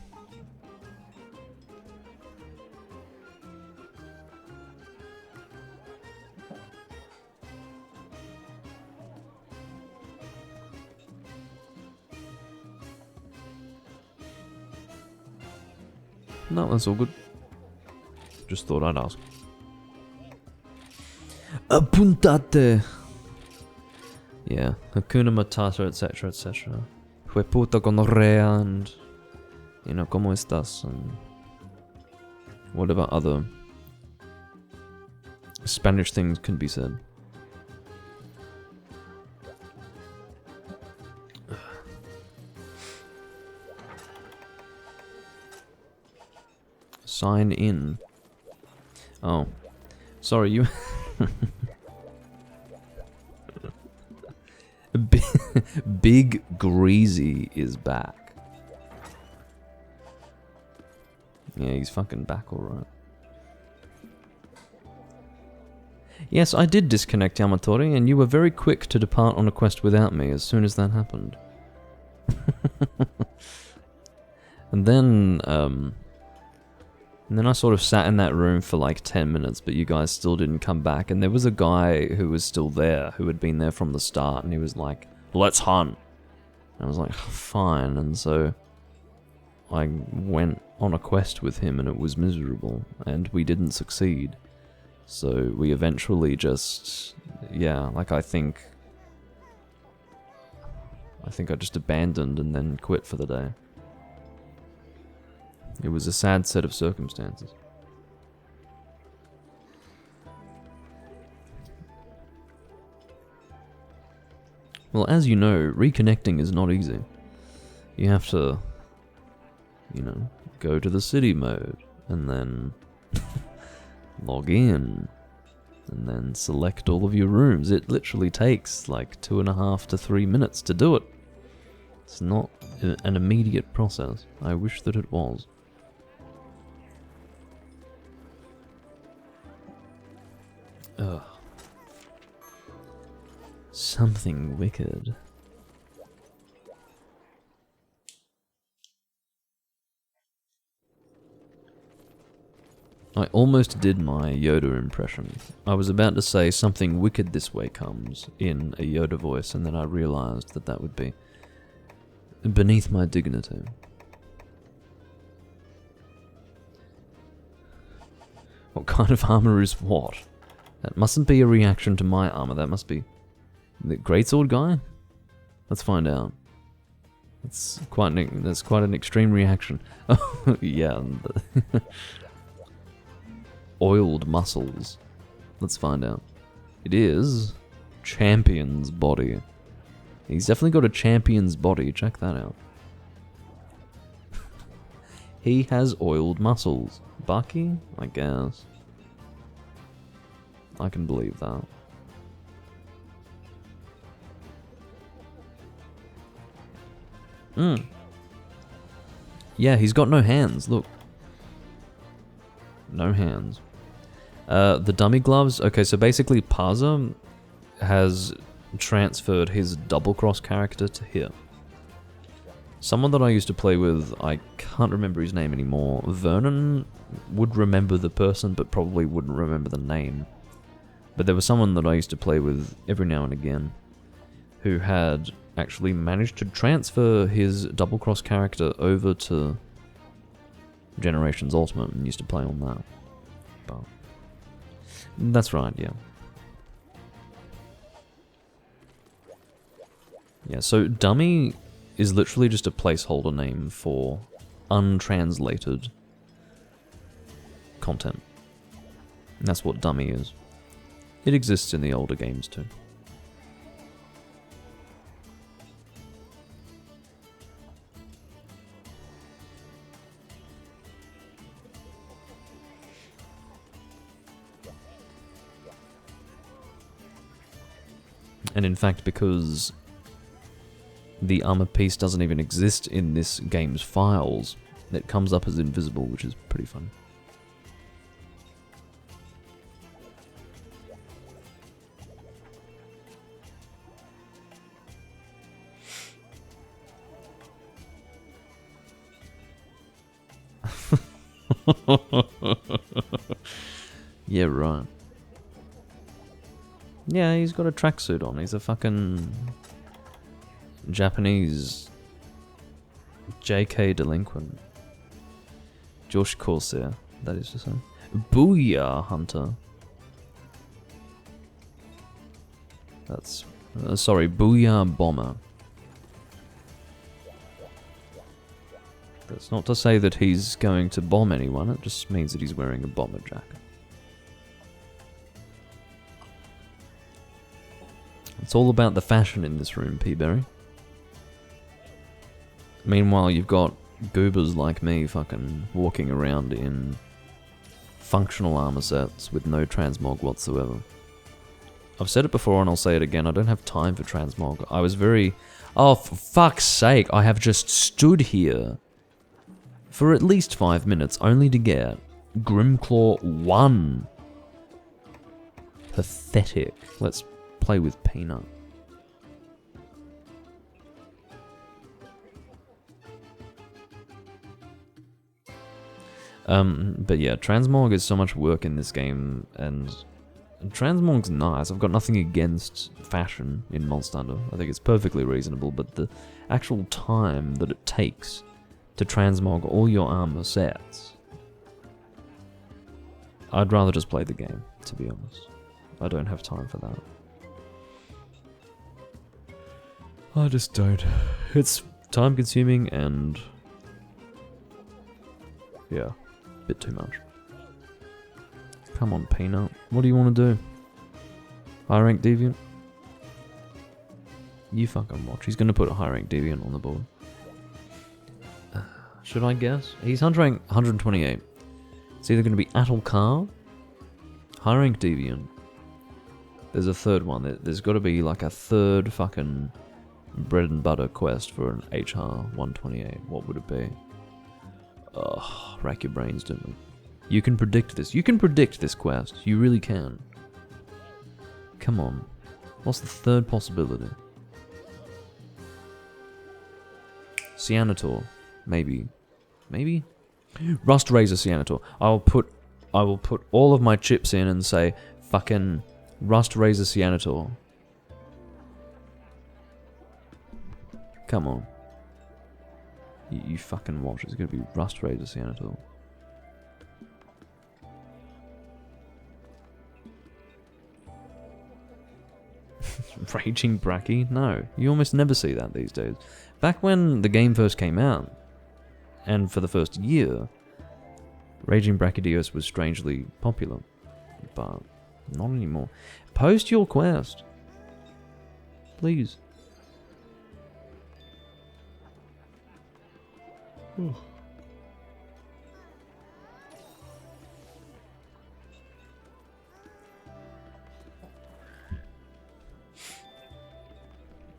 No, that's all good. Just thought I'd ask. Apuntate! Yeah, Hakuna Matata, etc., etc. Fue puta gonorrea and... You know, ¿cómo estás? And... whatever other... Spanish things can be said. Sign in. Oh. Sorry, you... Big Greasy is back. Yeah, he's fucking back alright. Yes, I did disconnect Yamatori, and you were very quick to depart on a quest without me as soon as that happened. And then I sort of sat in that room for like 10 minutes, but you guys still didn't come back. And there was a guy who was still there, who had been there from the start, and he was like, let's hunt. And I was like, fine. And so I went on a quest with him, and it was miserable, and we didn't succeed. So we eventually just, yeah, like I think I just abandoned and then quit for the day. It was a sad set of circumstances. Well, as you know, reconnecting is not easy. You have to, you know, go to the city mode, and then log in, and then select all of your rooms. It literally takes like 2.5 to 3 minutes to do it. It's not an immediate process. I wish that it was. Ugh. Something wicked. I almost did my Yoda impression. I was about to say something wicked this way comes in a Yoda voice, and then I realized that that would be beneath my dignity. What kind of armor is what? That mustn't be a reaction to my armor, that must be the greatsword guy? Let's find out. That's quite an extreme reaction. Oh, yeah. Oiled muscles. Let's find out. It is champion's body. He's definitely got a champion's body, check that out. He has oiled muscles. Bucky? I guess. I can believe that. Yeah, he's got no hands, look. No hands. The dummy gloves, okay, so basically Parza has transferred his double cross character to here. Someone that I used to play with, I can't remember his name anymore. Vernon would remember the person, but probably wouldn't remember the name. But there was someone that I used to play with every now and again who had actually managed to transfer his double cross character over to Generations Ultimate and used to play on that. But that's right, yeah. Yeah, so dummy is literally just a placeholder name for untranslated content. And that's what dummy is. It exists in the older games too. And in fact, because the armor piece doesn't even exist in this game's files, it comes up as invisible, which is pretty fun. Yeah, right. Yeah, he's got a tracksuit on. He's a fucking Japanese JK delinquent. Josh Corsair, that is to say. Booyah Hunter. That's... sorry, Booyah Bomber. That's not to say that he's going to bomb anyone, it just means that he's wearing a bomber jacket. It's all about the fashion in this room, P-Berry. Meanwhile, you've got goobers like me fucking walking around in functional armor sets with no transmog whatsoever. I've said it before and I'll say it again, I don't have time for transmog. I was very... Oh, for fuck's sake, I have just stood here for at least 5 minutes only to get Grimclaw 1. Pathetic. Let's play with Peanut. But yeah, transmog is so much work in this game, and transmog's nice. I've got nothing against fashion in Monster Hunter. I think it's perfectly reasonable, but the actual time that it takes to transmog all your armor sets, I'd rather just play the game, to be honest. I don't have time for that. I just don't. It's time consuming and... yeah, a bit too much. Come on, Peanut. What do you want to do? High rank Deviant? You fucking watch. He's going to put a high rank Deviant on the board. Should I guess? He's hunter rank 128. It's either going to be Atalcar, high rank Deviant. There's a third one. There's got to be like a third fucking bread and butter quest for an HR 128. What would it be? Ugh, rack your brains, Doomlink. You can predict this. You can predict this quest. You really can. Come on. What's the third possibility? Cyanator. Maybe. Maybe? Rust Razor Cyanator. I will put all of my chips in and say, fucking Rust Razor Cyanator. Come on. You fucking watch. It's gonna be Rust Razor Cyanator. Raging Bracky? No. You almost never see that these days. Back when the game first came out, and for the first year, Raging Brachydios was strangely popular. But not anymore. Post your quest. Please.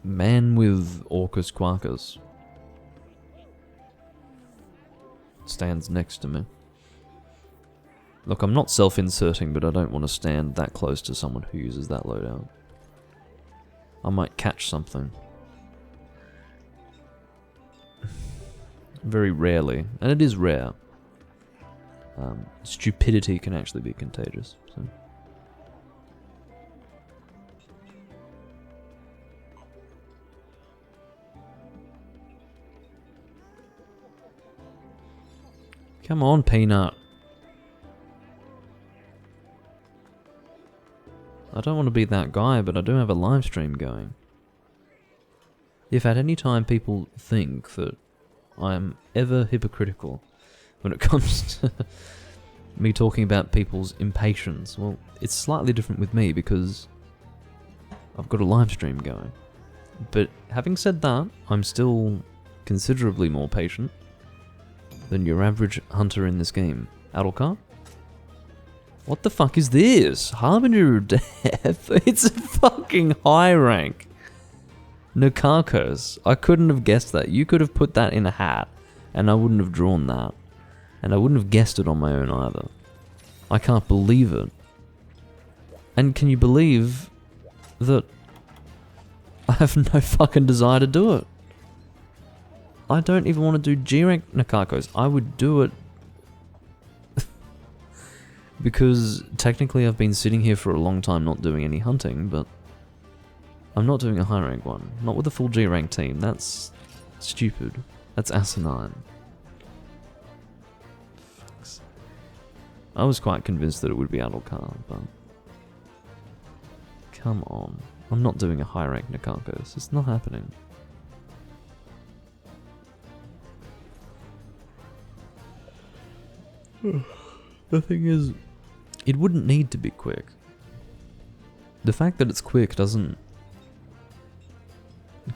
Man with Orcus Quarkus stands next to me. Look, I'm not self-inserting, but I don't want to stand that close to someone who uses that loadout. I might catch something. Very rarely, and it is rare. Stupidity can actually be contagious. So. Come on, Peanut. I don't want to be that guy, but I do have a live stream going. If at any time people think that I am ever hypocritical when it comes to me talking about people's impatience, well, it's slightly different with me because I've got a live stream going. But having said that, I'm still considerably more patient than your average hunter in this game. Adelkar? What the fuck is this? Harbinger of Death? It's a fucking high rank. Nikakos. I couldn't have guessed that. You could have put that in a hat, and I wouldn't have drawn that. And I wouldn't have guessed it on my own either. I can't believe it. And can you believe that I have no fucking desire to do it? I don't even want to do G-Rank Nikakos. I would do it Because technically I've been sitting here for a long time not doing any hunting, but I'm not doing a high rank one. Not with a full G rank team. That's stupid. That's asinine. Fucks. I was quite convinced that it would be Adalkar, but... Come on. I'm not doing a high rank Nikakos. It's not happening. The thing is, it wouldn't need to be quick. The fact that it's quick doesn't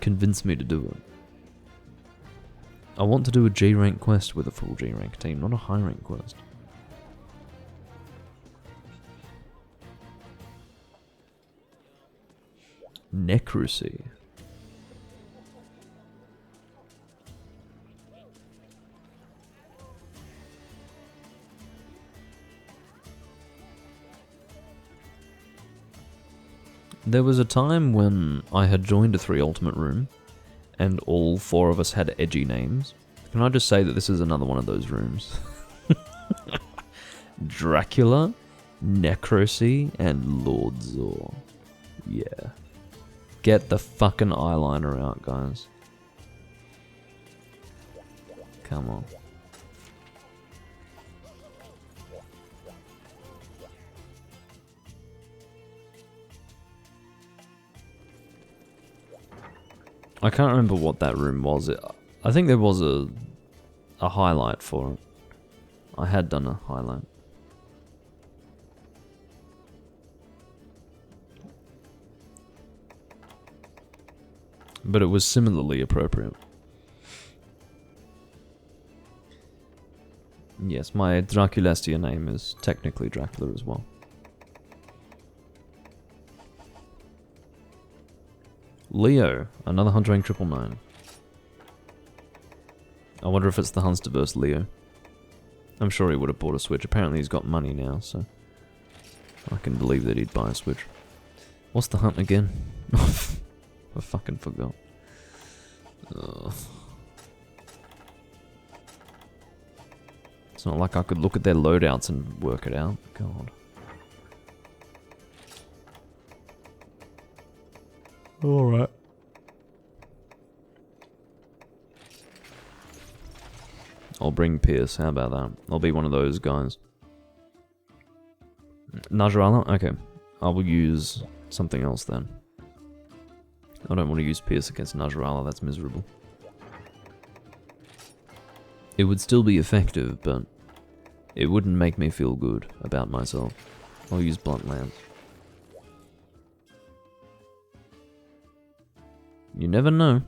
convince me to do it. I want to do a G rank quest with a full G rank team, not a high rank quest. Necrocy. There was a time when I had joined a 3 Ultimate room, and all 4 of us had edgy names. Can I just say that this is another one of those rooms? Dracula, Necrocy, and Lord Zor. Yeah. Get the fucking eyeliner out, guys. Come on. I can't remember what that room was. I think there was a highlight for it. I had done a highlight. But it was similarly appropriate. Yes, my Draculestia name is technically Dracula as well. Leo, another Hunt rank 999. I wonder if it's the Hunsterverse Leo. I'm sure he would have bought a Switch. Apparently he's got money now, so I can believe that he'd buy a Switch. What's the hunt again? I fucking forgot. Ugh. It's not like I could look at their loadouts and work it out. God. Alright. I'll bring Pierce, how about that? I'll be one of those guys. Najarala? Okay. I will use something else then. I don't want to use Pierce against Najarala, that's miserable. It would still be effective, but it wouldn't make me feel good about myself. I'll use Blunt Lance. You never know.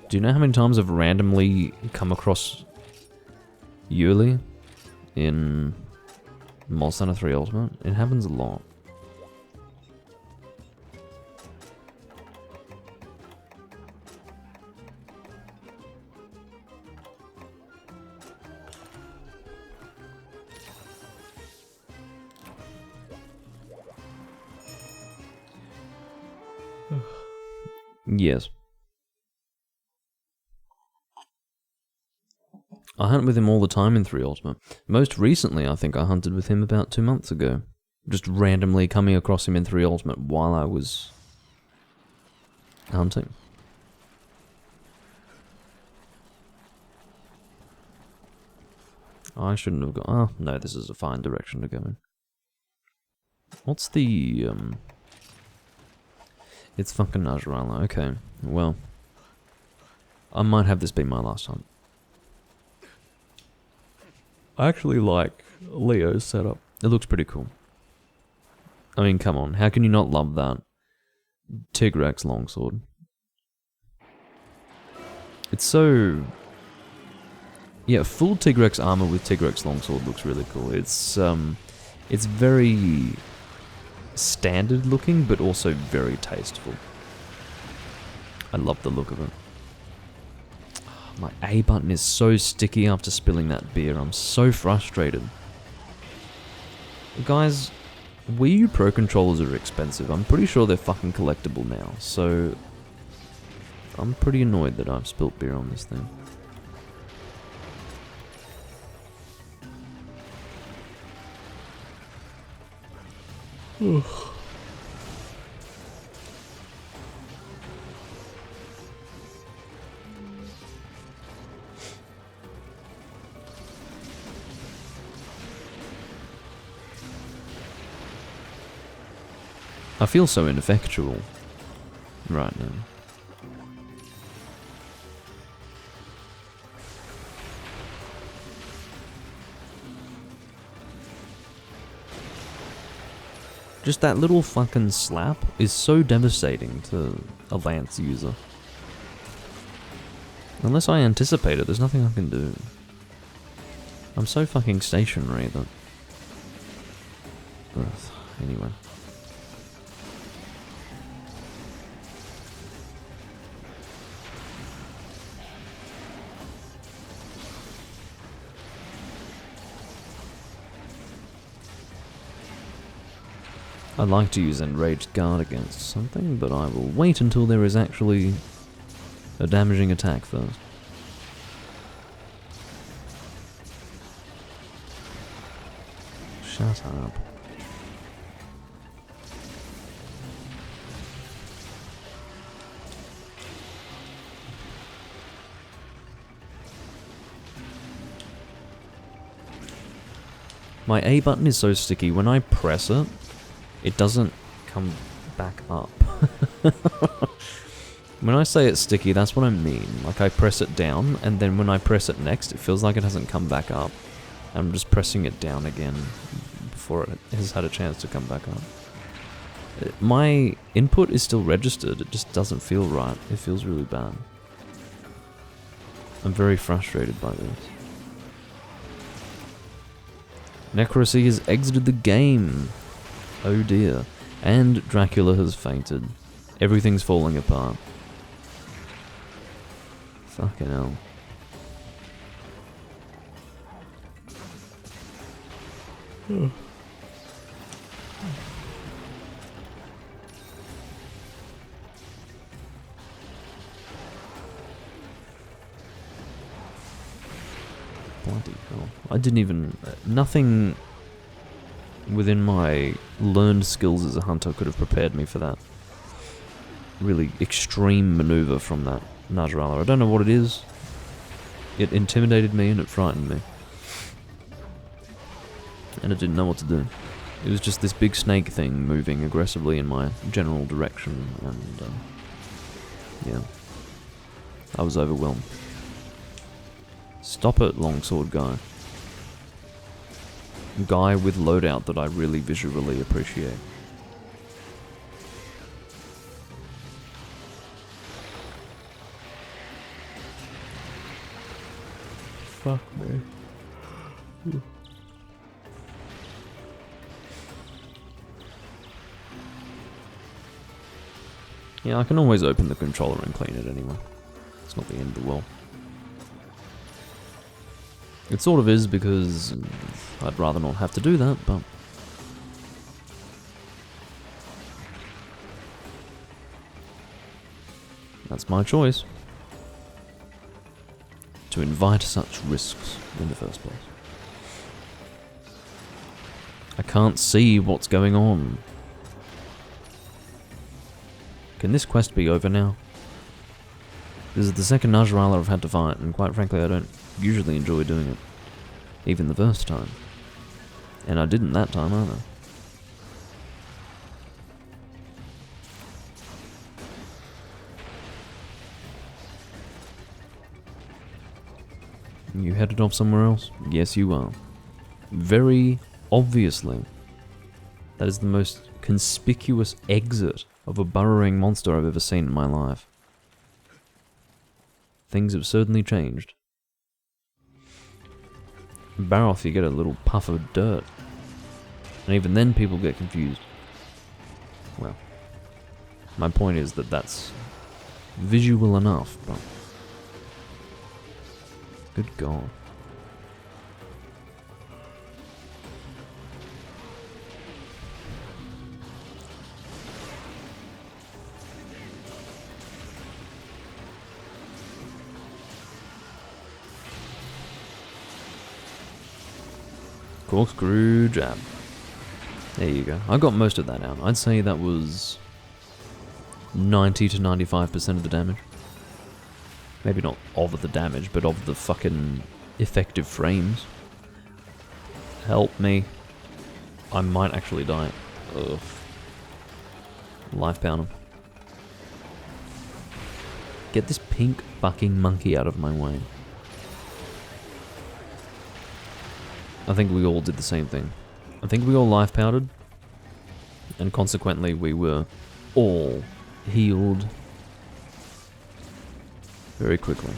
Do you know how many times I've randomly come across Yuli in Monster 3 Ultimate? It happens a lot. Yes. I hunt with him all the time in 3 Ultimate. Most recently, I think I hunted with him about 2 months ago. Just randomly coming across him in 3 Ultimate while I was hunting. I shouldn't have gone... Oh, no, this is a fine direction to go in. What's the... It's fucking Najarala. Okay, well... I might have this be my last hunt. I actually like Leo's setup. It looks pretty cool. I mean, come on. How can you not love that? Tigrex longsword. It's so... Yeah, full Tigrex armor with Tigrex longsword looks really cool. It's very standard looking, but also very tasteful. I love the look of it. My A button is so sticky after spilling that beer. I'm so frustrated. Guys, Wii U Pro controllers are expensive. I'm pretty sure they're fucking collectible now, so... I'm pretty annoyed that I've spilt beer on this thing. I feel so ineffectual right now. Just that little fucking slap is so devastating to a Lance user. Unless I anticipate it, there's nothing I can do. I'm so fucking stationary that... Ugh, anyway. I'd like to use Enraged Guard against something, but I will wait until there is actually a damaging attack first. Shut up. My A button is so sticky, when I press it, it doesn't come back up. When I say it's sticky, that's what I mean. Like, I press it down, and then when I press it next, it feels like it hasn't come back up. I'm just pressing it down again before it has had a chance to come back up. My input is still registered, it just doesn't feel right. It feels really bad. I'm very frustrated by this. Necrocy has exited the game. Oh dear. And Dracula has fainted. Everything's falling apart. Fucking hell. Bloody hell. I didn't even... nothing within my learned skills as a hunter could have prepared me for that really extreme maneuver from that Najrala. I don't know what it is. It intimidated me and it frightened me. And I didn't know what to do. It was just this big snake thing moving aggressively in my general direction, and yeah. I was overwhelmed. Stop it, longsword guy. Guy with loadout that I really visually appreciate. Fuck me. Yeah, I can always open the controller and clean it anyway. It's not the end of the world. It sort of is, because I'd rather not have to do that, but... that's my choice. To invite such risks in the first place. I can't see what's going on. Can this quest be over now? This is the second Najrala I've had to fight, and quite frankly I don't usually enjoy doing it. Even the first time. And I didn't that time either. You headed off somewhere else? Yes, you are. Very obviously. That is the most conspicuous exit of a burrowing monster I've ever seen in my life. Things have certainly changed. In Baroth, you get a little puff of dirt. And even then people get confused. Well, my point is that that's visual enough, but... good God. Corkscrew jab. There you go. I got most of that out. I'd say that was 90 to 95% of the damage. Maybe not of the damage, but of the fucking effective frames. Help me. I might actually die. Ugh. Life pound him. Get this pink fucking monkey out of my way. I think we all did the same thing. I think we all life powdered. And consequently we were all healed very quickly.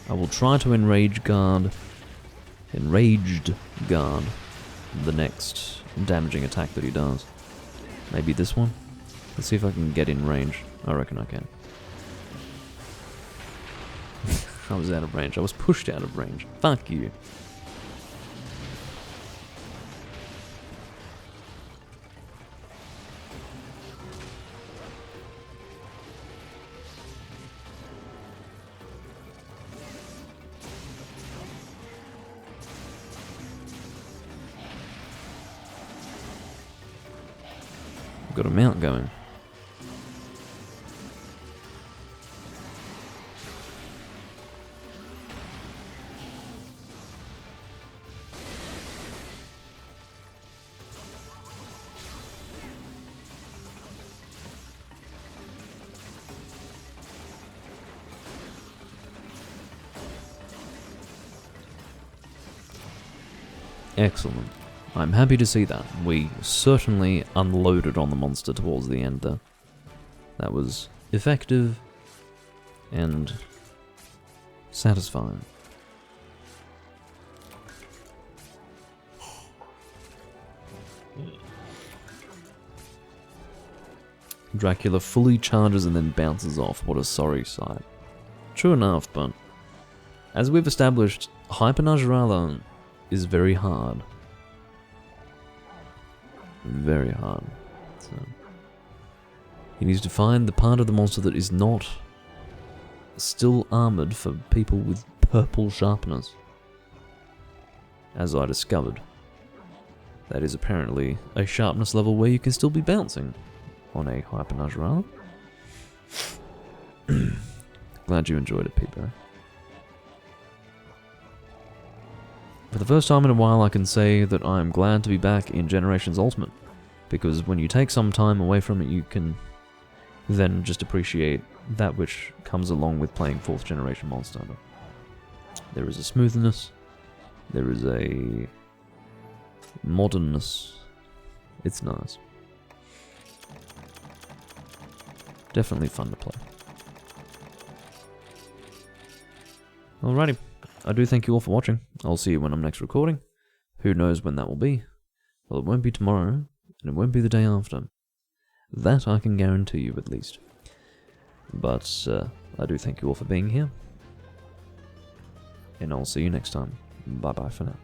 I will try to enraged guard the next damaging attack that he does. Maybe this one? Let's see if I can get in range. I reckon I can. I was out of range. I was pushed out of range. Fuck you. Got a mount going. Excellent. I'm happy to see that. We certainly unloaded on the monster towards the end there. That was effective and satisfying. Dracula fully charges and then bounces off. What a sorry sight. True enough, but as we've established, Hyper is very hard. Very hard. So he needs to find the part of the monster that is not still armored for people with purple sharpness. As I discovered, that is apparently a sharpness level where you can still be bouncing on a Hyper. Glad you enjoyed it, Peepo. For the first time in a while, I can say that I'm glad to be back in Generations Ultimate, because when you take some time away from it, you can then just appreciate that which comes along with playing 4th generation Monster Hunter. There is a smoothness, there is a modernness. It's nice. Definitely fun to play. Alrighty. I do thank you all for watching. I'll see you when I'm next recording. Who knows when that will be? Well, it won't be tomorrow, and it won't be the day after. That I can guarantee you, at least. But I do thank you all for being here. And I'll see you next time. Bye-bye for now.